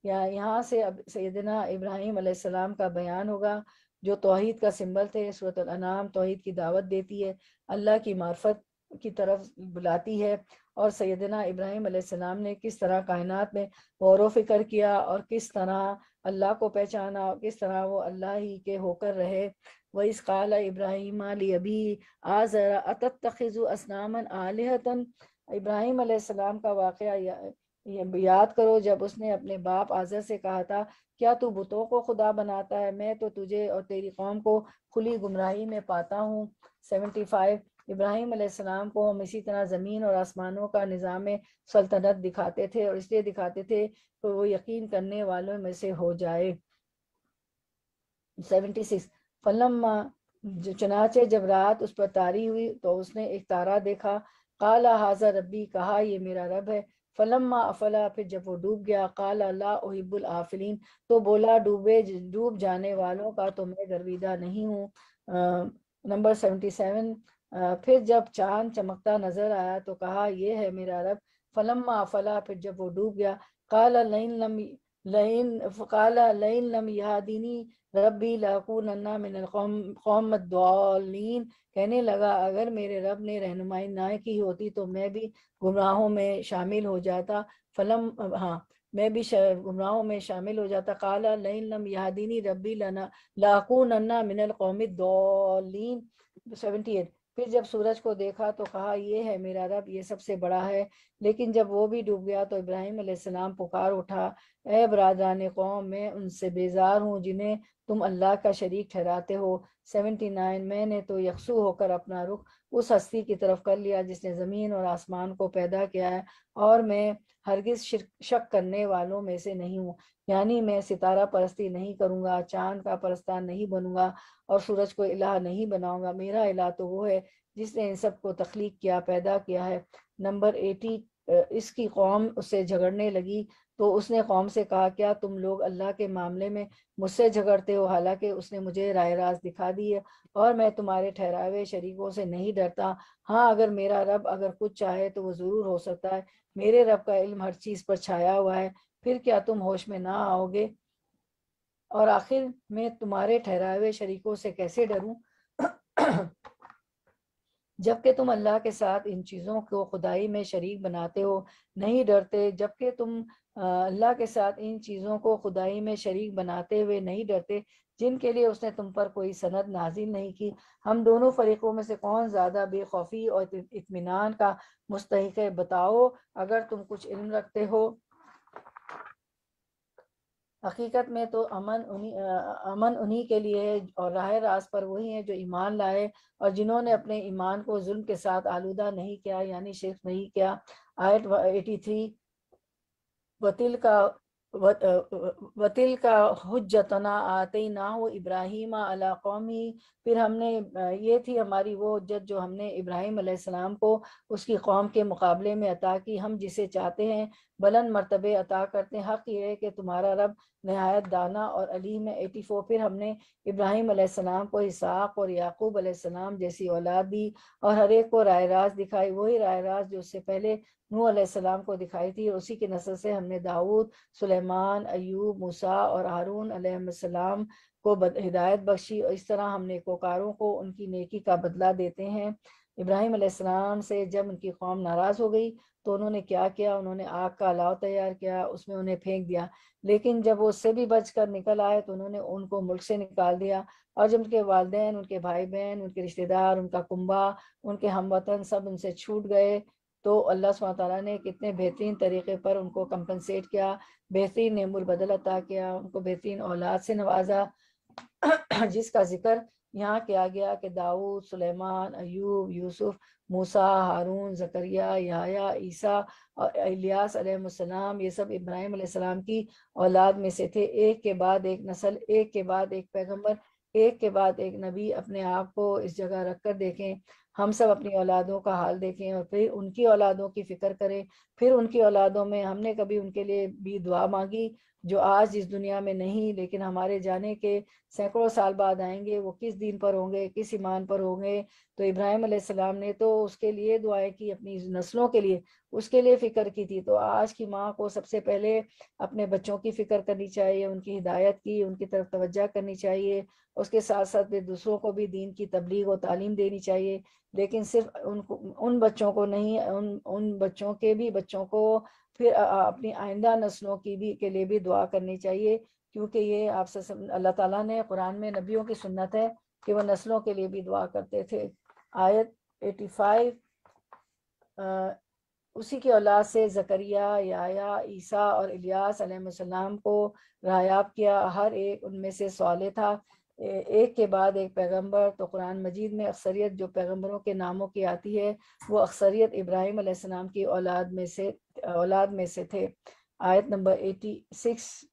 یہاں سے اب سیدنا ابراہیم علیہ السلام کا بیان ہوگا جو توحید کا سمبل تھے۔ سورۃ الانعام توحید کی دعوت دیتی ہے، اللہ کی معرفت کی طرف بلاتی ہے، اور سیدنا ابراہیم علیہ السلام نے کس طرح کائنات میں غور و فکر کیا اور کس طرح اللہ کو پہچانا اور کس طرح وہ اللہ ہی کے ہو کر رہے۔ وَإِذْ قَالَ إِبْرَاهِيمُ لِأَبِيهِ آزَرَ أَتَتَّخِذُ أَصْنَامًا آلِهَةً، ابراہیم علیہ السلام کا واقعہ یاد کرو جب اس نے اپنے باپ آزر سے کہا تھا کیا تو بتوں کو خدا بناتا ہے، میں تو تجھے اور تیری قوم کو کھلی گمراہی میں پاتا ہوں۔ 75 ابراہیم علیہ السلام کو ہم اسی طرح زمین اور آسمانوں کا نظام سلطنت دکھاتے تھے، اور اس لیے دکھاتے تھے کہ وہ یقین کرنے والوں میں سے ہو جائے۔ 76 فلما، چنانچہ جب رات اس پر طاری ہوئی تو اس نے ایک تارا دیکھا، قال ھذا ربی، کہا یہ میرا رب ہے۔ فلما افلا، پھر جب وہ ڈوب گیا، قال لا احب الافلین، تو بولا ڈوب جانے والوں کا تو میں گرویدہ نہیں ہوں۔ نمبر 77 پھر جب چاند چمکتا نظر آیا تو کہا یہ ہے میرا رب۔ فلما افلا، پھر جب وہ ڈوب گیا، قال لئن لم یہدینی ربی لأکونن من القوم الضالین، کہنے لگا اگر میرے رب نے رہنمائی نہ کی ہوتی تو میں بھی گمراہوں میں شامل ہو جاتا۔ میں بھی گمراہوں میں شامل ہو جاتا۔ قال لئن لم یہدینی ربی لأکونن من القوم الضالین۔ 78 پھر جب سورج کو دیکھا تو کہا یہ ہے میرا رب، یہ سب سے بڑا ہے۔ لیکن جب وہ بھی ڈوب گیا تو ابراہیم علیہ السلام پکار اٹھا، اے برادران قوم، میں ان سے بیزار ہوں جنہیں تم اللہ کا شریک ٹھہراتے ہو۔ 79 میں نے تو یکسو ہو کر اپنا رخ اس ہستی کی طرف کر لیا جس نے زمین اور آسمان کو پیدا کیا ہے، اور میں ہرگز شک کرنے والوں میں سے نہیں ہوں، یعنی میں ستارہ پرستی نہیں کروں گا، چاند کا پرستار نہیں بنوں گا، اور سورج کو الہ نہیں بناؤں گا۔ میرا الہ تو وہ ہے جس نے ان سب کو تخلیق کیا، پیدا کیا ہے۔ نمبر 80 اس کی قوم اس سے جھگڑنے لگی تو اس نے قوم سے کہا کیا تم لوگ اللہ کے معاملے میں مجھ سے جھگڑتے ہو، حالانکہ اس نے مجھے راہ راست دکھا دی ہے اور میں تمہارے ٹھہرائے ہوئے شریکوں سے نہیں ڈرتا۔ ہاں اگر میرا رب اگر کچھ چاہے تو وہ ضرور ہو سکتا ہے، میرے رب کا علم ہر چیز پر چھایا ہوا ہے، پھر کیا تم ہوش میں نہ آؤ گے؟ اور آخر میں تمہارے ٹھہرائے ہوئے شریکوں سے کیسے ڈروں جبکہ تم اللہ کے ساتھ ان چیزوں کو خدائی میں شریک بناتے ہو؟ نہیں ڈرتے جبکہ تم اللہ کے ساتھ ان چیزوں کو خدائی میں شریک بناتے ہوئے نہیں ڈرتے جن کے لیے اس نے تم پر کوئی سند نازل نہیں کی۔ ہم دونوں فریقوں میں سے کون زیادہ بے خوفی اور اطمینان کا مستحق ہے؟ بتاؤ اگر تم کچھ علم رکھتے ہو۔ حقیقت میں تو امن انہی کے لیے ہے اور راہ راست پر وہی ہیں جو ایمان لائے اور جنہوں نے اپنے ایمان کو ظلم کے ساتھ آلودہ نہیں کیا، یعنی شرک نہیں کیا۔ آیت 83 وَتِلْ کا حجتنا آتیناہ ابراہیم علی قومی، پھر ہم نے یہ تھی ہماری وہ حجت جو ہم نے ابراہیم علیہ السلام کو اس کی قوم کے مقابلے میں عطا کی، ہم جسے چاہتے ہیں بلند مرتبے عطا کرتے ہیں۔ حق یہ ہے کہ تمہارا رب نہایت دانا اور علیم ہے۔ 84 پھر ہم نے ابراہیم علیہ السلام کو اسحاق اور یعقوب علیہ السلام جیسی اولاد دی اور ہر ایک کو راہ راست دکھائی، وہی راہ راست جو اس سے پہلے نوح علیہ السلام کو دکھائی تھی، اور اسی کی نسل سے ہم نے داؤد، سلیمان، ایوب، موسیٰ اور ہارون علیہ السلام کو ہدایت بخشی، اور اس طرح ہم نیکوکاروں کو ان کی نیکی کا بدلہ دیتے ہیں۔ ابراہیم علیہ السلام سے جب ان کی قوم ناراض ہو گئی تو انہوں نے کیا کیا؟ انہوں نے آگ کا الاؤ تیار کیا، اس میں انہیں پھینک دیا، لیکن جب وہ اس سے بھی بچ کر نکل آئے تو انہوں نے ان کو ملک سے نکال دیا، اور جب ان کے والدین، ان کے بھائی بہن، ان کے رشتہ دار، ان کا کنبہ، ان کے ہم وطن سب ان سے چھوٹ گئے تو اللہ سبحانہ تعالیٰ نے کتنے بہترین طریقے پر ان کو کمپنسیٹ کیا، بہترین نعم البدل عطا کیا، ان کو بہترین اولاد سے نوازا جس کا ذکر یہاں کیا گیا کہ داؤد، سلیمان، ایوب، یوسف، موسیٰ، ہارون، زکریا، یحییٰ، عیسیٰ اور الیاس علیہ السلام، یہ سب ابراہیم علیہ السلام کی اولاد میں سے تھے۔ ایک کے بعد ایک نسل، ایک کے بعد ایک پیغمبر، ایک کے بعد ایک نبی۔ اپنے آپ کو اس جگہ رکھ کر دیکھیں، ہم سب اپنی اولادوں کا حال دیکھیں اور پھر ان کی اولادوں کی فکر کریں۔ پھر ان کی اولادوں میں ہم نے کبھی ان کے لیے بھی دعا مانگی جو آج اس دنیا میں نہیں لیکن ہمارے جانے کے سینکڑوں سال بعد آئیں گے؟ وہ کس دین پر ہوں گے، کس ایمان پر ہوں گے؟ تو ابراہیم علیہ السلام نے تو اس کے لیے دعائیں کی، اپنی نسلوں کے لیے، اس کے لیے فکر کی تھی۔ تو آج کی ماں کو سب سے پہلے اپنے بچوں کی فکر کرنی چاہیے، ان کی ہدایت کی، ان کی طرف توجہ کرنی چاہیے، اس کے ساتھ ساتھ دوسروں کو بھی دین کی تبلیغ و تعلیم دینی چاہیے۔ لیکن صرف ان بچوں کو نہیں، ان بچوں کے بھی بچوں کو، پھر اپنی آئندہ نسلوں کی بھی کے لیے بھی دعا کرنی چاہیے، کیونکہ یہ آپ سے اللہ تعالیٰ نے قرآن میں نبیوں کی سنت ہے کہ وہ نسلوں کے لیے بھی دعا کرتے تھے۔ آیت 85 اسی کی اولاد سے زکریا، یحییٰ، عیسیٰ اور الیاس علیہ السلام کو رایاب کیا، ہر ایک ان میں سے صالح تھا، ایک کے بعد ایک پیغمبر۔ تو قرآن مجید میں اکثریت جو پیغمبروں کے ناموں کی آتی ہے وہ اکثریت ابراہیم علیہ السلام کی اولاد میں سے تھے۔ آیت نمبر 86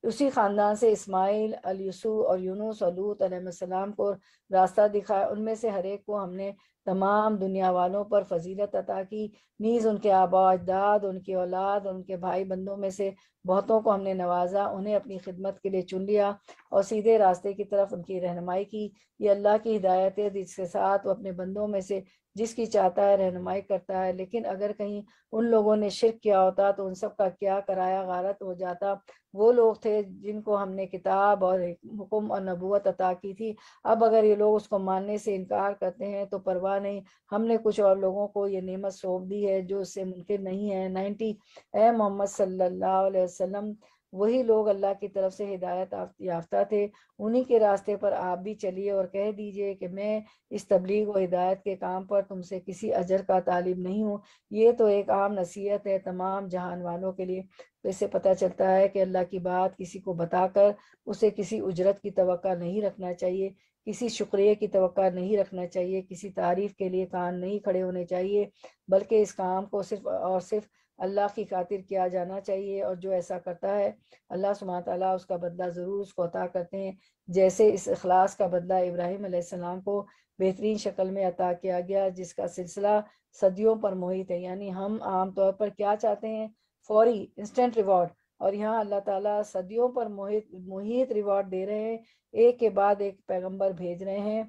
اسی خاندان سے اسماعیل، الیسو اور یونس اور لوط علیہ السلام کو راستہ دکھایا، ان میں سے ہر ایک کو ہم نے تمام دنیا والوں پر فضیلت عطا کی، نیز ان کے آباء و اجداد، ان کی اولاد، ان کے بھائی بندوں میں سے بہتوں کو ہم نے نوازا، انہیں اپنی خدمت کے لیے چن لیا اور سیدھے راستے کی طرف ان کی رہنمائی کی۔ یہ اللہ کی ہدایت ہے جس کے ساتھ وہ اپنے بندوں میں سے جس کی چاہتا ہے رہنمائی کرتا ہے۔ لیکن اگر کہیں ان لوگوں نے شرک کیا ہوتا تو ان سب کا کیا کرایا غارت ہو جاتا۔ وہ لوگ تھے جن کو ہم نے کتاب اور حکم اور نبوت عطا کی تھی، اب اگر یہ لوگ اس کو ماننے سے انکار کرتے ہیں تو پرواہ نہیں، ہم نے کچھ اور لوگوں کو یہ نعمت سونپ دی ہے جو اس سے منکر نہیں ہے۔ 90 اے محمد صلی اللہ علیہ وسلم، وہی لوگ اللہ کی طرف سے ہدایت یافتہ تھے، انہی کے راستے پر آپ بھی چلیے اور کہہ دیجئے کہ میں اس تبلیغ و ہدایت کے کام پر تم سے کسی اجر کا طالب نہیں ہوں، یہ تو ایک عام نصیحت ہے تمام جہان والوں کے لیے۔ تو اس سے پتہ چلتا ہے کہ اللہ کی بات کسی کو بتا کر اسے کسی اجرت کی توقع نہیں رکھنا چاہیے، کسی شکریہ کی توقع نہیں رکھنا چاہیے، کسی تعریف کے لیے کان نہیں کھڑے ہونے چاہیے، بلکہ اس کام کو صرف اور صرف اللہ کی خاطر کیا جانا چاہیے، اور جو ایسا کرتا ہے اللہ سبحانہ تعالیٰ اس کا بدلہ ضرور اس کو عطا کرتے ہیں، جیسے اس اخلاص کا بدلہ ابراہیم علیہ السلام کو بہترین شکل میں عطا کیا گیا، جس کا سلسلہ صدیوں پر محیط ہے۔ یعنی ہم عام طور پر کیا چاہتے ہیں؟ فوری انسٹنٹ ریوارڈ، اور یہاں اللہ تعالیٰ صدیوں پر محیط ریوارڈ دے رہے ہیں، ایک کے بعد ایک پیغمبر بھیج رہے ہیں۔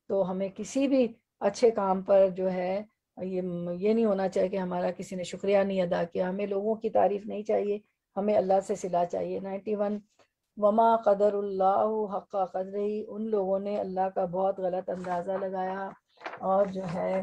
تو ہمیں کسی بھی اچھے کام پر جو ہے یہ نہیں ہونا چاہیے کہ ہمارا کسی نے شکریہ نہیں ادا کیا، ہمیں لوگوں کی تعریف نہیں چاہیے، ہمیں اللہ سے صلہ چاہیے۔ 91 وما قدر اللہ حق قدرہ، ان لوگوں نے اللہ کا بہت غلط اندازہ لگایا اور جو ہے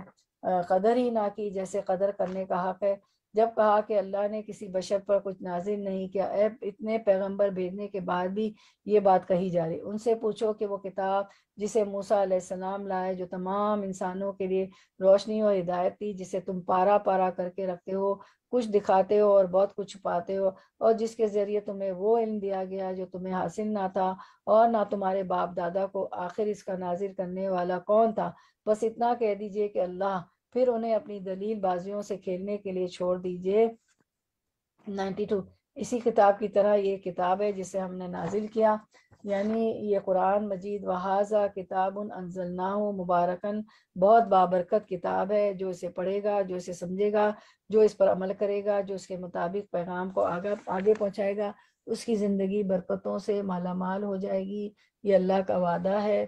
قدر ہی نہ کی جیسے قدر کرنے کا حق ہے۔ جب کہا کہ اللہ نے کسی بشر پر کچھ نازل نہیں کیا، اتنے پیغمبر بھیجنے کے بعد بھی یہ بات کہی جا رہی، ان سے پوچھو کہ وہ کتاب جسے موسیٰ علیہ السلام لائے، جو تمام انسانوں کے لیے روشنی اور ہدایت تھی، جسے تم پارا پارا کر کے رکھتے ہو، کچھ دکھاتے ہو اور بہت کچھ چھپاتے ہو، اور جس کے ذریعے تمہیں وہ علم دیا گیا جو تمہیں حاصل نہ تھا اور نہ تمہارے باپ دادا کو، آخر اس کا نازل کرنے والا کون تھا؟ بس اتنا کہہ دیجئے کہ اللہ، پھر انہیں اپنی دلیل بازیوں سے کھیلنے کے لیے چھوڑ دیجئے۔ 92 اسی کتاب کی طرح یہ کتاب ہے جسے ہم نے نازل کیا، یعنی یہ قرآن مجید وہذا کتاب انزلناہ مبارکن، بہت بابرکت کتاب ہے، جو اسے پڑھے گا، جو اسے سمجھے گا، جو اس پر عمل کرے گا، جو اس کے مطابق پیغام کو آگے پہنچائے گا، اس کی زندگی برکتوں سے مالا مال ہو جائے گی۔ یہ اللہ کا وعدہ ہے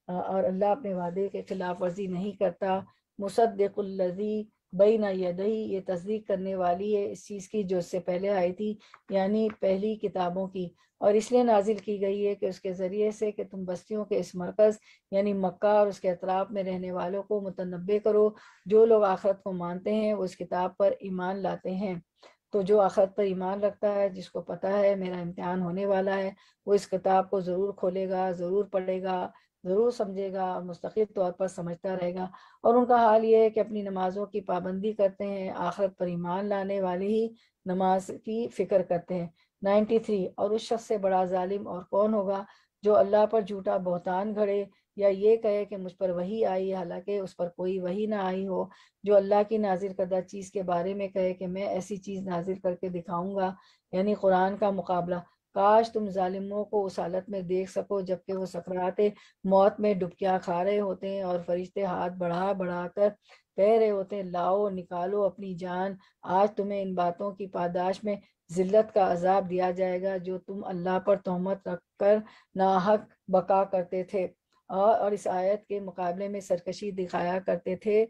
اور اللہ اپنے وعدے کے خلاف ورزی نہیں کرتا۔ مصدق الذی بین یدیہ، یہ تصدیق کرنے والی ہے اس چیز کی جو اس سے پہلے آئی تھی، یعنی پہلی کتابوں کی، اور اس لیے نازل کی گئی ہے کہ اس کے ذریعے سے کہ تم بستیوں کے اس مرکز یعنی مکہ اور اس کے اطراف میں رہنے والوں کو متنبع کرو، جو لوگ آخرت کو مانتے ہیں وہ اس کتاب پر ایمان لاتے ہیں۔ تو جو آخرت پر ایمان رکھتا ہے، جس کو پتہ ہے میرا امتحان ہونے والا ہے، وہ اس کتاب کو ضرور کھولے گا، ضرور پڑھے گا، ضرور سمجھے گا اور مستقل طور پر سمجھتا رہے گا۔ اور ان کا حال یہ ہے کہ اپنی نمازوں کی پابندی کرتے ہیں، آخرت پر ایمان لانے والے ہی نماز کی فکر کرتے ہیں۔ 93 اور اس شخص سے بڑا ظالم اور کون ہوگا جو اللہ پر جھوٹا بہتان گھڑے یا یہ کہے کہ مجھ پر وحی آئی حالانکہ اس پر کوئی وحی نہ آئی ہو، جو اللہ کی نازل کردہ چیز کے بارے میں کہے کہ میں ایسی چیز نازل کر کے دکھاؤں گا، یعنی قرآن کا مقابلہ۔ کاش تم ظالموں کو اس حالت میں دیکھ سکو جبکہ وہ سکرات موت میں ڈبکیاں کھا رہے ہوتے ہیں اور فرشتے ہاتھ بڑھا بڑھا کر کہہ رہے ہوتے ہیں لاؤ نکالو اپنی جان، آج تمہیں ان باتوں کی پاداش میں ذلت کا عذاب دیا جائے گا جو تم اللہ پر تہمت رکھ کر ناحق بقا کرتے تھے، اور اس آیت کے مقابلے میں سرکشی دکھایا کرتے تھے۔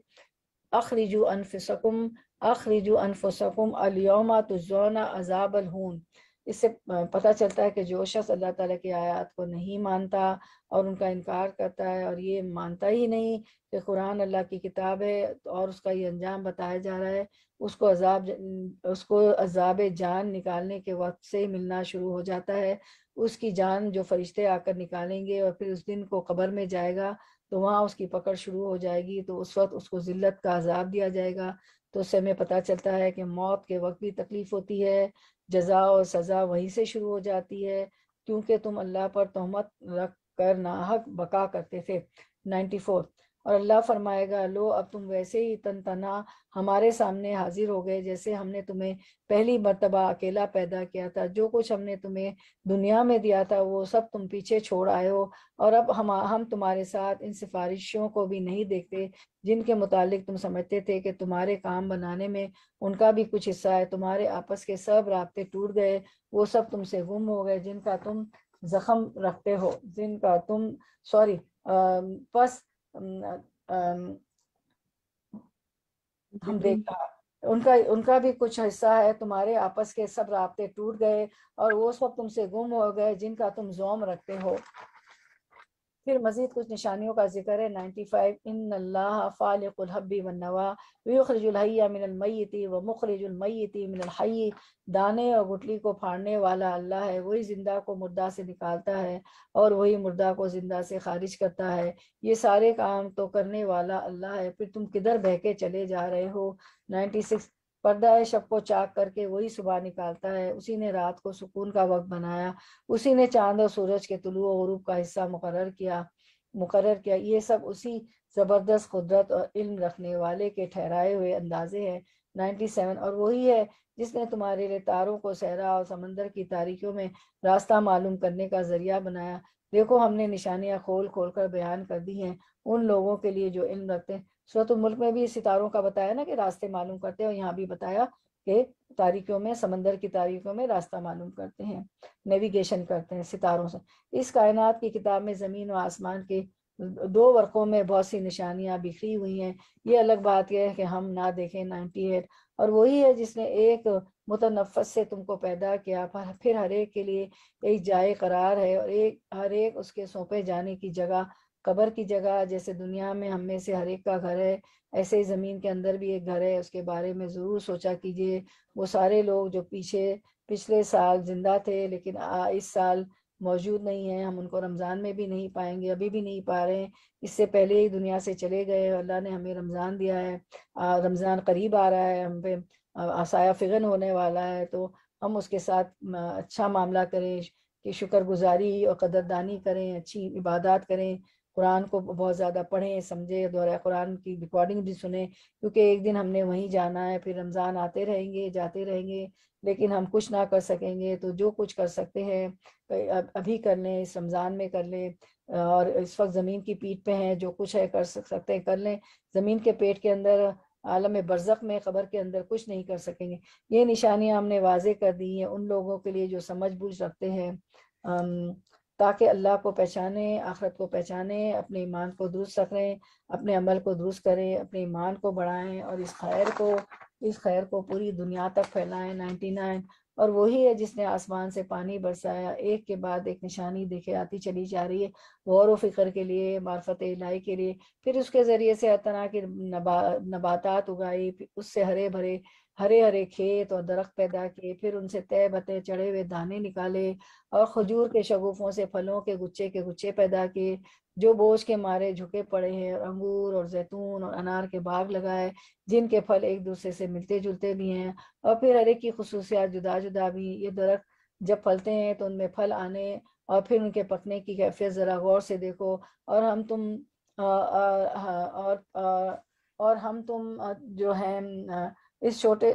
اخرجوا انفسکم اخرجوا انفسکم الیوم تجزون عذاب الہون۔ اس سے پتہ چلتا ہے کہ جو شخص اللہ تعالیٰ کی آیات کو نہیں مانتا اور ان کا انکار کرتا ہے اور یہ مانتا ہی نہیں کہ قرآن اللہ کی کتاب ہے اور اس کا یہ انجام بتایا جا رہا ہے، اس کو عذاب جان نکالنے کے وقت سے ملنا شروع ہو جاتا ہے۔ اس کی جان جو فرشتے آ کر نکالیں گے اور پھر اس دن کو قبر میں جائے گا تو وہاں اس کی پکڑ شروع ہو جائے گی، تو اس وقت اس کو ذلت کا عذاب دیا جائے گا۔ تو اس سے ہمیں پتہ چلتا ہے کہ موت کے وقت بھی تکلیف ہوتی ہے، جزا اور سزا وہیں سے شروع ہو جاتی ہے کیونکہ تم اللہ پر تہمت رکھ کر ناحق بقا کرتے تھے۔ 94۔ اور اللہ فرمائے گا لو اب تم ویسے ہی تن تنہا ہمارے سامنے حاضر ہو گئے جیسے ہم نے تمہیں پہلی مرتبہ اکیلا پیدا کیا تھا، جو کچھ ہم نے تمہیں دنیا میں دیا تھا وہ سب تم پیچھے چھوڑ آئے ہو، اور اب ہم تمہارے ساتھ ان سفارشوں کو بھی نہیں دیکھتے جن کے متعلق تم سمجھتے تھے کہ تمہارے کام بنانے میں ان کا بھی کچھ حصہ ہے۔ تمہارے آپس کے سب رابطے ٹوٹ گئے، وہ سب تم سے گم ہو گئے جن کا تم زخم رکھتے ہو، جن کا تم پس ہم دیکھتا ان کا بھی کچھ حصہ ہے، تمہارے آپس کے سب رابطے ٹوٹ گئے اور وہ سب تم سے گم ہو گئے جن کا تم زوم رکھتے ہو۔ پھر مزید کچھ نشانیوں کا ذکر ہے۔ 95۔ ان اللہ فالق الحب والنوا ویخرج الحی من المیت ومخرج المیت من الحی۔ دانے اور گٹلی کو پھاڑنے والا اللہ ہے، وہی زندہ کو مردہ سے نکالتا ہے اور وہی مردہ کو زندہ سے خارج کرتا ہے، یہ سارے کام تو کرنے والا اللہ ہے، پھر تم کدھر بہکے چلے جا رہے ہو۔ 96۔ پردہ شب کو چاک کر کے وہی صبح نکالتا ہے، اسی نے رات کو سکون کا وقت بنایا، اسی نے چاند اور سورج کے طلوع و غروب کا حصہ مقرر کیا، یہ سب اسی زبردست قدرت اور علم رکھنے والے کے ٹھہرائے ہوئے اندازے ہیں۔ 97۔ اور وہی ہے جس نے تمہارے لیے تاروں کو صحرا اور سمندر کی تاریکیوں میں راستہ معلوم کرنے کا ذریعہ بنایا، دیکھو ہم نے نشانیاں کھول کھول کر بیان کر دی ہیں ان لوگوں کے لیے جو علم رکھتے ہیں۔ سورۃ الملک میں بھی ستاروں کا بتایا نا کہ راستے معلوم کرتے ہیں، اور یہاں بھی بتایا کہ تاریکیوں میں، سمندر کی تاریکیوں میں راستہ معلوم کرتے ہیں، نیویگیشن کرتے ہیں ستاروں سے۔ اس کائنات کی کتاب میں زمین و آسمان کے 2 ورقوں میں بہت سی نشانیاں بکھری ہوئی ہیں، یہ الگ بات یہ ہے کہ ہم نہ دیکھیں۔ 98۔ اور وہی ہے جس نے ایک متنفس سے تم کو پیدا کیا، پھر ہر ایک کے لیے ایک جائے قرار ہے، اور ہر ایک اس کے سونپے جانے کی جگہ، قبر کی جگہ جیسے دنیا میں ہم میں سے ہر ایک کا گھر ہے، ایسے ہی زمین کے اندر بھی ایک گھر ہے، اس کے بارے میں ضرور سوچا کیجئے۔ وہ سارے لوگ جو پچھلے سال زندہ تھے لیکن اس سال موجود نہیں ہیں، ہم ان کو رمضان میں بھی نہیں پائیں گے، ابھی بھی نہیں پا رہے ہیں، اس سے پہلے ہی دنیا سے چلے گئے۔ اللہ نے ہمیں رمضان دیا ہے، رمضان قریب آ رہا ہے، ہم پہ عصایہ فغن ہونے والا ہے، تو ہم اس کے ساتھ اچھا معاملہ کریں کہ شکر گزاری اور قدردانی کریں، اچھی عبادات کریں، قرآن کو بہت زیادہ پڑھیں سمجھیں، دورہ قرآن کی ریکارڈنگ بھی سنیں، کیونکہ ایک دن ہم نے وہیں جانا ہے، پھر رمضان آتے رہیں گے جاتے رہیں گے لیکن ہم کچھ نہ کر سکیں گے، تو جو کچھ کر سکتے ہیں ابھی کر لیں، اس رمضان میں کر لیں، اور اس وقت زمین کی پیٹھ پہ ہیں، جو کچھ ہے کر سکتے ہیں کر لیں، زمین کے پیٹ کے اندر عالم برزخ میں قبر کے اندر کچھ نہیں کر سکیں گے۔ یہ نشانیاں ہم نے واضح کر دی ہیں ان لوگوں کے لیے جو سمجھ بوجھ رکھتے ہیں، تاکہ اللہ کو پہچانیں، آخرت کو پہچانیں، اپنے ایمان کو درست رکھیں، اپنے عمل کو درست کریں، اپنے ایمان کو بڑھائیں اور اس خیر کو پوری دنیا تک پھیلائیں۔ 99۔ اور وہی ہے جس نے آسمان سے پانی برسایا، ایک کے بعد ایک نشانی دیکھے آتی چلی جا رہی ہے، غور و فکر کے لیے، معرفت الہی کے لیے، پھر اس کے ذریعے سے ہر طرح کی نباتات اگائی، پھر اس سے ہرے ہرے کھیت اور درخت پیدا کیے، پھر ان سے تہ بتہ چڑھے ہوئے دانے نکالے، اور کھجور کے شگوفوں سے پھلوں کے گچھے پیدا کیے جو بوجھ کے مارے جھکے پڑے ہیں، اور انگور اور زیتون اور انار کے باغ لگائے جن کے پھل ایک دوسرے سے ملتے جلتے بھی ہیں، اور پھر ہر ایک کی خصوصیات جدا جدا بھی ہیں۔ یہ درخت جب پھلتے ہیں تو ان میں پھل آنے اور پھر ان کے پکنے کی کیفیت ذرا غور سے دیکھو، اور ہم تم اور ہم تم جو ہیں اس چھوٹے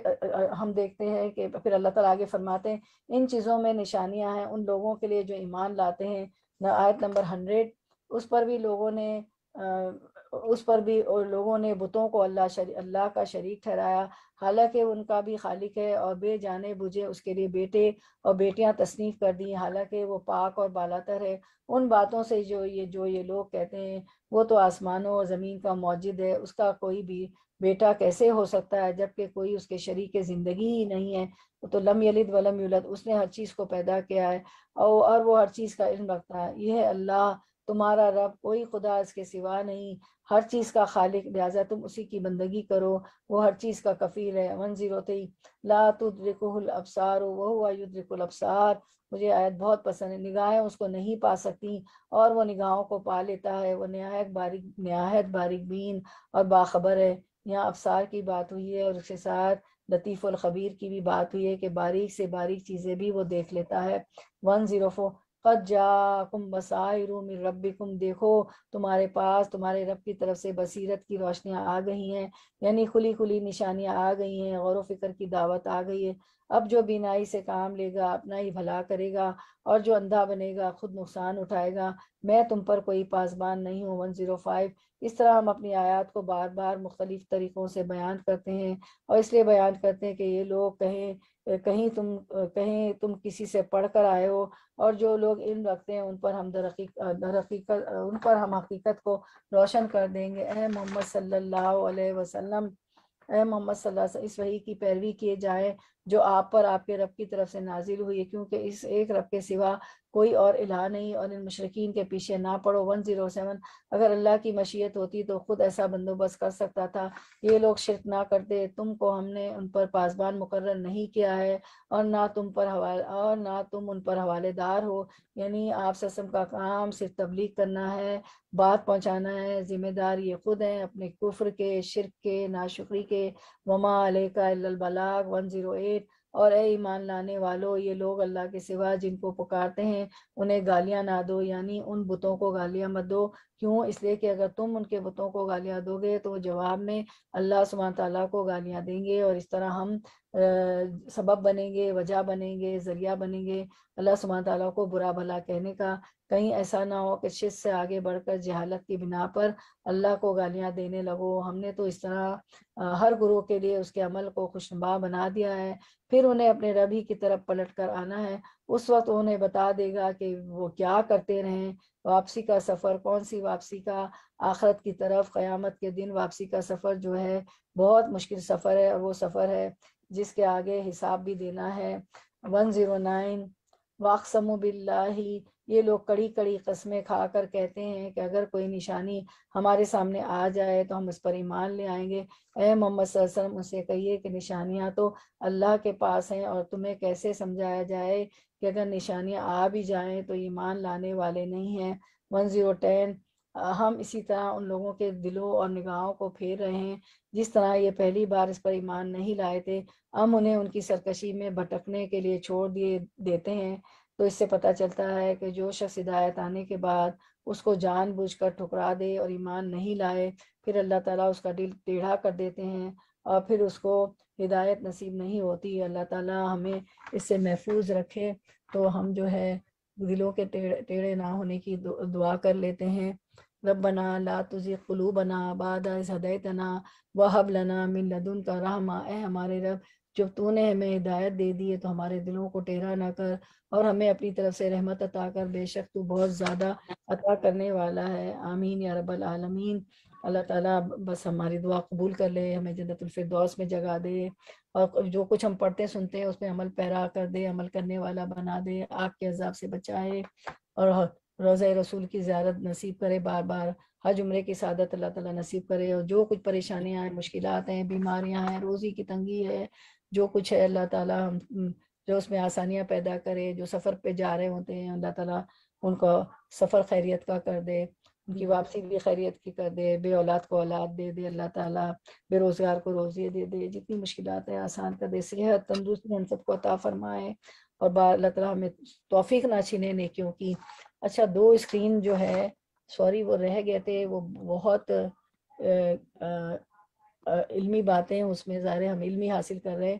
ہم دیکھتے ہیں کہ پھر اللہ تعالیٰ آگے فرماتے ہیں ان چیزوں میں نشانیاں ہیں ان لوگوں کے لیے جو ایمان لاتے ہیں۔ آیت نمبر 100، اس پر بھی لوگوں نے بتوں کو اللہ کا شریک ٹھہرایا، حالانکہ ان کا بھی خالق ہے، اور بے جانے بوجھے اس کے لیے بیٹے اور بیٹیاں تصنیف کر دی، حالانکہ وہ پاک اور بالاتر ہے ان باتوں سے جو یہ لوگ کہتے ہیں۔ وہ تو آسمانوں اور زمین کا موجد ہے، اس کا کوئی بھی بیٹا کیسے ہو سکتا ہے جبکہ کوئی اس کے شریک زندگی ہی نہیں ہے۔ وہ تو لم یلد ولم یولد، اس نے ہر چیز کو پیدا کیا ہے اور وہ ہر چیز کا علم رکھتا ہے۔ یہ ہے اللہ تمہارا رب، کوئی خدا اس کے سوا نہیں، ہر چیز کا خالق، لہٰذا تم اسی کی بندگی کرو، وہ ہر چیز کا کفیل ہے۔ 103 لا تدرکہ الابصار وہو یدرک الابصار، مجھے آیت بہت پسند ہے۔ نگاہیں اس کو نہیں پا سکتی اور وہ نگاہوں کو پا لیتا ہے، وہ نہایت باریک بین اور باخبر ہے۔ یہاں ابصار کی بات ہوئی ہے اور اس کے ساتھ لطیف الخبیر کی بھی بات ہوئی ہے کہ باریک سے باریک چیزیں بھی وہ دیکھ لیتا ہے۔ 104 قد جاءکم بصائر من ربکم، دیکھو تمہارے پاس تمہارے رب کی طرف سے بصیرت کی روشنیاں آ گئی ہیں، یعنی کھلی کھلی نشانیاں آ گئی ہیں، غور و فکر کی دعوت آ گئی ہے۔ اب جو بینائی سے کام لے گا اپنا ہی بھلا کرے گا، اور جو اندھا بنے گا خود نقصان اٹھائے گا، میں تم پر کوئی پاسبان نہیں ہوں۔ 105 اس طرح ہم اپنی آیات کو بار بار مختلف طریقوں سے بیان کرتے ہیں، اور اس لیے بیان کرتے ہیں کہ یہ لوگ کہیں تم کسی سے پڑھ کر آئے ہو، اور جو لوگ علم رکھتے ہیں ان پر ہم حقیقت کو روشن کر دیں گے۔ اے محمد صلی اللہ علیہ وسلم، اے محمد صلی اللہ علیہ وسلم، اس وحی کی پیروی کیے جائے جو آپ پر آپ کے رب کی طرف سے نازل ہوئی ہے، کیونکہ اس ایک رب کے سوا کوئی اور الہ نہیں، اور ان مشرکین کے پیچھے نہ پڑو۔ 107 اگر اللہ کی مشیت ہوتی تو خود ایسا بندوبست کر سکتا تھا، یہ لوگ شرک نہ کرتے، تم کو ہم نے ان پر پاسبان مقرر نہیں کیا ہے، اور نہ تم ان پر حوالے دار ہو، یعنی آپ سسم کا کام صرف تبلیغ کرنا ہے، بات پہنچانا ہے، ذمہ دار یہ خود ہیں اپنے کفر کے، شرک کے، ناشکری کے۔ وما علیک الا البلاغ۔ 108 اور اے ایمان لانے والو، یہ لوگ اللہ کے سوا جن کو پکارتے ہیں انہیں گالیاں نہ دو، یعنی ان بتوں کو گالیاں مت دو۔ کیوں؟ اس لیے کہ اگر تم ان کے بتوں کو گالیاں دو گے تو وہ جواب میں اللہ سبحانہ تعالیٰ کو گالیاں دیں گے، اور اس طرح ہم سبب بنیں گے، وجہ بنیں گے، ذریعہ بنیں گے اللہ سبحانہ تعالیٰ کو برا بھلا کہنے کا۔ کہیں ایسا نہ ہو کہ شرک سے آگے بڑھ کر جہالت کی بنا پر اللہ کو گالیاں دینے لگو۔ ہم نے تو اس طرح ہر گروہ کے لیے اس کے عمل کو خوشنما بنا دیا ہے، پھر انہیں اپنے رب ہی کی طرف پلٹ کر آنا ہے، اس وقت انہیں بتا دے گا کہ وہ کیا کرتے رہیں۔ واپسی کا سفر، کون سی واپسی کا؟ آخرت کی طرف، قیامت کے دن واپسی کا سفر جو ہے بہت مشکل سفر ہے، اور وہ سفر ہے جس کے آگے حساب بھی دینا ہے۔ 109 واقسموا باللہ، یہ لوگ کڑی کڑی قسمیں کھا کر کہتے ہیں کہ اگر کوئی نشانی ہمارے سامنے آ جائے تو ہم اس پر ایمان لے آئیں گے۔ اے محمد صلی اللہ علیہ وسلم، ان سے کہیے کہ نشانیاں تو اللہ کے پاس ہیں، اور تمہیں کیسے سمجھایا جائے کہ اگر نشانیاں آ بھی جائیں تو ایمان لانے والے نہیں ہیں۔ 1010 ہم اسی طرح ان لوگوں کے دلوں اور نگاہوں کو پھیر رہے ہیں جس طرح یہ پہلی بار اس پر ایمان نہیں لائے تھے، ہم انہیں ان کی سرکشی میں بھٹکنے کے لیے چھوڑ دیتے ہیں۔ تو اس سے پتہ چلتا ہے کہ جو شخص ہدایت آنے کے بعد اس کو جان بوجھ کر ٹھکرا دے اور ایمان نہیں لائے، پھر اللہ تعالیٰ اس کا دل ٹیڑھا کر دیتے ہیں اور پھر اس کو ہدایت نصیب نہیں ہوتی۔ اللہ تعالیٰ ہمیں اس سے محفوظ رکھے۔ تو ہم جو ہے دلوں کے ٹیڑھے نہ ہونے کی دعا کر لیتے ہیں۔ ربنا لا تزغ قلوبنا بعد اذ ہدیتنا وہب لنا من لدنک رحمہ، اے ہمارے رب جب تو نے ہمیں ہدایت دے دی ہے تو ہمارے دلوں کو ٹیڑھا نہ کر، اور ہمیں اپنی طرف سے رحمت عطا کر، بے شک تو بہت زیادہ عطا کرنے والا ہے۔ آمین یا رب العالمین۔ اللہ تعالیٰ بس ہماری دعا قبول کر لے، ہمیں جنت الفردوس میں جگہ دے، اور جو کچھ ہم پڑھتے سنتے ہیں اس پہ عمل پیرا کر دے، عمل کرنے والا بنا دے، آگ کے عذاب سے بچائے، اور روضہ رسول کی زیارت نصیب کرے، بار بار حج عمرے کی سعادت اللہ تعالیٰ نصیب کرے، اور جو کچھ پریشانیاں ہیں، مشکلات ہیں، بیماریاں ہیں، روزی کی تنگی ہے، جو کچھ ہے اللہ تعالیٰ جو اس میں آسانیاں پیدا کرے، جو سفر پہ جا رہے ہوتے ہیں اللہ تعالیٰ ان کو سفر خیریت کا کر دے۔ ان کی واپسی بھی خیریت کی کر دے، بے اولاد کو اولاد دے دے اللہ تعالیٰ، بے روزگار کو روزی دے دے، جتنی مشکلات ہیں آسان کر دے، صحت تندرستی ہم سب کو عطا فرمائے، اور اللہ تعالیٰ ہمیں توفیق نہ چھینے نیکیوں کی۔ اچھا، 2 اسکرین جو ہے، سوری وہ رہ گئے تھے، وہ بہت علمی باتیں اس میں، ظاہر ہے ہم علمی حاصل کر رہے،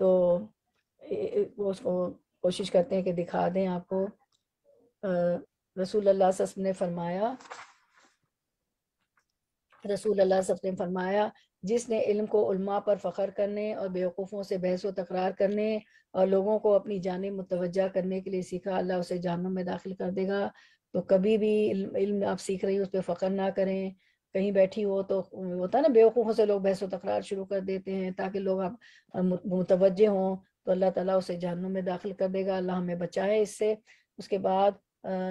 تو وہ اس کو کوشش کرتے ہیں کہ دکھا دیں آپ کو۔ رسول اللہ صلی اللہ علیہ وسلم نے فرمایا، رسول اللہ صلی اللہ علیہ وسلم نے فرمایا، جس نے علم کو علماء پر فخر کرنے اور بیوقوفوں سے بحث و تکرار کرنے اور لوگوں کو اپنی جانب متوجہ کرنے کے لیے سیکھا، اللہ اسے جہنم میں داخل کر دے گا۔ تو کبھی بھی علم آپ سیکھ رہی ہو اس پہ فخر نہ کریں، کہیں بیٹھی ہو تو ہوتا ہے نا بیوقوفوں سے لوگ بحث و تکرار شروع کر دیتے ہیں تاکہ لوگ آپ متوجہ ہوں، تو اللہ تعالیٰ اسے جہنم میں داخل کر دے گا، اللہ ہمیں بچائے اس سے۔ اس کے بعد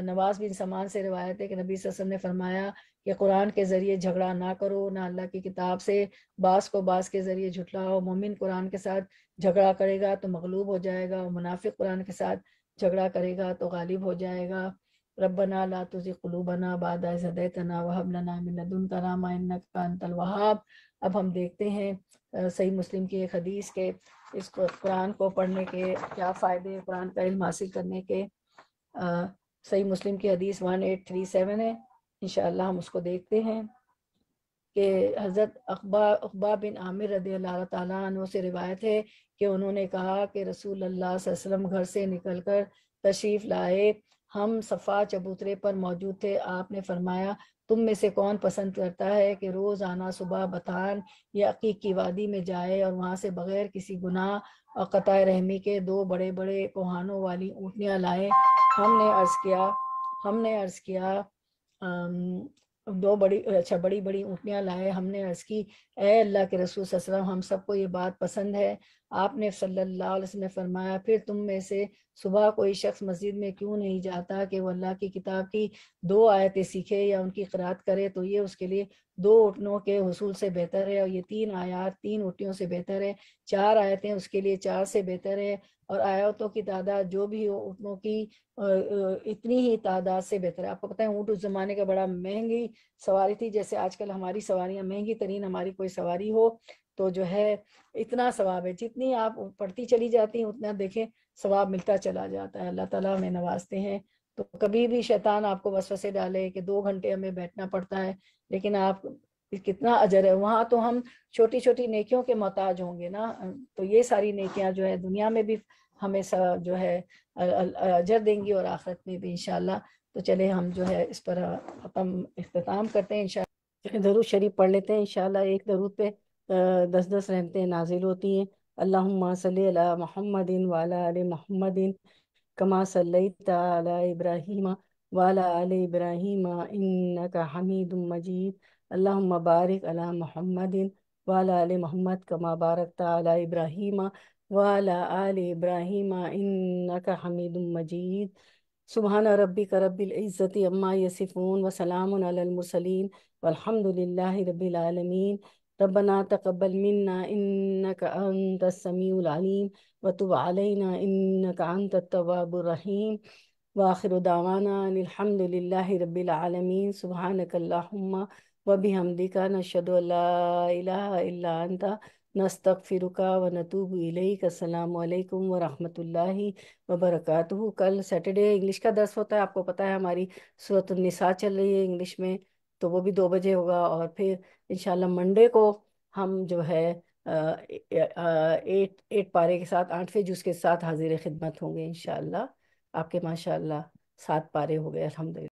نواز بن سمان سے روایت ہے کہ نبی صلی اللہ علیہ وسلم نے فرمایا کہ قرآن کے ذریعے جھگڑا نہ کرو، نہ اللہ کی کتاب سے بعض کو بعض کے ذریعے جھٹلاؤ۔ مومن قرآن کے ساتھ جھگڑا کرے گا تو مغلوب ہو جائے گا، اور منافق قرآن کے ساتھ جھگڑا کرے گا تو غالب ہو جائے گا۔ ربنا لا تزغ قلوبنا بعد إذ هديتنا وهب لنا من لدنك رحمة إنك أنت الوهاب۔ اب ہم دیکھتے ہیں صحیح مسلم کی ایک حدیث کے اس قرآن کو پڑھنے کے کیا فائدے، قرآن کا علم حاصل کرنے کے۔ صحیح مسلم کی حدیث 1837 ہے، انشاءاللہ ہم اس کو دیکھتے ہیں کہ حضرت عقبہ بن عامر رضی اللہ تعالیٰ عنہ سے روایت ہے کہ انہوں نے کہا کہ رسول اللہ صلی اللہ علیہ وسلم گھر سے نکل کر تشریف لائے، ہم صفا چبوترے پر موجود تھے، آپ نے فرمایا تم میں سے کون پسند کرتا ہے کہ روز آنا صبح بطان یا عقیق کی وادی میں جائے اور وہاں سے بغیر کسی گناہ اور قطع رحمی کے 2 بڑے بڑے کوہانوں والی اونٹنیاں لائے۔ ہم نے عرض کیا 2 بڑی بڑی اونٹنیاں لائے۔ ہم نے عرض کی اے اللہ کے رسول صلی اللہ علیہ وسلم، ہم سب کو یہ بات پسند ہے۔ آپ نے صلی اللہ علیہ وسلم نے فرمایا پھر تم میں سے صبح کوئی شخص مسجد میں کیوں نہیں جاتا کہ وہ اللہ کی کتاب کی 2 آیتیں سیکھے یا ان کی قرات کرے، تو یہ اس کے لیے 2 اونٹنوں کے حصول سے بہتر ہے، اور یہ 3 آیات 3 اونٹنیوں سے بہتر ہے، 4 آیتیں اس کے لیے 4 سے بہتر ہے، اور آیتوں کی تعداد جو بھی ہو اونٹنوں کی اتنی ہی تعداد سے بہتر ہے۔ آپ کو پتہ ہے اونٹ اس زمانے کا بڑا مہنگی سواری تھی، جیسے آج کل ہماری سواریاں مہنگی ترین ہماری کوئی سواری ہو تو جو ہے اتنا ثواب ہے، جتنی آپ پڑھتی چلی جاتی ہیں اتنا دیکھیں ثواب ملتا چلا جاتا ہے۔ اللہ تعالیٰ ہمیں نوازتے ہیں، تو کبھی بھی شیطان آپ کو وسوسے ڈالے کہ 2 گھنٹے ہمیں بیٹھنا پڑتا ہے، لیکن آپ کتنا اجر ہے وہاں، تو ہم چھوٹی چھوٹی نیکیوں کے محتاج ہوں گے نا، تو یہ ساری نیکیاں جو ہے دنیا میں بھی ہمیں جو ہے اجر دیں گی اور آخرت میں بھی انشاءاللہ۔ تو چلے ہم جو ہے اس پر ہم اختتام کرتے ہیں انشاءاللہ، درود شریف پڑھ لیتے ہیں انشاءاللہ۔ ایک درود پہ 10 رحمتیں نازل ہوتی ہیں۔ اللہم صلی علی محمد وعلی آل محمد کما صلیت علی ابراہیم وعلی آل ابراہیم انک حمید مجید۔ اللہم بارک علی محمد وعلی آل محمد کما بارکت علی ابراہیم وعلی آل ابراہیم انک حمید مجید۔ سبحان ربک رب العزت عما یصفون وسلام علی المرسلین والحمد للہ رب العالمین۔ ربنا تقبل منا انک انت السمیع العلیم وتب علینا انک انت التواب الرحیم، وآخر دعوانا ان الحمد للہ رب العالمین۔ سبحانک اللہم وبحمدک نشہد ان لا الہ الا انت نستغفرک ونتوب الیک۔ السلام علیکم ورحمۃ اللہ وبرکاتہ۔ کل سیٹرڈے انگلش کا درس ہوتا ہے، آپ کو پتہ ہے ہماری سورۃ النساء چل رہی ہے انگلش میں، تو وہ بھی 2 بجے ہوگا، اور پھر انشاءاللہ منڈے کو ہم جو ہے 8 پارے کے ساتھ 8ویں جز کے ساتھ حاضر خدمت ہوں گے انشاءاللہ۔ آپ کے ماشاءاللہ 7 پارے ہو گئے الحمدللہ۔